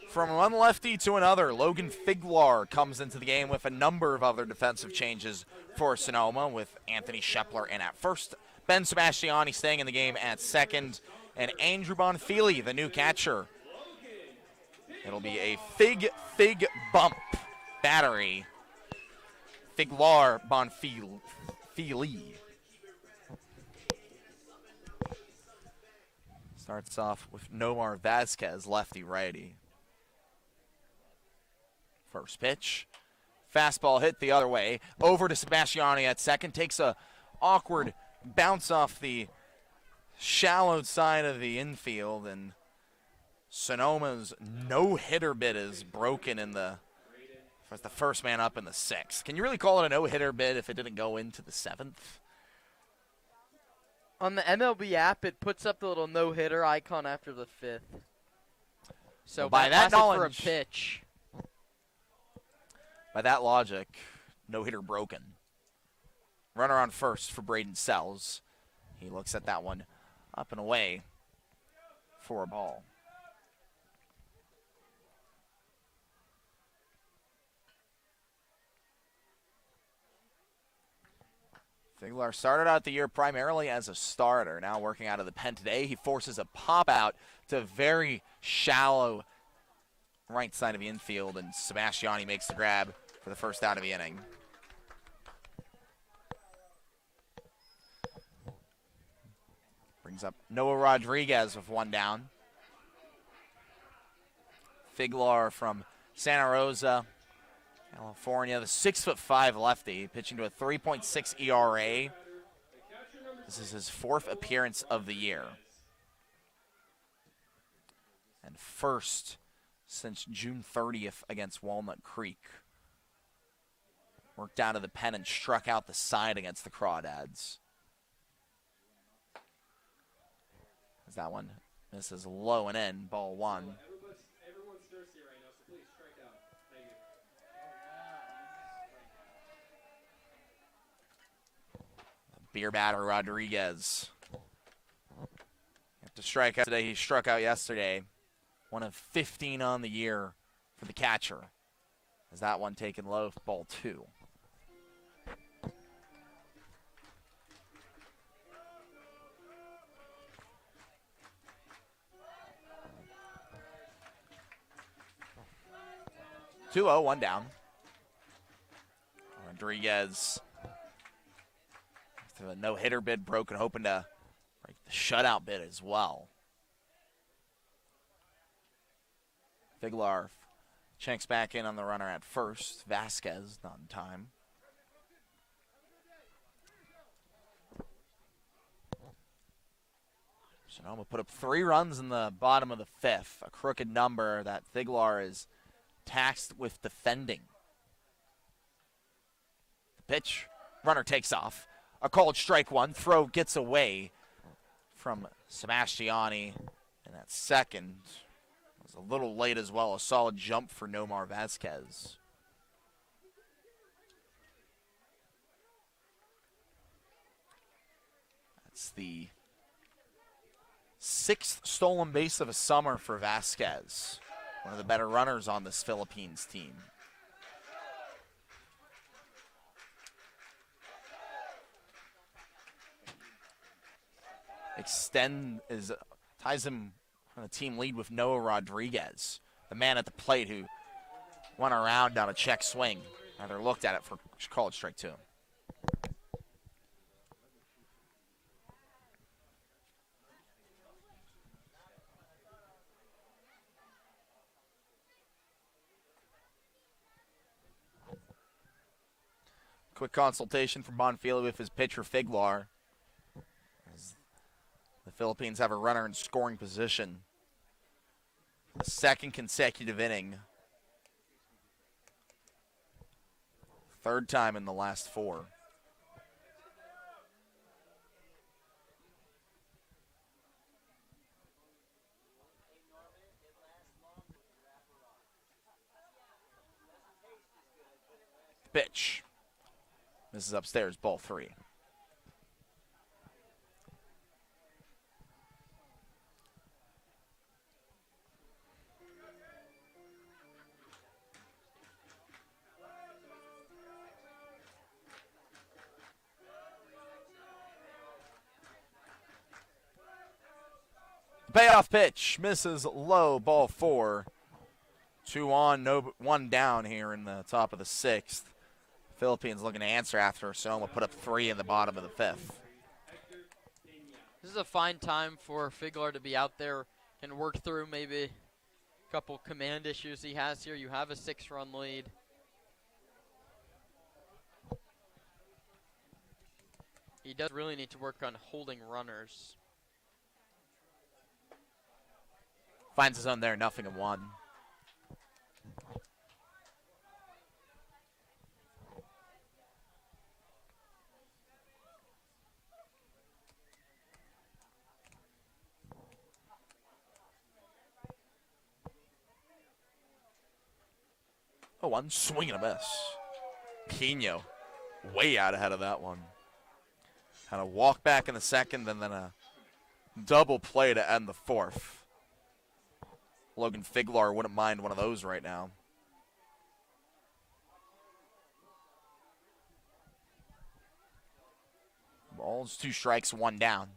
From one lefty to another, Logan Figlar comes into the game with a number of other defensive changes for Sonoma, with Anthony Shepler in at first, Ben Sebastiani staying in the game at second, and Andrew Bonfili, the new catcher. It'll be a Fig bump battery. Figlar Bonfili. Starts off with Nomar Vasquez, lefty-righty. First pitch. Fastball hit the other way. Over to Sebastiani at second. Takes a awkward bounce off the shallow side of the infield. And Sonoma's no-hitter bid is broken in the first man up in the 6th. Can you really call it a no-hitter bid if it didn't go into the 7th? On the MLB app, it puts up the little no-hitter icon after the 5th. So well, by that knowledge, for a pitch. By that logic, no-hitter broken. Runner on first for Braden Sells. He looks at that one up and away for a ball. Figlar started out the year primarily as a starter. Now working out of the pen today, he forces a pop out to very shallow right side of the infield, and Sebastiani makes the grab for the first out of the inning. Brings up Noah Rodriguez with one down. Figlar from Santa Rosa, California, the 6'5" lefty, pitching to a 3.6 ERA. This is his 4th appearance of the year. And first since June 30th against Walnut Creek. Worked out of the pen and struck out the side against the Crawdads. As that one misses low and in, ball 1. Everyone's thirsty right now, so please strike out. Thank you. Beer batter Rodriguez. Have to strike out today. He struck out yesterday. 1 of 15 on the year for the catcher. As that one taken low, ball 2. (2-0), 1 down. Rodriguez, after a no-hitter bid broken, hoping to break the shutout bid as well. Figlar checks back in on the runner at first. Vasquez not in time. Sonoma put up 3 runs in the bottom of the 5th, a crooked number that Figlar is taxed with defending. The pitch, runner takes off. A called strike 1, throw gets away from Sebastiani, and that second was a little late as well. A solid jump for Nomar Vasquez. That's the 6th stolen base of a summer for Vasquez. One of the better runners on this Philippines team. Ties him on a team lead with Noah Rodriguez, the man at the plate who went around on a check swing. Rather looked at it for called strike 2. Quick consultation from Bonfield with his pitcher Figlar. As the Philippines have a runner in scoring position. The 2nd consecutive inning. 3rd time in the last 4. Pitch. This is upstairs, ball 3. Payoff pitch misses low, ball 4. 2 on, 1 down here in the top of the 6th. Philippines looking to answer after Sonoma put up 3 in the bottom of the 5th. This is a fine time for Figlar to be out there and work through maybe a couple command issues he has here. You have a 6-run lead. He does really need to work on holding runners. Finds his own there, 0-1. Oh, 1 swing and a miss. Pino way out ahead of that one. Had a walk back in the 2nd and then a double play to end the 4th. Logan Figlar wouldn't mind one of those right now. Balls, 2 strikes, 1 down.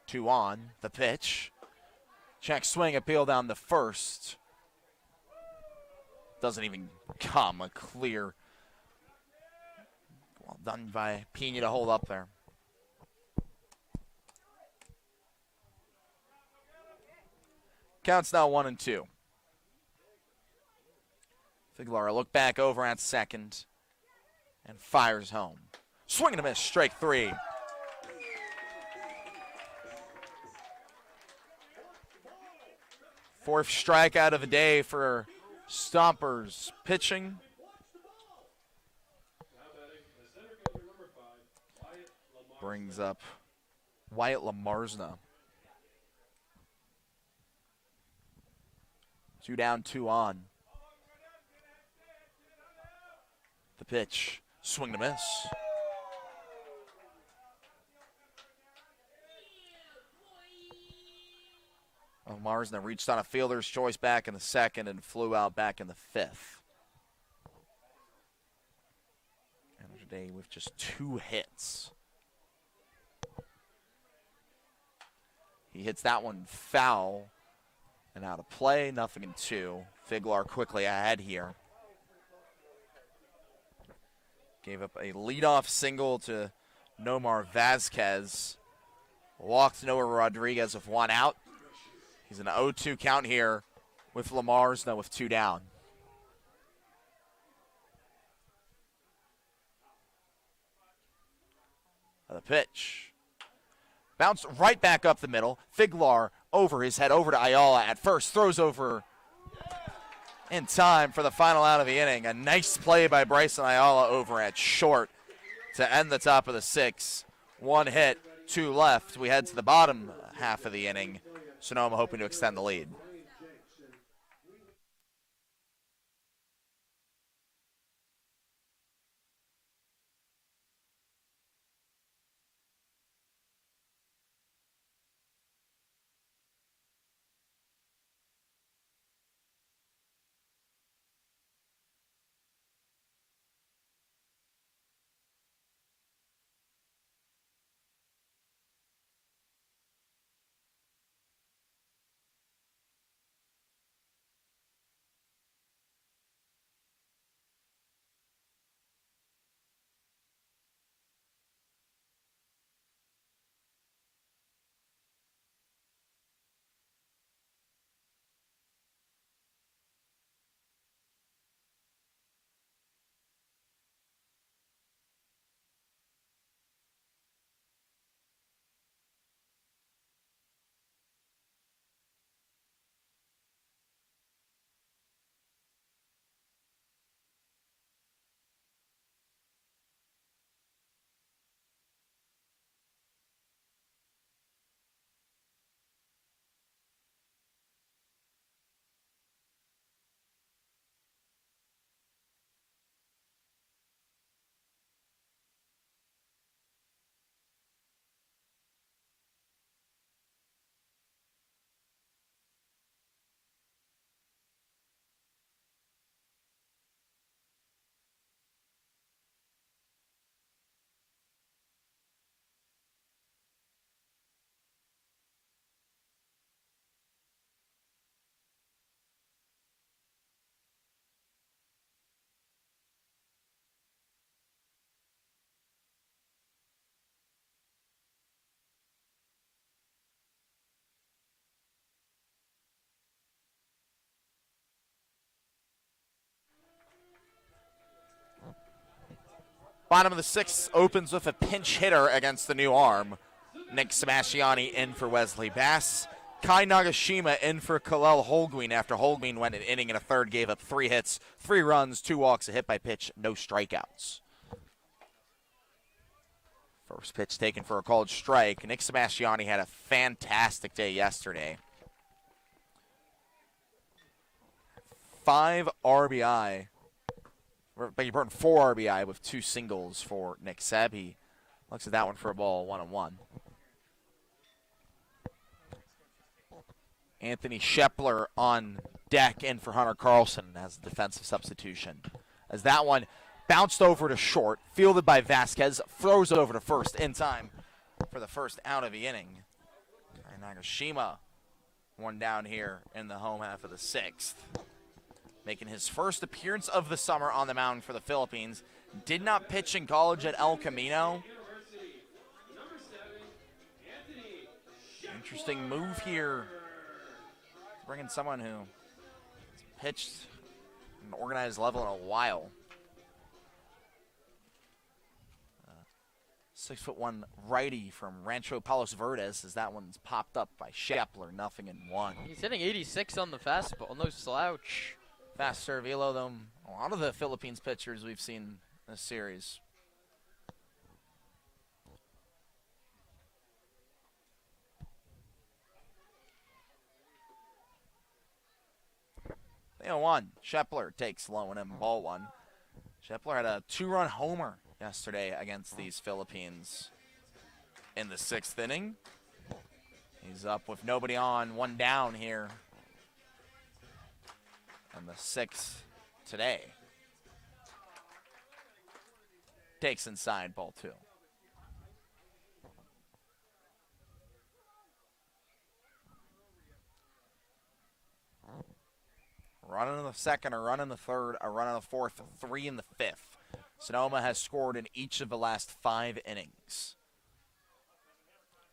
2 on. The pitch. Check swing, appeal down the first. Doesn't even come. A clear. Well done by Pena to hold up there. Counts now 1-2. Figlar look back over at second and fires home. Swing and a miss, strike 3. Fourth strikeout of the day for Stompers pitching. Brings up Wyatt Lamarsna. 2 down, 2 on. The pitch, swing and a miss. Marsden reached on a fielder's choice back in the second and flew out back in the fifth. And today with just 2 hits. He hits that one foul and out of play, 0-2. Figlar quickly ahead here. Gave up a leadoff single to Nomar Vazquez. Walked Noah Rodriguez with 1 out. He's an 0-2 count here with Lamarsna with 2 down. The pitch. Bounce right back up the middle. Figlar over his head, over to Ayala at first. Throws over in time for the final out of the inning. A nice play by Bryson Ayala over at short to end the top of the 6th. 1 hit, 2 left. We head to the bottom half of the inning. Sonoma hoping to extend the lead. Bottom of the 6th opens with a pinch hitter against the new arm. Nick Sebastiani in for Wesley Bass. Kai Nagashima in for Kalel Holguin after Holguin went an inning and a third, gave up 3 hits, 3 runs, 2 walks, a hit by pitch, no strikeouts. First pitch taken for a called strike. Nick Sebastiani had a fantastic day yesterday. 5 RBI. But he burned 4 RBI with 2 singles for Nick Seb. He looks at that one for a ball, 1-1. Anthony Shepler on deck in for Hunter Carlson as a defensive substitution. As that one bounced over to short, fielded by Vasquez, throws it over to first in time for the first out of the inning. And Nagashima, one down here in the home half of the sixth. Making his first appearance of the summer on the mound for the Philippines. Did not pitch in college at El Camino. Interesting move here. Bringing someone who pitched at an organized level in a while. 6'1" righty from Rancho Palos Verdes, as that one's popped up by Shepler, 0-1. He's hitting 86 on the fastball, no slouch. Faster velo than a lot of the Philippines pitchers we've seen in this series. They 0-1. Shepler takes low and in, ball one. Shepler had a 2-run homer yesterday against these Philippines in the sixth inning. He's up with nobody on, one down here in the sixth today. Takes inside, ball two. Run in the second, a run in the third, a run in the fourth, 3 in the fifth. Sonoma has scored in each of the last 5 innings.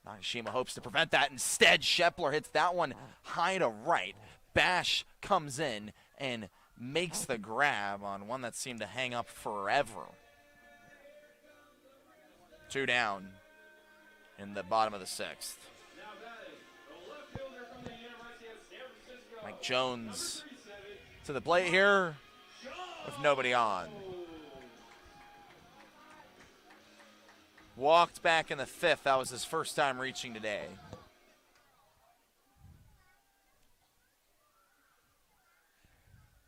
Nagashima hopes to prevent that. Instead, Shepler hits that one high to right. Bash comes in and makes the grab on one that seemed to hang up forever. 2 down in the bottom of the sixth. Mike Jones to the plate here with nobody on. Walked back in the fifth. That was his first time reaching today.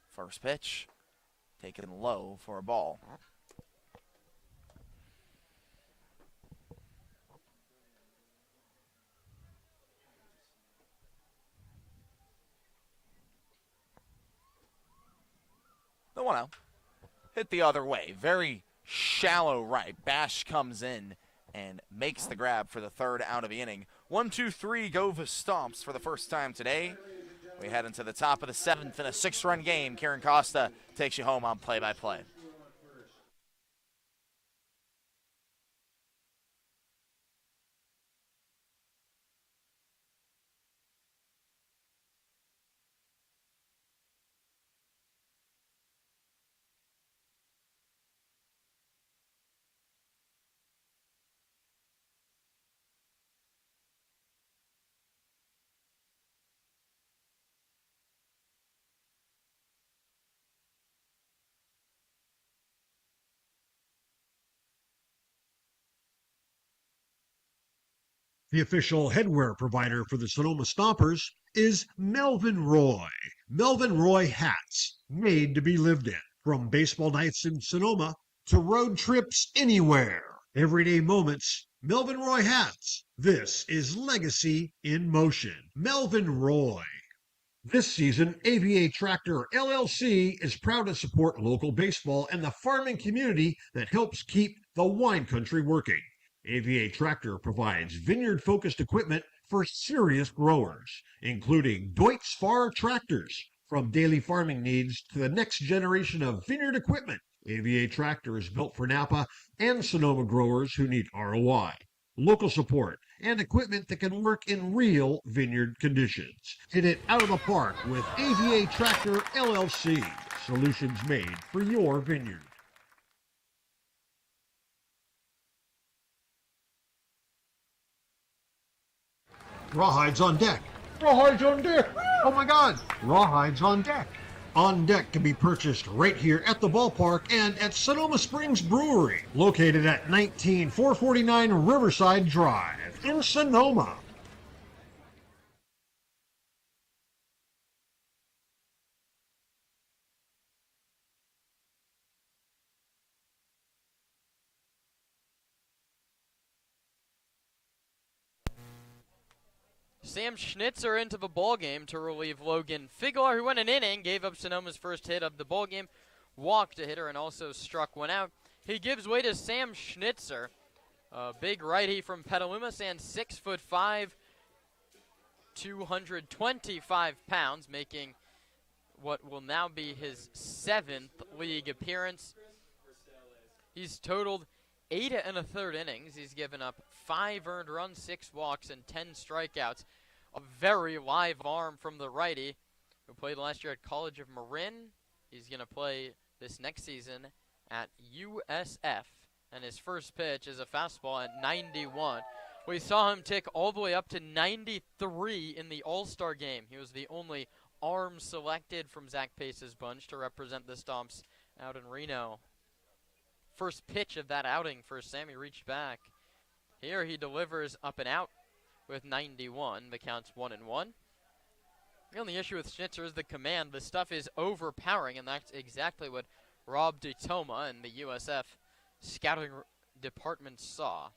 First pitch, taken low for a ball. The 1-0. Hit the other way. Very shallow right. Bash comes in and makes the grab for the third out of the inning. 1-2-3 go the Stomps for the first time today. We head into the top of the seventh in a 6-run game. Karen Costa takes you home on play-by-play. The official headwear provider for the Sonoma Stompers is Melvin Roy. Melvin Roy hats, made to be lived in. From baseball nights in Sonoma to road trips anywhere. Everyday moments, Melvin Roy hats. This is legacy in motion. Melvin Roy. This season, AVA Tractor LLC is proud to support local baseball and the farming community that helps keep the wine country working. AVA Tractor provides vineyard-focused equipment for serious growers, including Deutz Fahr tractors. From daily farming needs to the next generation of vineyard equipment, AVA Tractor is built for Napa and Sonoma growers who need ROI, local support, and equipment that can work in real vineyard conditions. Hit it out of the park with AVA Tractor LLC. Solutions made for your vineyard. Rawhides on deck. Rawhides on deck. Oh my God. Rawhides on deck. On deck can be purchased right here at the ballpark and at Sonoma Springs Brewery, located at 19449 Riverside Drive in Sonoma. Sam Schnitzer into the ballgame to relieve Logan Figlar, who went an inning, gave up Sonoma's first hit of the ballgame. walked a hitter and also struck one out. He gives way to Sam Schnitzer, a big righty from Petaluma, stands 6'5", 225 pounds, making what will now be his 7th league appearance. He's totaled 8 1/3 innings. He's given up 5 earned runs, 6 walks, and 10 strikeouts. A very live arm from the righty, who played last year at College of Marin. He's going to play this next season at USF, and his first pitch is a fastball at 91. We saw him tick all the way up to 93 in the All-Star game. He was the only arm selected from Zach Pace's bunch to represent the Stomps out in Reno. First pitch of that outing for Sammy reached back. Here he delivers up and out with 91. The count's 1-1. The only issue with Schnitzer is the command. The stuff is overpowering, and that's exactly what Rob DeToma and the USF scouting department saw.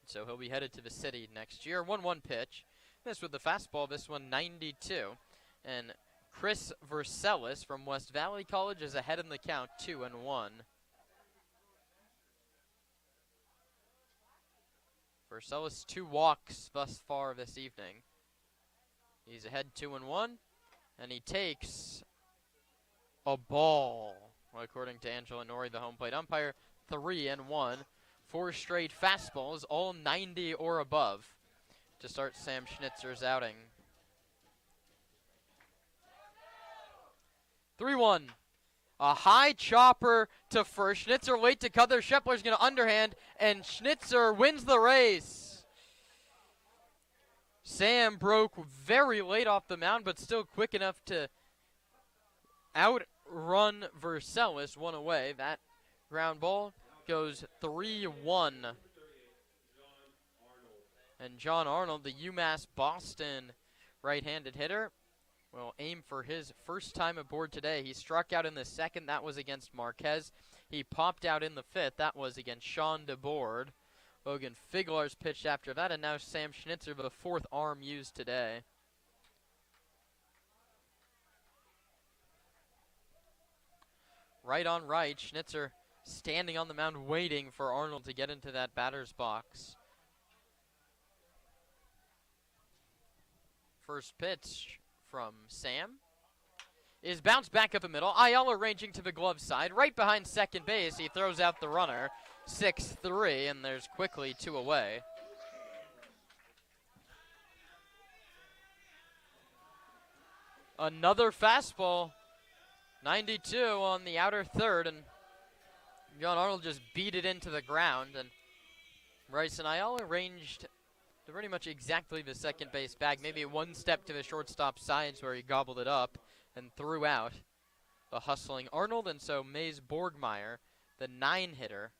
So he'll be headed to the city next year. 1-1 pitch. This with the fastball, this one 92. And Chris Verselis from West Valley College is ahead in the count, 2-1. Verselis 2 walks thus far this evening. He's ahead 2-1, and he takes a ball, according to Angela Nori, the home plate umpire. 3-1. 4 straight fastballs, all 90 or above, to start Sam Schnitzer's outing. 3-1. A high chopper to first. Schnitzer late to cover. Shepler's going to underhand, and Schnitzer wins the race. Sam broke very late off the mound, but still quick enough to outrun Verselis, one away. That ground ball goes 3-1. And John Arnold, the UMass Boston right-handed hitter, will aim for his first time aboard today. He struck out in the second. That was against Marquez. He popped out in the fifth. That was against Sean DeBoard. Logan Figlar's pitched after that, and now Sam Schnitzer, the 4th arm used today. Right on right, Schnitzer standing on the mound waiting for Arnold to get into that batter's box. First pitch from Sam is bounced back up the middle. Ayala ranging to the glove side. Right behind second base, he throws out the runner. 6-3, and there's quickly 2 away. Another fastball. 92 on the outer third, and John Arnold just beat it into the ground, and Bryson Ayala ranged to pretty much exactly the second base bag, maybe 1 step to the shortstop sides where he gobbled it up and threw out the hustling Arnold, and so Mays Borgmeyer, the 9 hitter,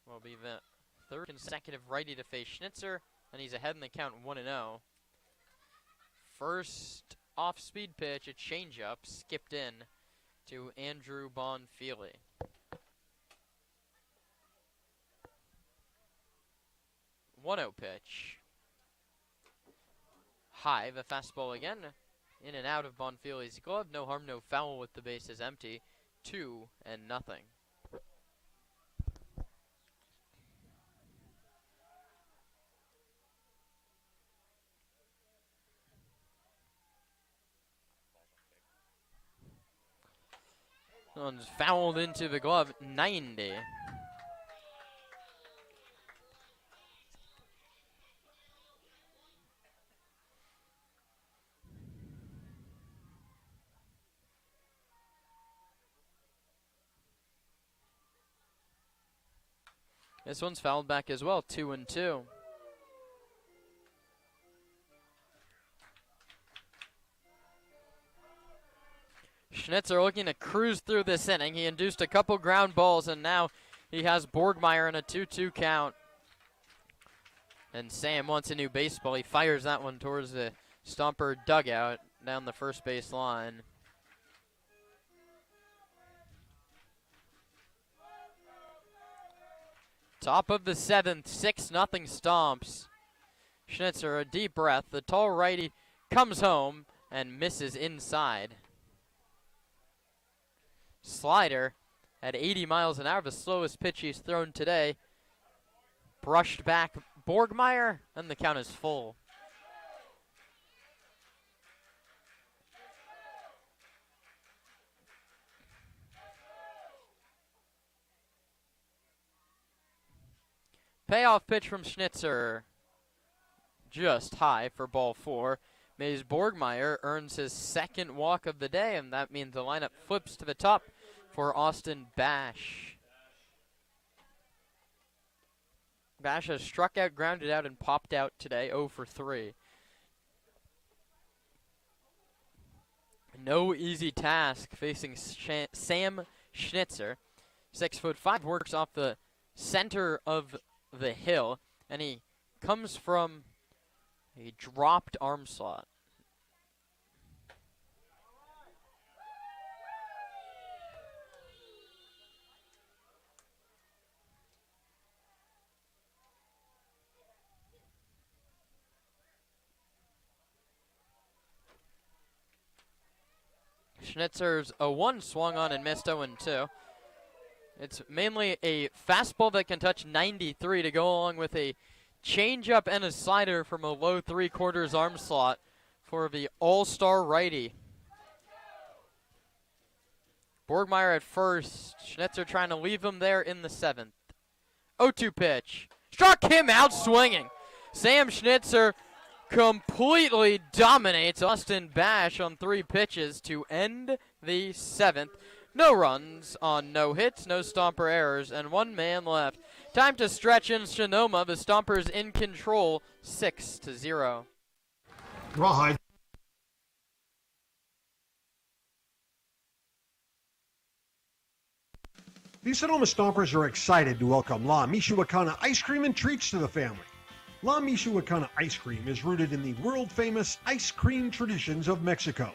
will be the 3rd consecutive righty to face Schnitzer, and he's ahead in the count 1-0. First off-speed pitch, a changeup, skipped in to Andrew Bonfili. One-0 pitch. High, the fastball again. In and out of Bonfili's glove. No harm, no foul with the bases empty. 2-0. One's fouled into the glove. 90. This one's fouled back as well, 2-2. Schnitzer looking to cruise through this inning. He induced a couple ground balls, and now he has Borgmeyer in a 2-2 count. And Sam wants a new baseball. He fires that one towards the Stomper dugout down the first base line. Top of the 7th, 6-0 Stomps. Schnitzer, a deep breath. The tall righty comes home and misses inside. slider at 80 miles an hour, the slowest pitch he's thrown today. Brushed back Borgmeyer, and the count is full. Payoff pitch from Schnitzer. Just high for ball 4. Mays Borgmeyer earns his second walk of the day, and that means the lineup flips to the top for Austin Bash. Bash has struck out, grounded out, and popped out today, 0 for 3. No easy task facing Sam Schnitzer. 6'5", works off the center of the hill, and he comes from a dropped arm slot. Schnitzer's a 1 swung on and missed 0-2. It's mainly a fastball that can touch 93 to go along with a changeup and a slider from a low 3/4 arm slot for the all-star righty. Borgmeyer at first. Schnitzer trying to leave him there in the 7th. 0-2 pitch. Struck him out swinging. Sam Schnitzer completely dominates Austin Bash on 3 pitches to end the 7th. No runs on no hits, no Stomper errors, and 1 man left. Time to stretch in Sonoma. The Stompers in control, 6-0. Rawhide. The Sonoma Stompers are excited to welcome La Michoacana Ice Cream and Treats to the family. La Michoacana Ice Cream is rooted in the world-famous ice cream traditions of Mexico.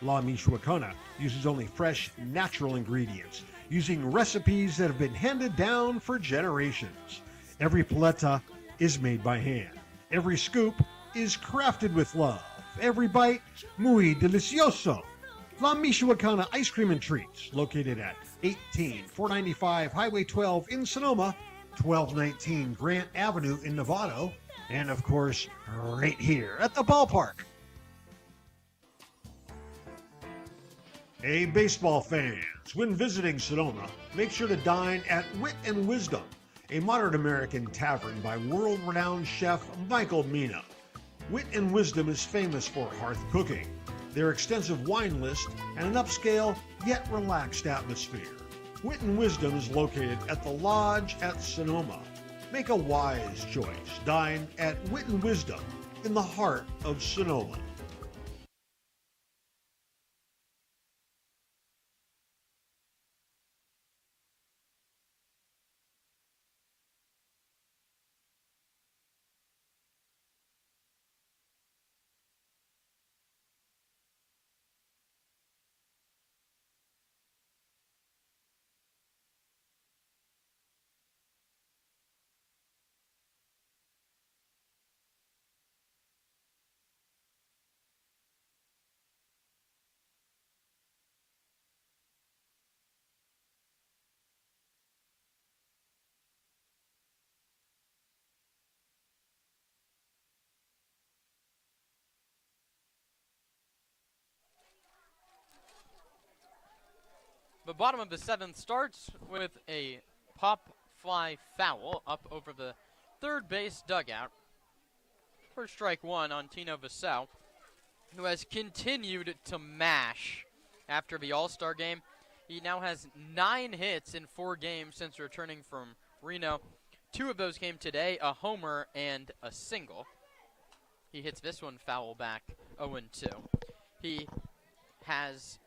La Michoacana uses only fresh, natural ingredients, using recipes that have been handed down for generations. Every paleta is made by hand. Every scoop is crafted with love. Every bite, muy delicioso. La Michoacana Ice Cream and Treats, located at 18495 Highway 12 in Sonoma, 1219 Grant Avenue in Novato, and of course, right here at the ballpark. Hey, baseball fans, when visiting Sonoma, make sure to dine at Wit and Wisdom, a modern American tavern by world-renowned chef Michael Mina. Wit and Wisdom is famous for hearth cooking, their extensive wine list, and an upscale yet relaxed atmosphere. Wit and Wisdom is located at the Lodge at Sonoma. Make a wise choice. Dine at Wit and Wisdom in the heart of Sonoma. The bottom of the 7th starts with a pop fly foul up over the third base dugout. First strike 1 on Tino Vassell, who has continued to mash after the All-Star game. He now has 9 hits in 4 games since returning from Reno. 2 of those came today, a homer and a single. He hits this one foul back, 0-2. He has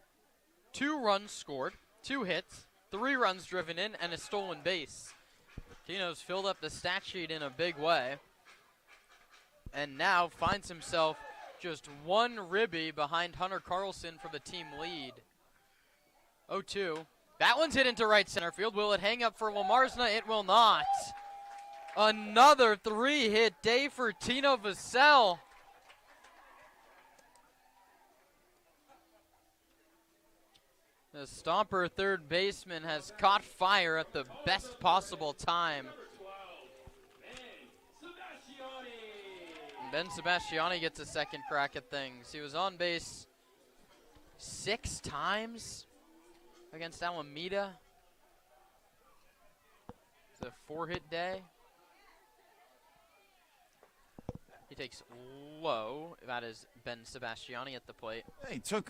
2 runs scored, 2 hits, 3 runs driven in, and a stolen base. Tino's filled up the stat sheet in a big way, and now finds himself just 1 ribby behind Hunter Carlson for the team lead. 0-2. That one's hit into right center field. Will it hang up for Lamarsna? It will not. Another 3-hit day for Tino Vassell. The Stomper third baseman has caught fire at the best possible time. Ben Sebastiani gets a second crack at things. He was on base 6 times against Alameda. It's a 4-hit day. He takes low. That is Ben Sebastiani at the plate. Yeah,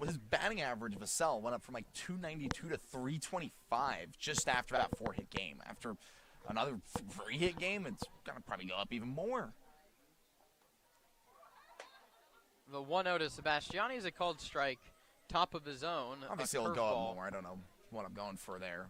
his batting average, Vassell, went up from like 292 to 325 just after that 4-hit game. After another 3-hit game, it's going to probably go up even more. The 1-0 to Sebastiani is a called strike, top of his own. Obviously, it'll go up more. I don't know what I'm going for there.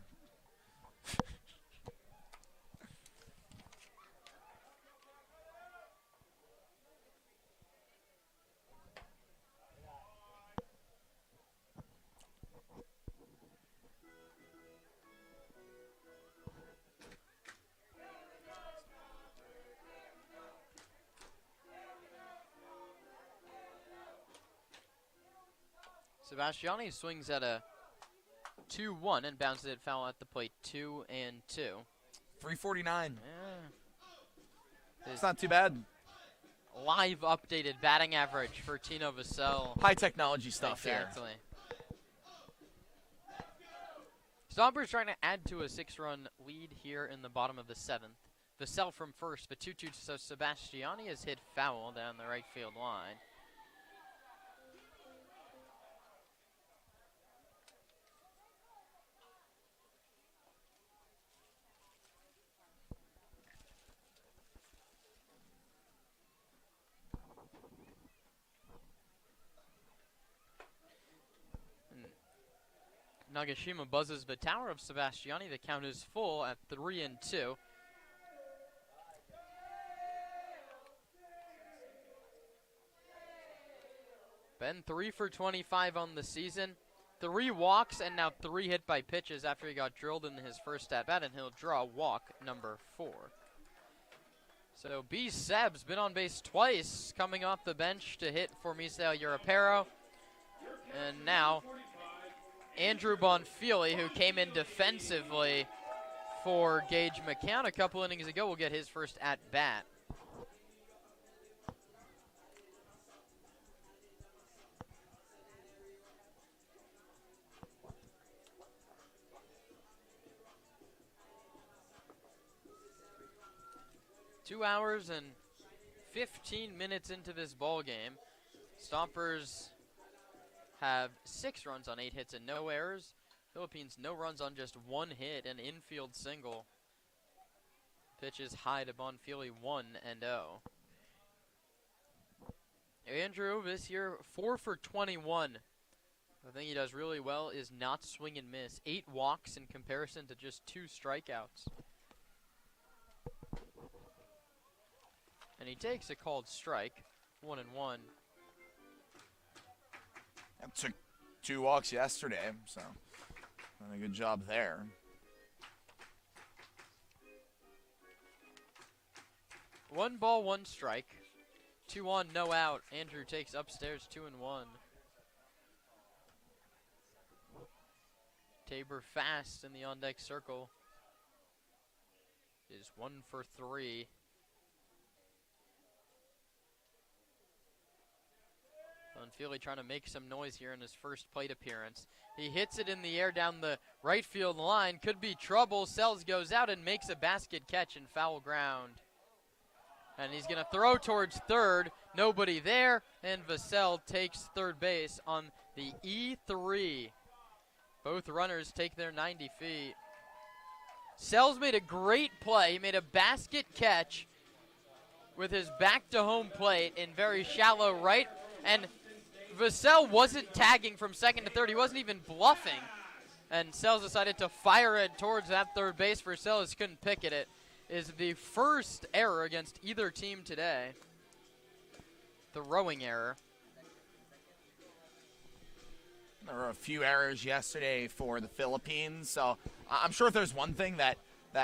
Sebastiani swings at a 2-1 and bounces it foul at the plate. 2-2. 349. Yeah. It's not too bad. Live updated batting average for Tino Vassell. High technology stuff here. Exactly. Stompers trying to add to a 6-run lead here in the bottom of the 7th. Vassell from first, but 2-2, so Sebastiani has hit foul down the right field line. Nagashima buzzes the tower of Sebastiani. The count is full at 3-2. Ben 3 for 25 on the season. 3 walks and now 3 hit by pitches after he got drilled in his first at bat, and he'll draw walk number 4. So B. Seb's been on base twice, coming off the bench to hit for Misael Europero. And now Andrew Bonfili, who came in defensively for Gage McCown a couple innings ago, will get his first at-bat. Two hours and 15 minutes into this ball game. Stompers have 6 runs on 8 hits and no errors. Philippines no runs on just 1 hit, an infield single. Pitches high to Bonfili, 1-0. Andrew this year 4 for 21. The thing he does really well is not swing and miss. 8 walks in comparison to just 2 strikeouts. And he takes a called strike, 1-1. Took 2 walks yesterday, so done a good job there. One ball, 1 strike. 2 on, no out. Andrew takes upstairs, 2-1. Tabor fast in the on-deck circle is 1 for 3. Bonfili trying to make some noise here in his first plate appearance. He hits it in the air down the right field line. Could be trouble. Sells goes out and makes a basket catch in foul ground. And he's going to throw towards third. Nobody there. And Vassell takes third base on the E3. Both runners take their 90 feet. Sells made a great play. He made a basket catch with his back to home plate in very shallow right. And Vassell wasn't tagging from second to third. He wasn't even bluffing. And Sells decided to fire it towards that third base. Vassell couldn't pick it. It is the first error against either team today. The rowing error. There were a few errors yesterday for the Philippines. So I'm sure if there's one thing that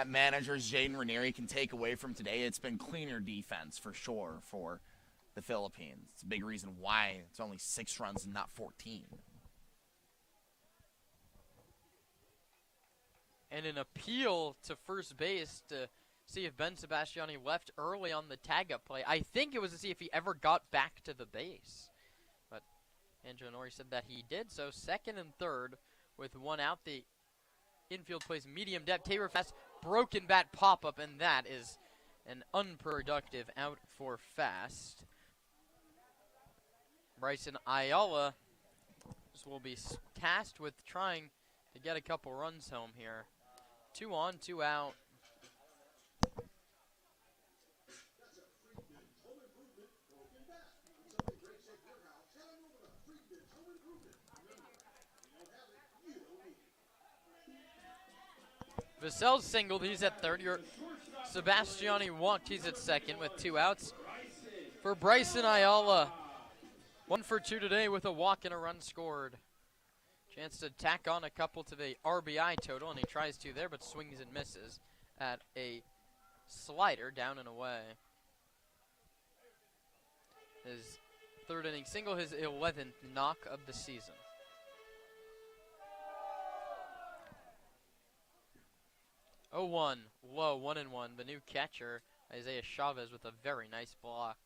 managers Jaden Ranieri can take away from today, it's been cleaner defense for sure for the Philippines. It's a big reason why it's only 6 runs and not 14. And an appeal to first base to see if Ben Sebastiani left early on the tag-up play. I think it was to see if he ever got back to the base. But Angelo Nori said that he did, so second and third with one out. The infield plays medium depth. Tabor Fast, broken bat pop-up, and that is an unproductive out for Fast. Bryson Ayala will be tasked with trying to get a couple runs home here. 2 on, 2 out. Vassell's singled, he's at third. Sebastiani walked, he's at second with 2 outs. For Bryson Ayala, 1 for 2 today with a walk and a run scored. Chance to tack on a couple to the RBI total, and he tries to there, but swings and misses at a slider down and away. His third inning single, his 11th knock of the season. Oh, 1 low, 1-1. The new catcher, Isaiah Chavez, with a very nice block.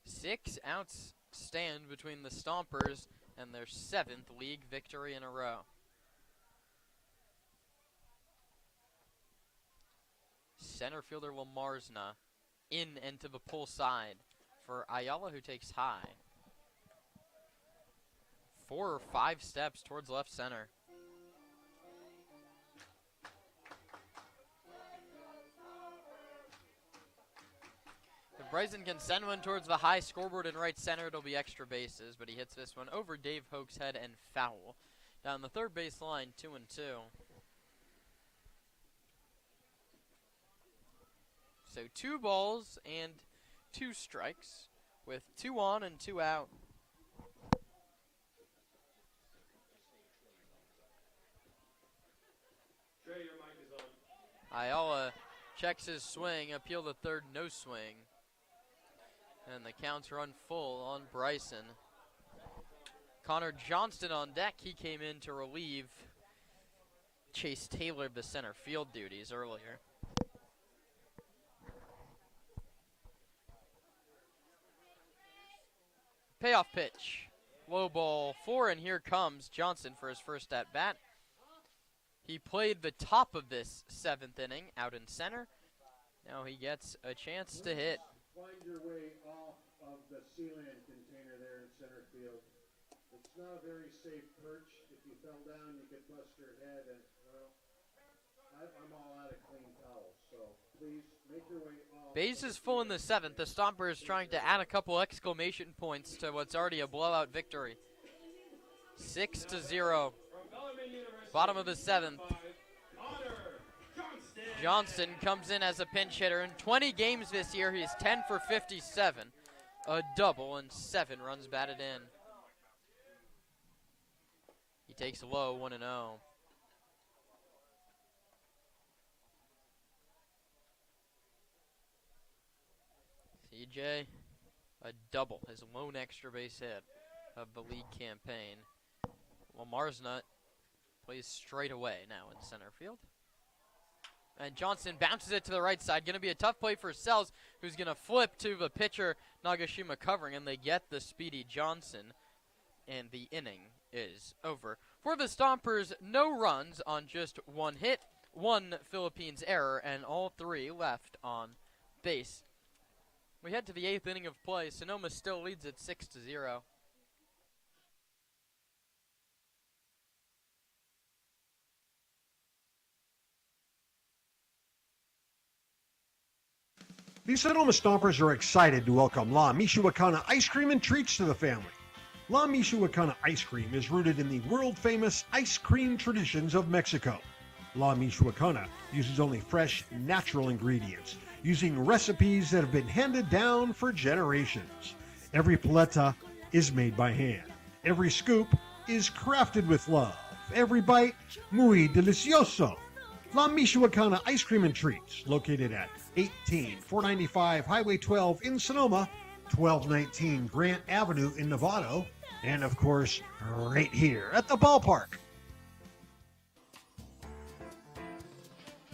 Six outs stand between the Stompers and their 7th league victory in a row. Center fielder Lamarsna in and to the pull side for Ayala, who takes high. 4 or 5 steps towards left center. If Bryson can send one towards the high scoreboard in right center, it'll be extra bases, but he hits this one over Dave Hoke's head and foul. Down the third base line, 2-2. So 2 balls and 2 strikes with 2 on and 2 out. Trey, your mic is on. Ayala checks his swing, appeal to third, no swing. And the counts run full on Bryson. Connor Johnston on deck. He came in to relieve Chase Taylor of the center field duties earlier. Payoff pitch. Low ball 4, and here comes Johnson for his first at bat. He played the top of this 7th inning out in center. Now he gets a chance to hit. Find your way off of the sealant container there in center field. It's not a very safe perch. If you fell down, you could bust your head, and well, I'm all out of clean towels, so please make your way off. Base is full in the 7th. The Stompers trying to add a couple exclamation points to what's already a blowout victory. 6-0. Bottom of the 7th. Johnston comes in as a pinch hitter. In 20 games this year, he's 10 for 57. A double and 7 runs batted in. He takes low, 1-0. CJ, a double, his lone extra base hit of the league campaign. Lamarsna plays straight away now in center field. And Johnson bounces it to the right side. Going to be a tough play for Sells, who's going to flip to the pitcher, Nagashima covering, and they get the speedy Johnson. And the inning is over. For the Stompers, no runs on just 1 hit, 1 Philippines error, and all 3 left on base. We head to the 8th inning of play. Sonoma still leads at 6-0. The Sonoma Stompers are excited to welcome La Michoacana Ice Cream and Treats to the family. La Michoacana Ice Cream is rooted in the world-famous ice cream traditions of Mexico. La Michoacana uses only fresh, natural ingredients, using recipes that have been handed down for generations. Every paleta is made by hand. Every scoop is crafted with love. Every bite, muy delicioso. La Michoacana Ice Cream and Treats, located at 18495 Highway 12 in Sonoma, 1219 Grant Avenue in Novato, and of course, right here at the ballpark.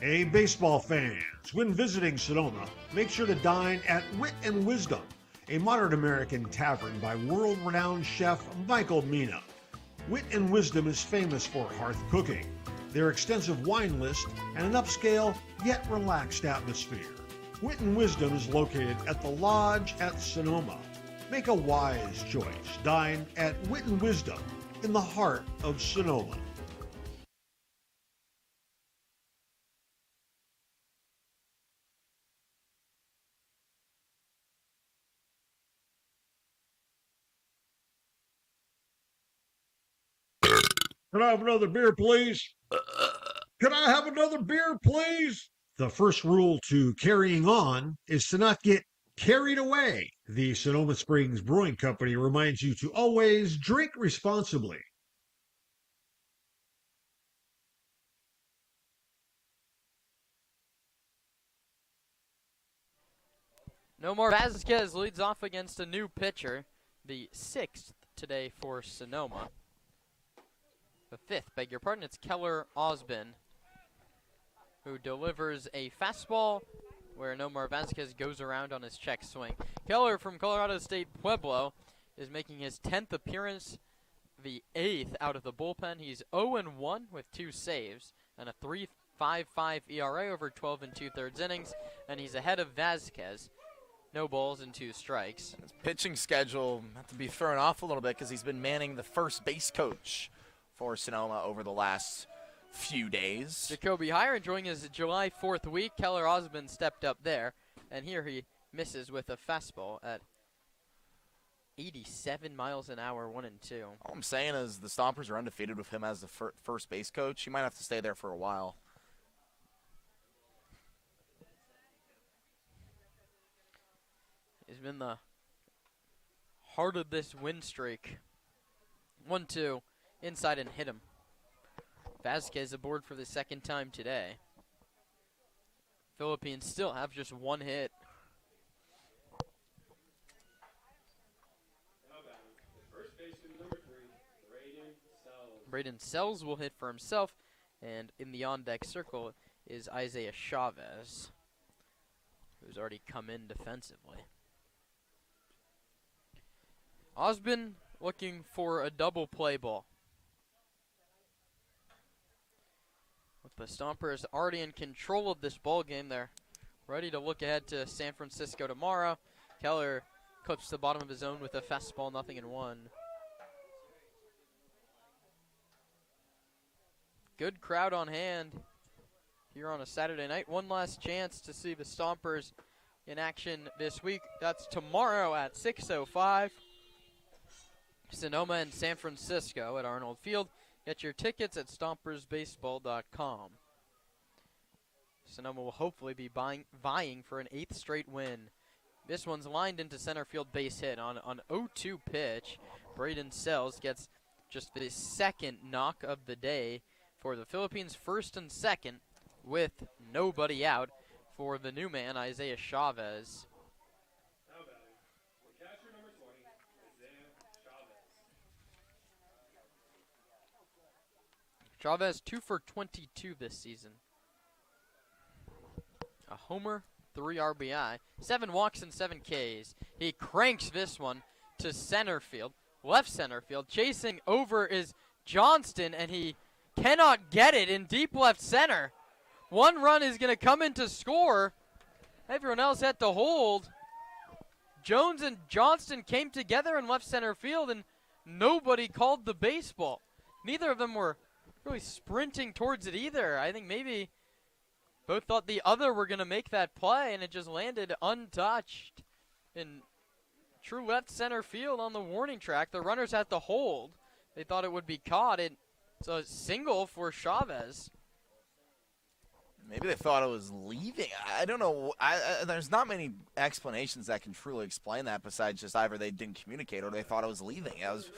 Hey, baseball fans, when visiting Sonoma, make sure to dine at Wit and Wisdom, a modern American tavern by world-renowned chef Michael Mina. Wit and Wisdom is famous for hearth cooking, their extensive wine list, and an upscale yet relaxed atmosphere. Wit and Wisdom is located at the Lodge at Sonoma. Make a wise choice. Dine at Wit and Wisdom in the heart of Sonoma. Can I have another beer, please? Can I have another beer, please? The first rule to carrying on is to not get carried away. The Sonoma Springs Brewing Company reminds you to always drink responsibly. Nomar Vasquez leads off against a new pitcher, the 6th today for Sonoma. The 5th, beg your pardon, it's Keller Osbin, who delivers a fastball where Nomar Vasquez goes around on his check swing. Keller from Colorado State Pueblo is making his 10th appearance, the 8th out of the bullpen. He's 0-1 with 2 saves and a 3.55 ERA over 12 2/3 innings, and he's ahead of Vasquez. No balls and 2 strikes. His pitching schedule had to be thrown off a little bit because he's been manning the first base coach for Sonoma over the last few days. Jacoby Heyer enjoying his July 4th week. Keller Osbin stepped up there, and here he misses with a fastball at 87 miles an hour, 1-2. All I'm saying is the Stompers are undefeated with him as the first base coach. He might have to stay there for a while. He's been the heart of this win streak. 1-2. Inside and hit him. Vasquez aboard for the 2nd time today. Philippines still have just 1 hit. Braden Sells will hit for himself, and in the on-deck circle is Isaiah Chavez, who's already come in defensively. Osbin looking for a double play ball. With the Stompers already in control of this ball game, they're ready to look ahead to San Francisco tomorrow. Keller clips the bottom of his zone with a fastball, 0-1. Good crowd on hand here on a Saturday night. One last chance to see the Stompers in action this week. That's tomorrow at 6:05. Sonoma and San Francisco at Arnold Field. Get your tickets at stompersbaseball.com. Sonoma will hopefully be vying for an 8th straight win. This one's lined into center field, base hit on 0-2 pitch. Braden Sells gets just the 2nd knock of the day for the Philippines, 1st and 2nd, with nobody out for the new man, Isaiah Chavez. Chavez 2 for 22 this season. A homer, 3 RBI, 7 walks and 7 Ks. He cranks this one to center field, left center field. Chasing over is Johnston, and he cannot get it in deep left center. 1 run is going to come in to score. Everyone else had to hold. Jones and Johnston came together in left center field, and nobody called the baseball. Neither of them were really sprinting towards it either. I think maybe both thought the other were going to make that play, and it just landed untouched in true left center field on the warning track. The runners had to hold. They thought it would be caught. It's a single for Chavez. Maybe they thought it was leaving. I don't know. There's not many explanations that can truly explain that besides just either they didn't communicate or they thought it was leaving. It was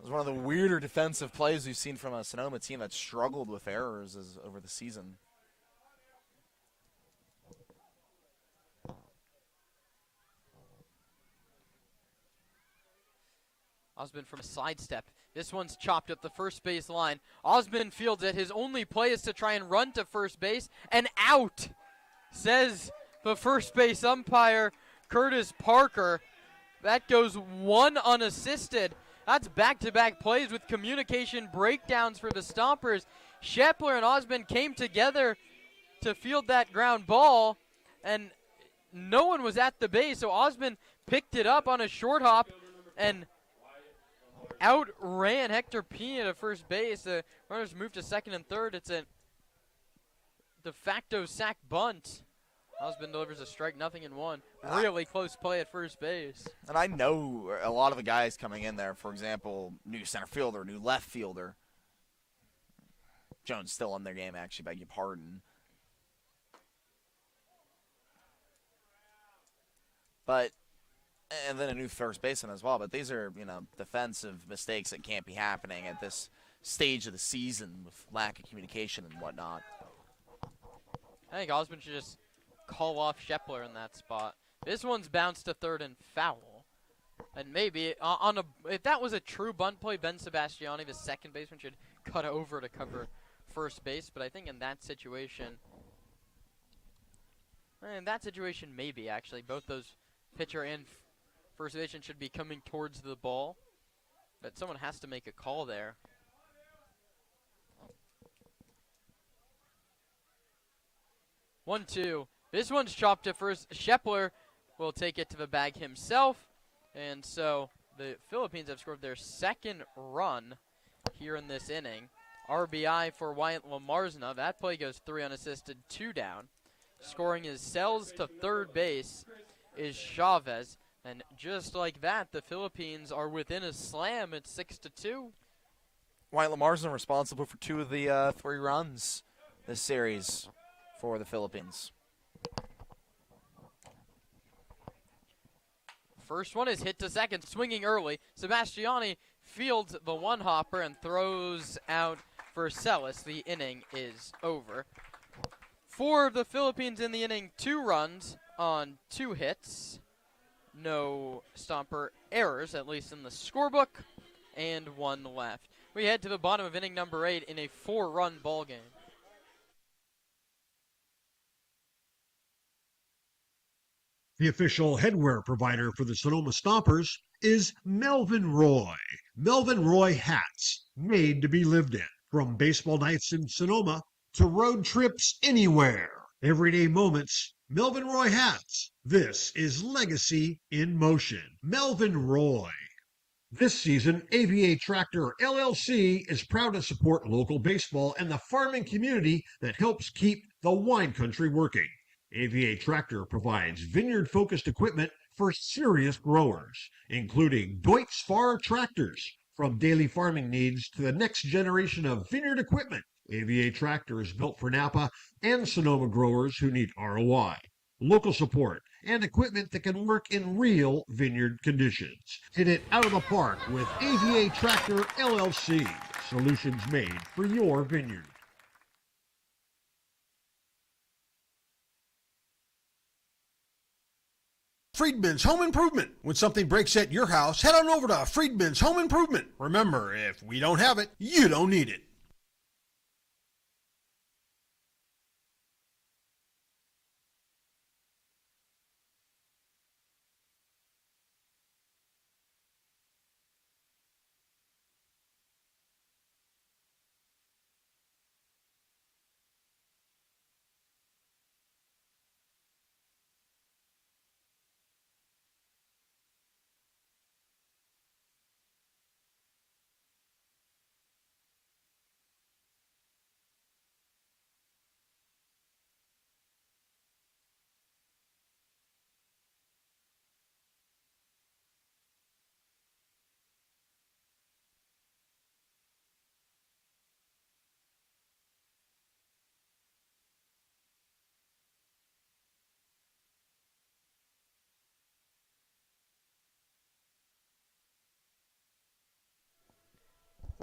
one of the weirder defensive plays we've seen from a Sonoma team that struggled with errors over the season. Osmond from a sidestep. This one's chopped up the first base line. Osmond fields it. His only play is to try and run to first base, and out, says the first base umpire, Curtis Parker. That goes one unassisted. That's back-to-back plays with communication breakdowns for the Stompers. Shepler and Osmond came together to field that ground ball, and no one was at the base, so Osmond picked it up on a short hop and outran Hector Pena to first base. The runners moved to second and third. It's a de facto sack bunt. Osmond delivers a strike, 0-1. Really close play at first base. And I know a lot of the guys coming in there, for example, new center fielder, new left fielder. Jones still in their game, actually, beg your pardon. But, and then a new first baseman as well. But these are, defensive mistakes that can't be happening at this stage of the season with lack of communication and whatnot. I think Osmond should just call off Shepler in that spot. This one's bounced to third and foul. And maybe if that was a true bunt play, Ben Sebastiani, the second baseman, should cut over to cover first base. But I think in that situation, maybe actually both those pitcher and first baseman should be coming towards the ball. But someone has to make a call there. 1-2. This one's chopped to first. Shepler will take it to the bag himself. And so the Philippines have scored their second run here in this inning. RBI for Wyatt Lamarzna. That play goes 3 unassisted, 2 down. Scoring his Sells to third base is Chavez. And just like that, the Philippines are within a slam at 6-2. Wyatt Lamarzna responsible for 2 of the 3 runs this series for the Philippines. First one is hit to second, swinging early. Sebastiani fields the one-hopper and throws out for Celis. The inning is over. For the Philippines in the inning, 2 runs on 2 hits. No Stomper errors, at least in the scorebook, and 1 left. We head to the bottom of inning number 8 in a 4-run ball game. The official headwear provider for the Sonoma Stompers is Melvin Roy. Melvin Roy hats, made to be lived in. From baseball nights in Sonoma to road trips anywhere. Everyday moments, Melvin Roy hats. This is legacy in motion. Melvin Roy. This season, AVA Tractor LLC is proud to support local baseball and the farming community that helps keep the wine country working. AVA Tractor provides vineyard-focused equipment for serious growers, including Deutz-Fahr tractors. From daily farming needs to the next generation of vineyard equipment, AVA Tractor is built for Napa and Sonoma growers who need ROI, local support, and equipment that can work in real vineyard conditions. Hit it out of the park with AVA Tractor LLC. Solutions made for your vineyard. Friedman's Home Improvement. When something breaks at your house, head on over to Friedman's Home Improvement. Remember, if we don't have it, you don't need it.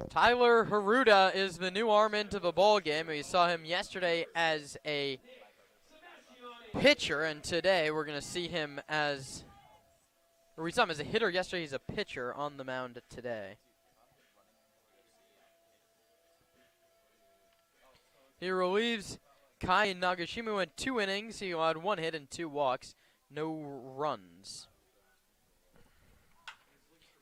Tyler Haruda is the new arm into the ball game. We saw him yesterday as a pitcher, and today we're going to see him as Or we saw him as a hitter yesterday. He's a pitcher on the mound today. He relieves Kai Nagashima. Went 2 innings. He allowed 1 hit and 2 walks. No runs.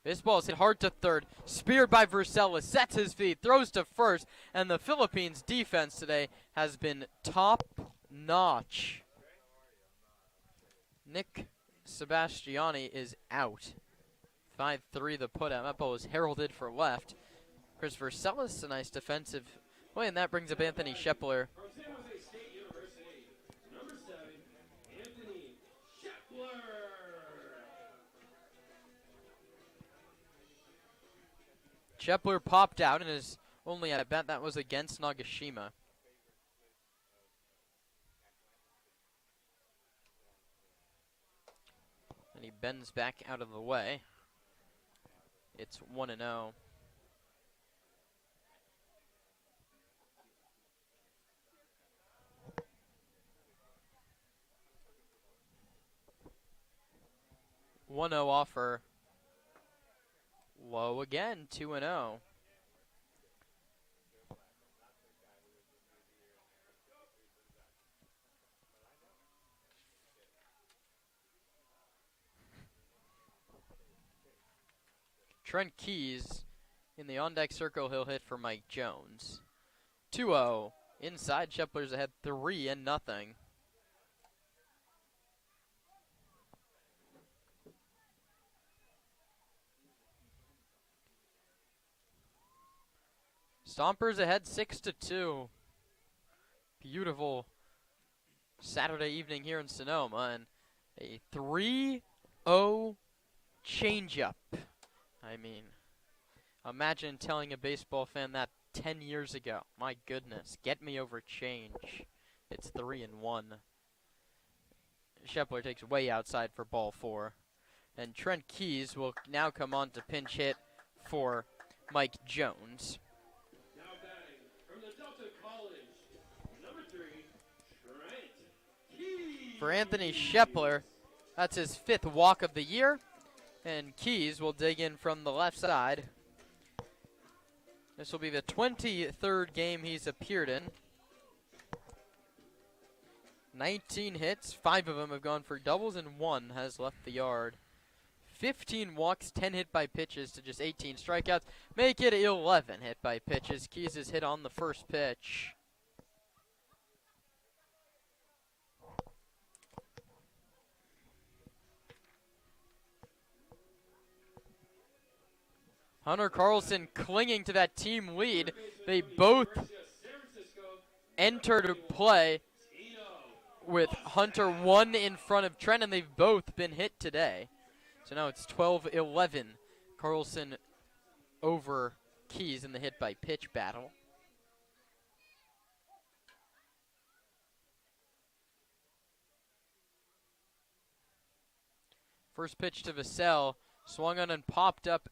This ball is hit hard to third. Speared by Vercella. Sets his feet. Throws to first. And the Philippines defense today has been top notch. Nick Sebastiani is out. 5-3 the put out. That ball was heralded for left. Chris Vercellus, a nice defensive play, and that brings up Anthony Shepler. From San Jose State University, number 7, Anthony Shepler. Shepler popped out and is only at a bat. That was against Nagashima. And he bends back out of the way. It's 1-0. Offer. Low again, 2-0. Trent Keys in the on-deck circle. He'll hit for Mike Jones. 2-0. Inside, Shepler's ahead 3-0. Stompers ahead 6-2. Beautiful Saturday evening here in Sonoma, and a 3-0 changeup. I mean, imagine telling a baseball fan that 10 years ago. My goodness, get me over change. It's 3-1. Shepler takes way outside for ball 4. And Trent Keys will now come on to pinch hit for Mike Jones. Now batting from the Delta College, number 3, Trent Keys. For Anthony Shepler, that's his 5th walk of the year. And Keys will dig in from the left side. This will be the 23rd game he's appeared in. 19 hits, 5 of them have gone for doubles, and 1 has left the yard. 15 walks, 10 hit by pitches to just 18 strikeouts. Make it 11 hit by pitches. Keys is hit on the first pitch. Hunter Carlson clinging to that team lead. They both entered play with Hunter 1 in front of Trent, and they've both been hit today. So now it's 12-11. Carlson over Keys in the hit by pitch battle. First pitch to Vassell, swung on and popped up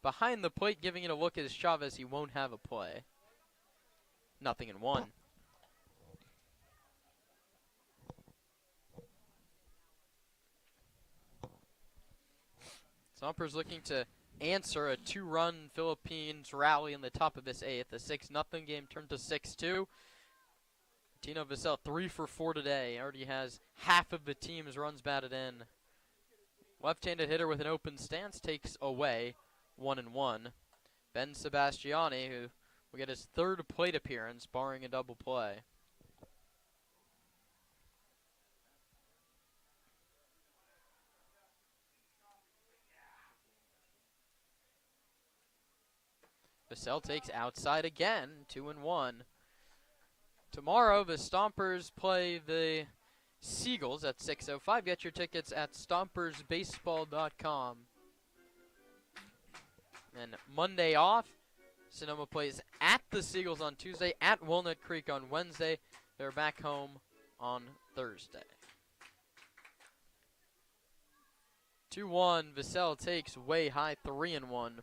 behind the plate, giving it a look as Chavez. He won't have a play. 0-1. Stompers looking to answer a 2-run Philippines rally in the top of this 8th. The 6-0 game turned to 6-2. Tino Vassell 3 for 4 today. Already has half of the team's runs batted in. Left-handed hitter with an open stance takes away 1-1. Ben Sebastiani, who will get his 3rd plate appearance, barring a double play. Vassell takes outside again, 2-1. Tomorrow, the Stompers play the Seagulls at 6:05. Get your tickets at stompersbaseball.com. And Monday off, Sonoma plays at the Seagulls on Tuesday, at Walnut Creek on Wednesday. They're back home on Thursday. 2-1, Vassell takes way high, 3-1.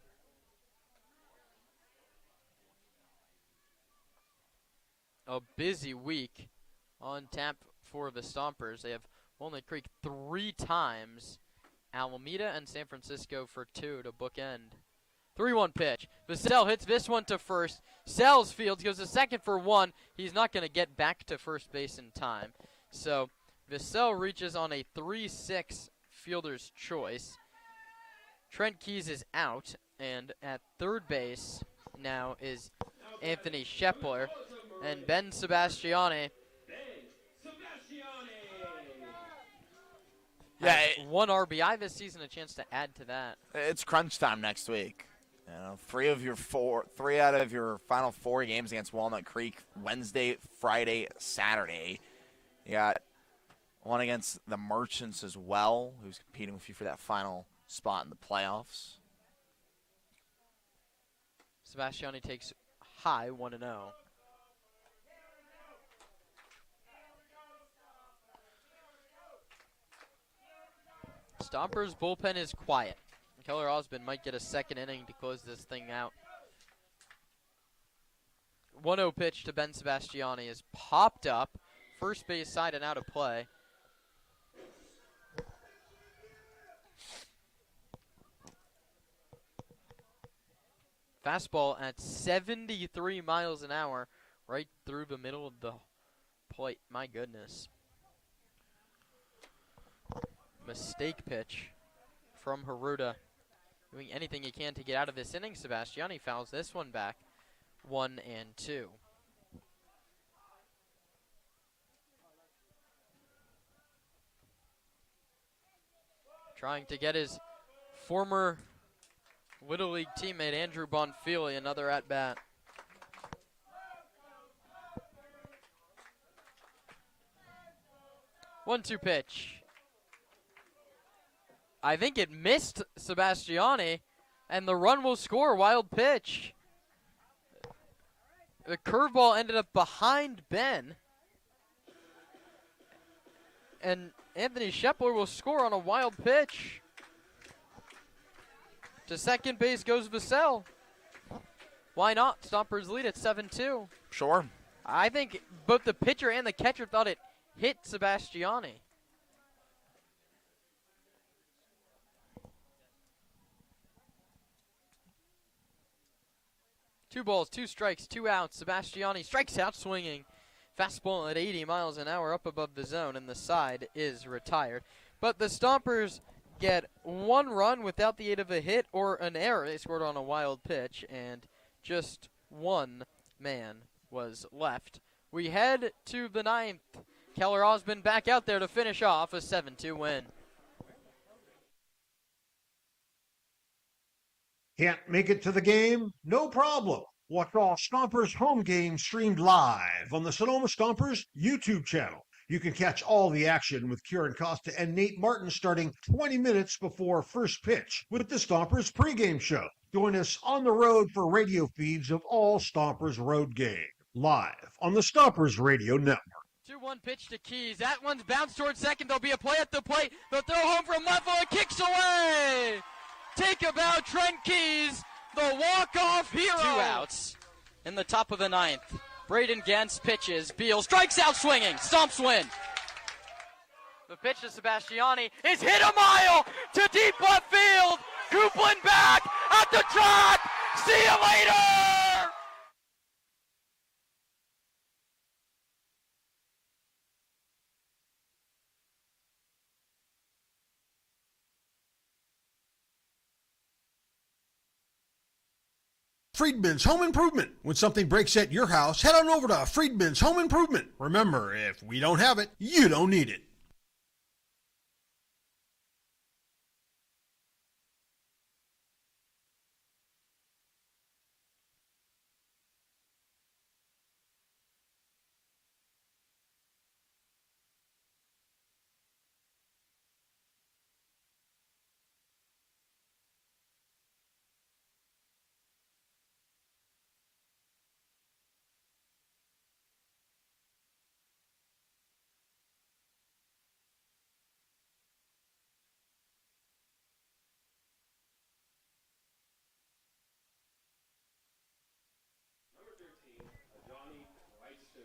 A busy week on tap for the Stompers. They have Walnut Creek 3 times Alameda and San Francisco for 2 to bookend. 3-1 pitch. Vassell hits this one to first. Sells fields, goes to second for 1. He's not going to get back to first base in time. So Vassell reaches on a 3-6 fielder's choice. Trent Keys is out, and at third base now is Anthony Shepler, and Ben Sebastiani has 1 RBI this season, a chance to add to that. It's crunch time next week. You know, three out of your final 4 games against Walnut Creek, Wednesday, Friday, Saturday. You got one against the Merchants as well, who's competing with you for that final spot in the playoffs. Sebastiani takes high 1-0. Stompers' bullpen is quiet. Keller Osmond might get a second inning to close this thing out. 1-0 pitch to Ben Sebastiani is popped up. First base side and out of play. Fastball at 73 miles an hour, right through the middle of the plate. My goodness. Mistake pitch from Haruta. Doing anything he can to get out of this inning. Sebastiani fouls this one back. 1-2. Trying to get his former Little League teammate Andrew Bonfili another at-bat. One-two pitch. I think it missed Sebastiani, and the run will score. Wild pitch. The curveball ended up behind Ben. And Anthony Shepler will score on a wild pitch. To second base goes Vassell. Why not? Stompers lead at 7-2. Sure. I think both the pitcher and the catcher thought it hit Sebastiani. Two balls, 2 strikes, 2 outs. Sebastiani strikes out swinging. Fastball at 80 miles an hour up above the zone, and the side is retired. But the Stompers get 1 run without the aid of a hit or an error. They scored on a wild pitch, and just 1 man was left. We head to the 9th. Keller Osmond back out there to finish off a 7-2 win. Can't make it to the game? No problem. Watch all Stompers home games streamed live on the Sonoma Stompers YouTube channel. You can catch all the action with Kieran Costa and Nate Martin starting 20 minutes before first pitch with the Stompers pregame show. Join us on the road for radio feeds of all Stompers road games, live on the Stompers Radio Network. 2-1 pitch to Keys. That one's bounced towards second. There'll be a play at the plate. They'll throw home from left field. Kicks away. Take a bow, Trent Keys, the walk-off hero. 2 outs in the top of the 9th. Braden Gantz pitches. Beal strikes out swinging. Stomps win. The pitch to Sebastiani is hit a mile to deep left field. Coupland back at the track. See you later. Friedman's Home Improvement. When something breaks at your house, head on over to Friedman's Home Improvement. Remember, if we don't have it, you don't need it.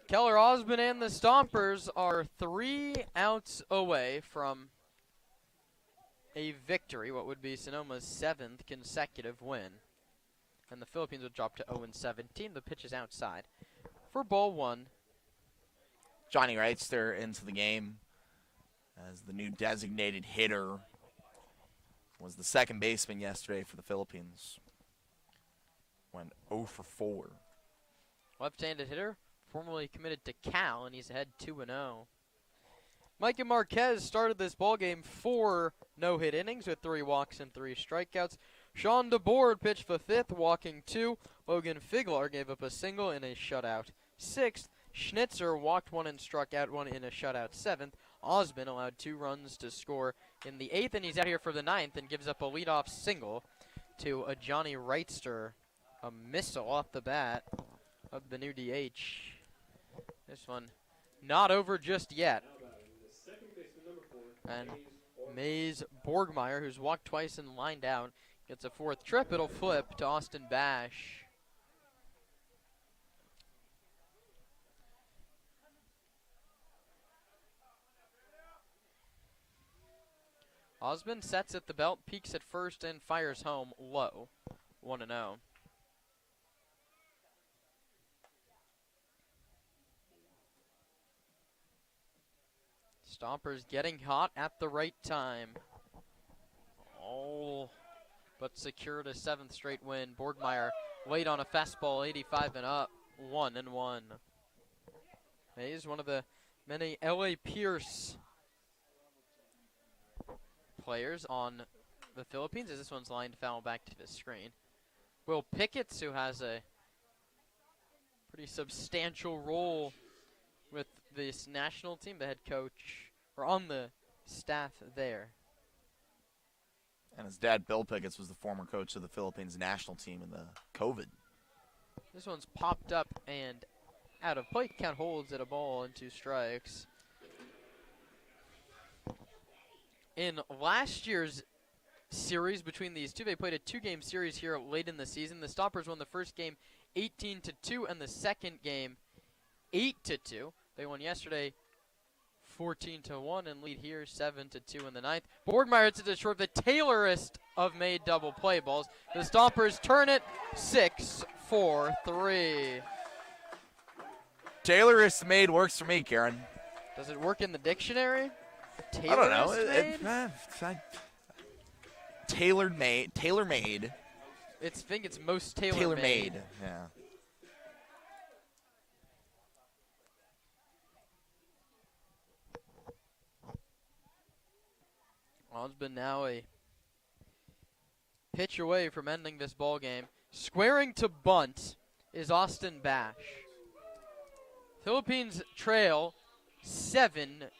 Keller Osmond and the Stompers are 3 outs away from a victory, what would be Sonoma's 7th consecutive win. And the Philippines would drop to 0-17. The pitch is outside for ball 1. Johnny Reitster into the game as the new designated hitter. Was the second baseman yesterday for the Philippines. Went 0 for 4. Left-handed hitter, formerly committed to Cal, and he's ahead 2-0. Micah Marquez started this ballgame 4 no-hit innings with 3 walks and 3 strikeouts. Sean DeBoer pitched the 5th, walking 2. Logan Figlar gave up a single in a shutout 6th. Schnitzer walked 1 and struck out 1 in a shutout 7th. Osman allowed 2 runs to score in the 8th, and he's out here for the 9th and gives up a leadoff single to a Johnny Reitster. A missile off the bat of the new DH. This one not over just yet. And Mays Borgmeyer, who's walked twice and lined out, gets a 4th trip. It'll flip to Austin Bash. Osmond sets at the belt, peaks at first, and fires home low. 1-0. Stompers getting hot at the right time. Oh, but secured a 7th straight win. Borgmeyer late on a fastball, 85 and up, 1-1. He's one of the many L.A. Pierce players on the Philippines, as this one's lined foul back to the screen. Will Picketts, who has a pretty substantial role with this national team, the head coach, or on the staff there. And his dad, Bill Picketts, was the former coach of the Philippines national team in the COVID. This one's popped up and out of play. Count holds at a ball and 2 strikes. In last year's series between these two, they played a 2-game series here late in the season. The Stompers won the first game 18-2 and the second game 8-2. They won yesterday 14-1 and lead here 7-2 in the 9th. Borgmeyer hits it to short, the Taylorist of made double play balls. The Stompers turn it 6-4-3. Taylorist made works for me, Karen. Does it work in the dictionary? I don't know. Tailor-made. I think it's most tailor-made. Tailor-made, yeah. Osmond now a pitch away from ending this ball game. Squaring to bunt is Austin Bash. Philippines trail 7-2.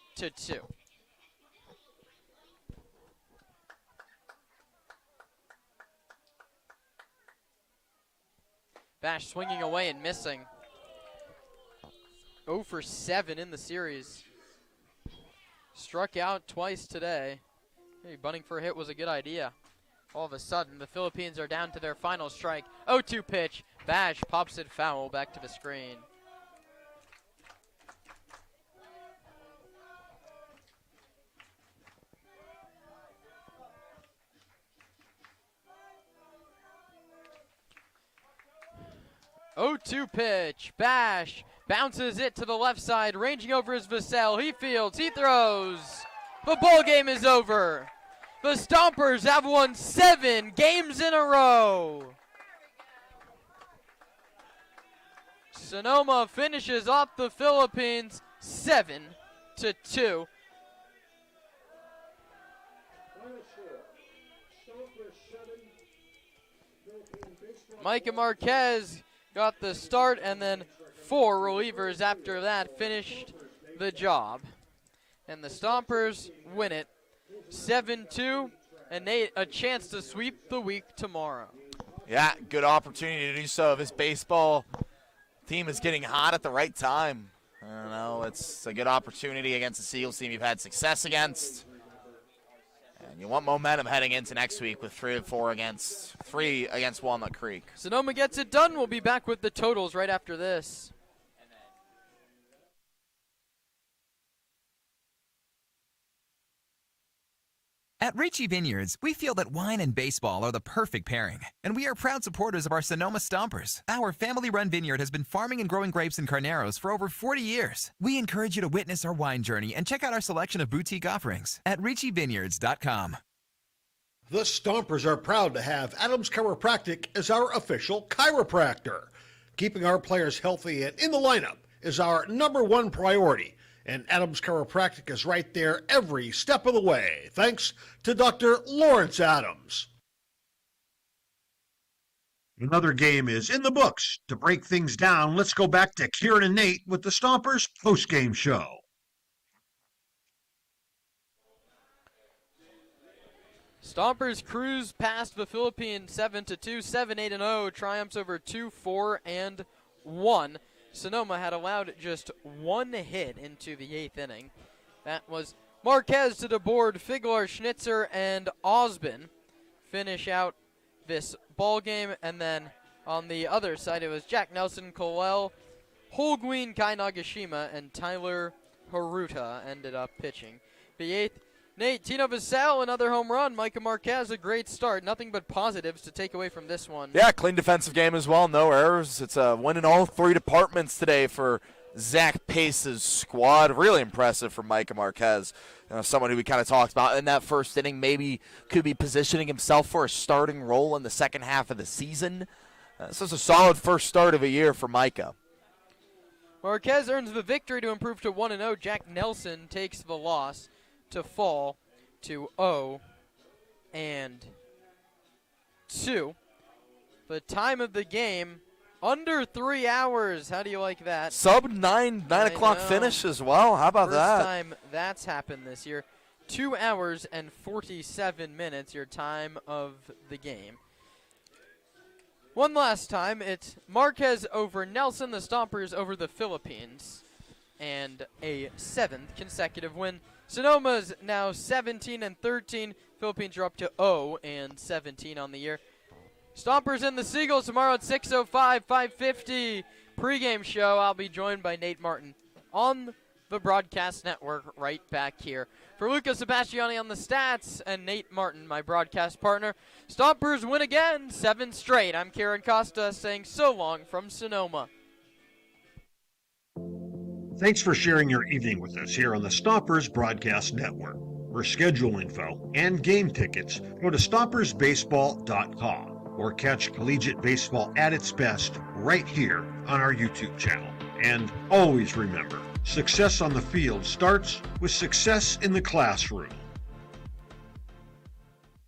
Bash swinging away and missing. 0 for 7 in the series. Struck out twice today. Hey, bunting for a hit was a good idea. All of a sudden, the Philippines are down to their final strike. 0-2 pitch. Bash pops it foul back to the screen. Pitch. Bash bounces it to the left side, ranging over his Vassell. He fields, he throws. The ball game is over. The Stompers have won 7 games in a row. Sonoma finishes off the Philippines 7-2. Micah Marquez got the start, and then 4 relievers after that finished the job. And the Stompers win it 7-2, and Nate, a chance to sweep the week tomorrow. Yeah, good opportunity to do so. This baseball team is getting hot at the right time. I don't know, it's a good opportunity against the Seals team you've had success against. And you want momentum heading into next week with 3 against Walnut Creek. Sonoma gets it done. We'll be back with the totals right after this. At Ricci Vineyards, we feel that wine and baseball are the perfect pairing, and we are proud supporters of our Sonoma Stompers. Our family-run vineyard has been farming and growing grapes and carneros for over 40 years. We encourage you to witness our wine journey and check out our selection of boutique offerings at RicciVineyards.com. The Stompers are proud to have Adams Chiropractic as our official chiropractor. Keeping our players healthy and in the lineup is our number one priority, and Adams Chiropractic is right there every step of the way, thanks to Dr. Lawrence Adams. Another game is in the books. To break things down, let's go back to Kieran and Nate with the Stompers post-game show. Stompers cruise past the Philippines 7-2, 7-8-0, triumphs over 2-4 and 1. Sonoma had allowed just one hit into the 8th inning. That was Marquez to the board, Figlar, Schnitzer, and Osbin finish out this ball game. And then on the other side, it was Jack Nelson, Colel, Holguin, Kai Nagashima, and Tyler Haruta ended up pitching. The 8th, Nate, Tino Vassell, another home run. Micah Marquez, a great start. Nothing but positives to take away from this one. Yeah, clean defensive game as well. No errors. It's a win in all three departments today for Zach Pace's squad. Really impressive for Micah Marquez. Someone who we kind of talked about in that first inning, maybe could be positioning himself for a starting role in the second half of the season. This is a solid first start of a year for Micah. Marquez earns the victory to improve to 1-0. Jack Nelson takes the loss to fall to 0-2. The time of the game, under 3 hours. How do you like that? Sub 9 o'clock finish as well. How about that? First time that's happened this year. 2 hours and 47 minutes, your time of the game. One last time, it's Marquez over Nelson, the Stompers over the Philippines, and a 7th consecutive win. Sonoma's now 17-13. Philippines are up to 0-17 on the year. Stompers and the Seagulls tomorrow at 6:05, 5:50 pregame show. I'll be joined by Nate Martin on the broadcast network right back here. For Luca Sebastiani on the stats and Nate Martin, my broadcast partner, Stompers win again, 7 straight. I'm Kieran Costa saying so long from Sonoma. Thanks for sharing your evening with us here on the Stompers Broadcast Network. For schedule info and game tickets, go to StompersBaseball.com or catch collegiate baseball at its best right here on our YouTube channel. And always remember, success on the field starts with success in the classroom.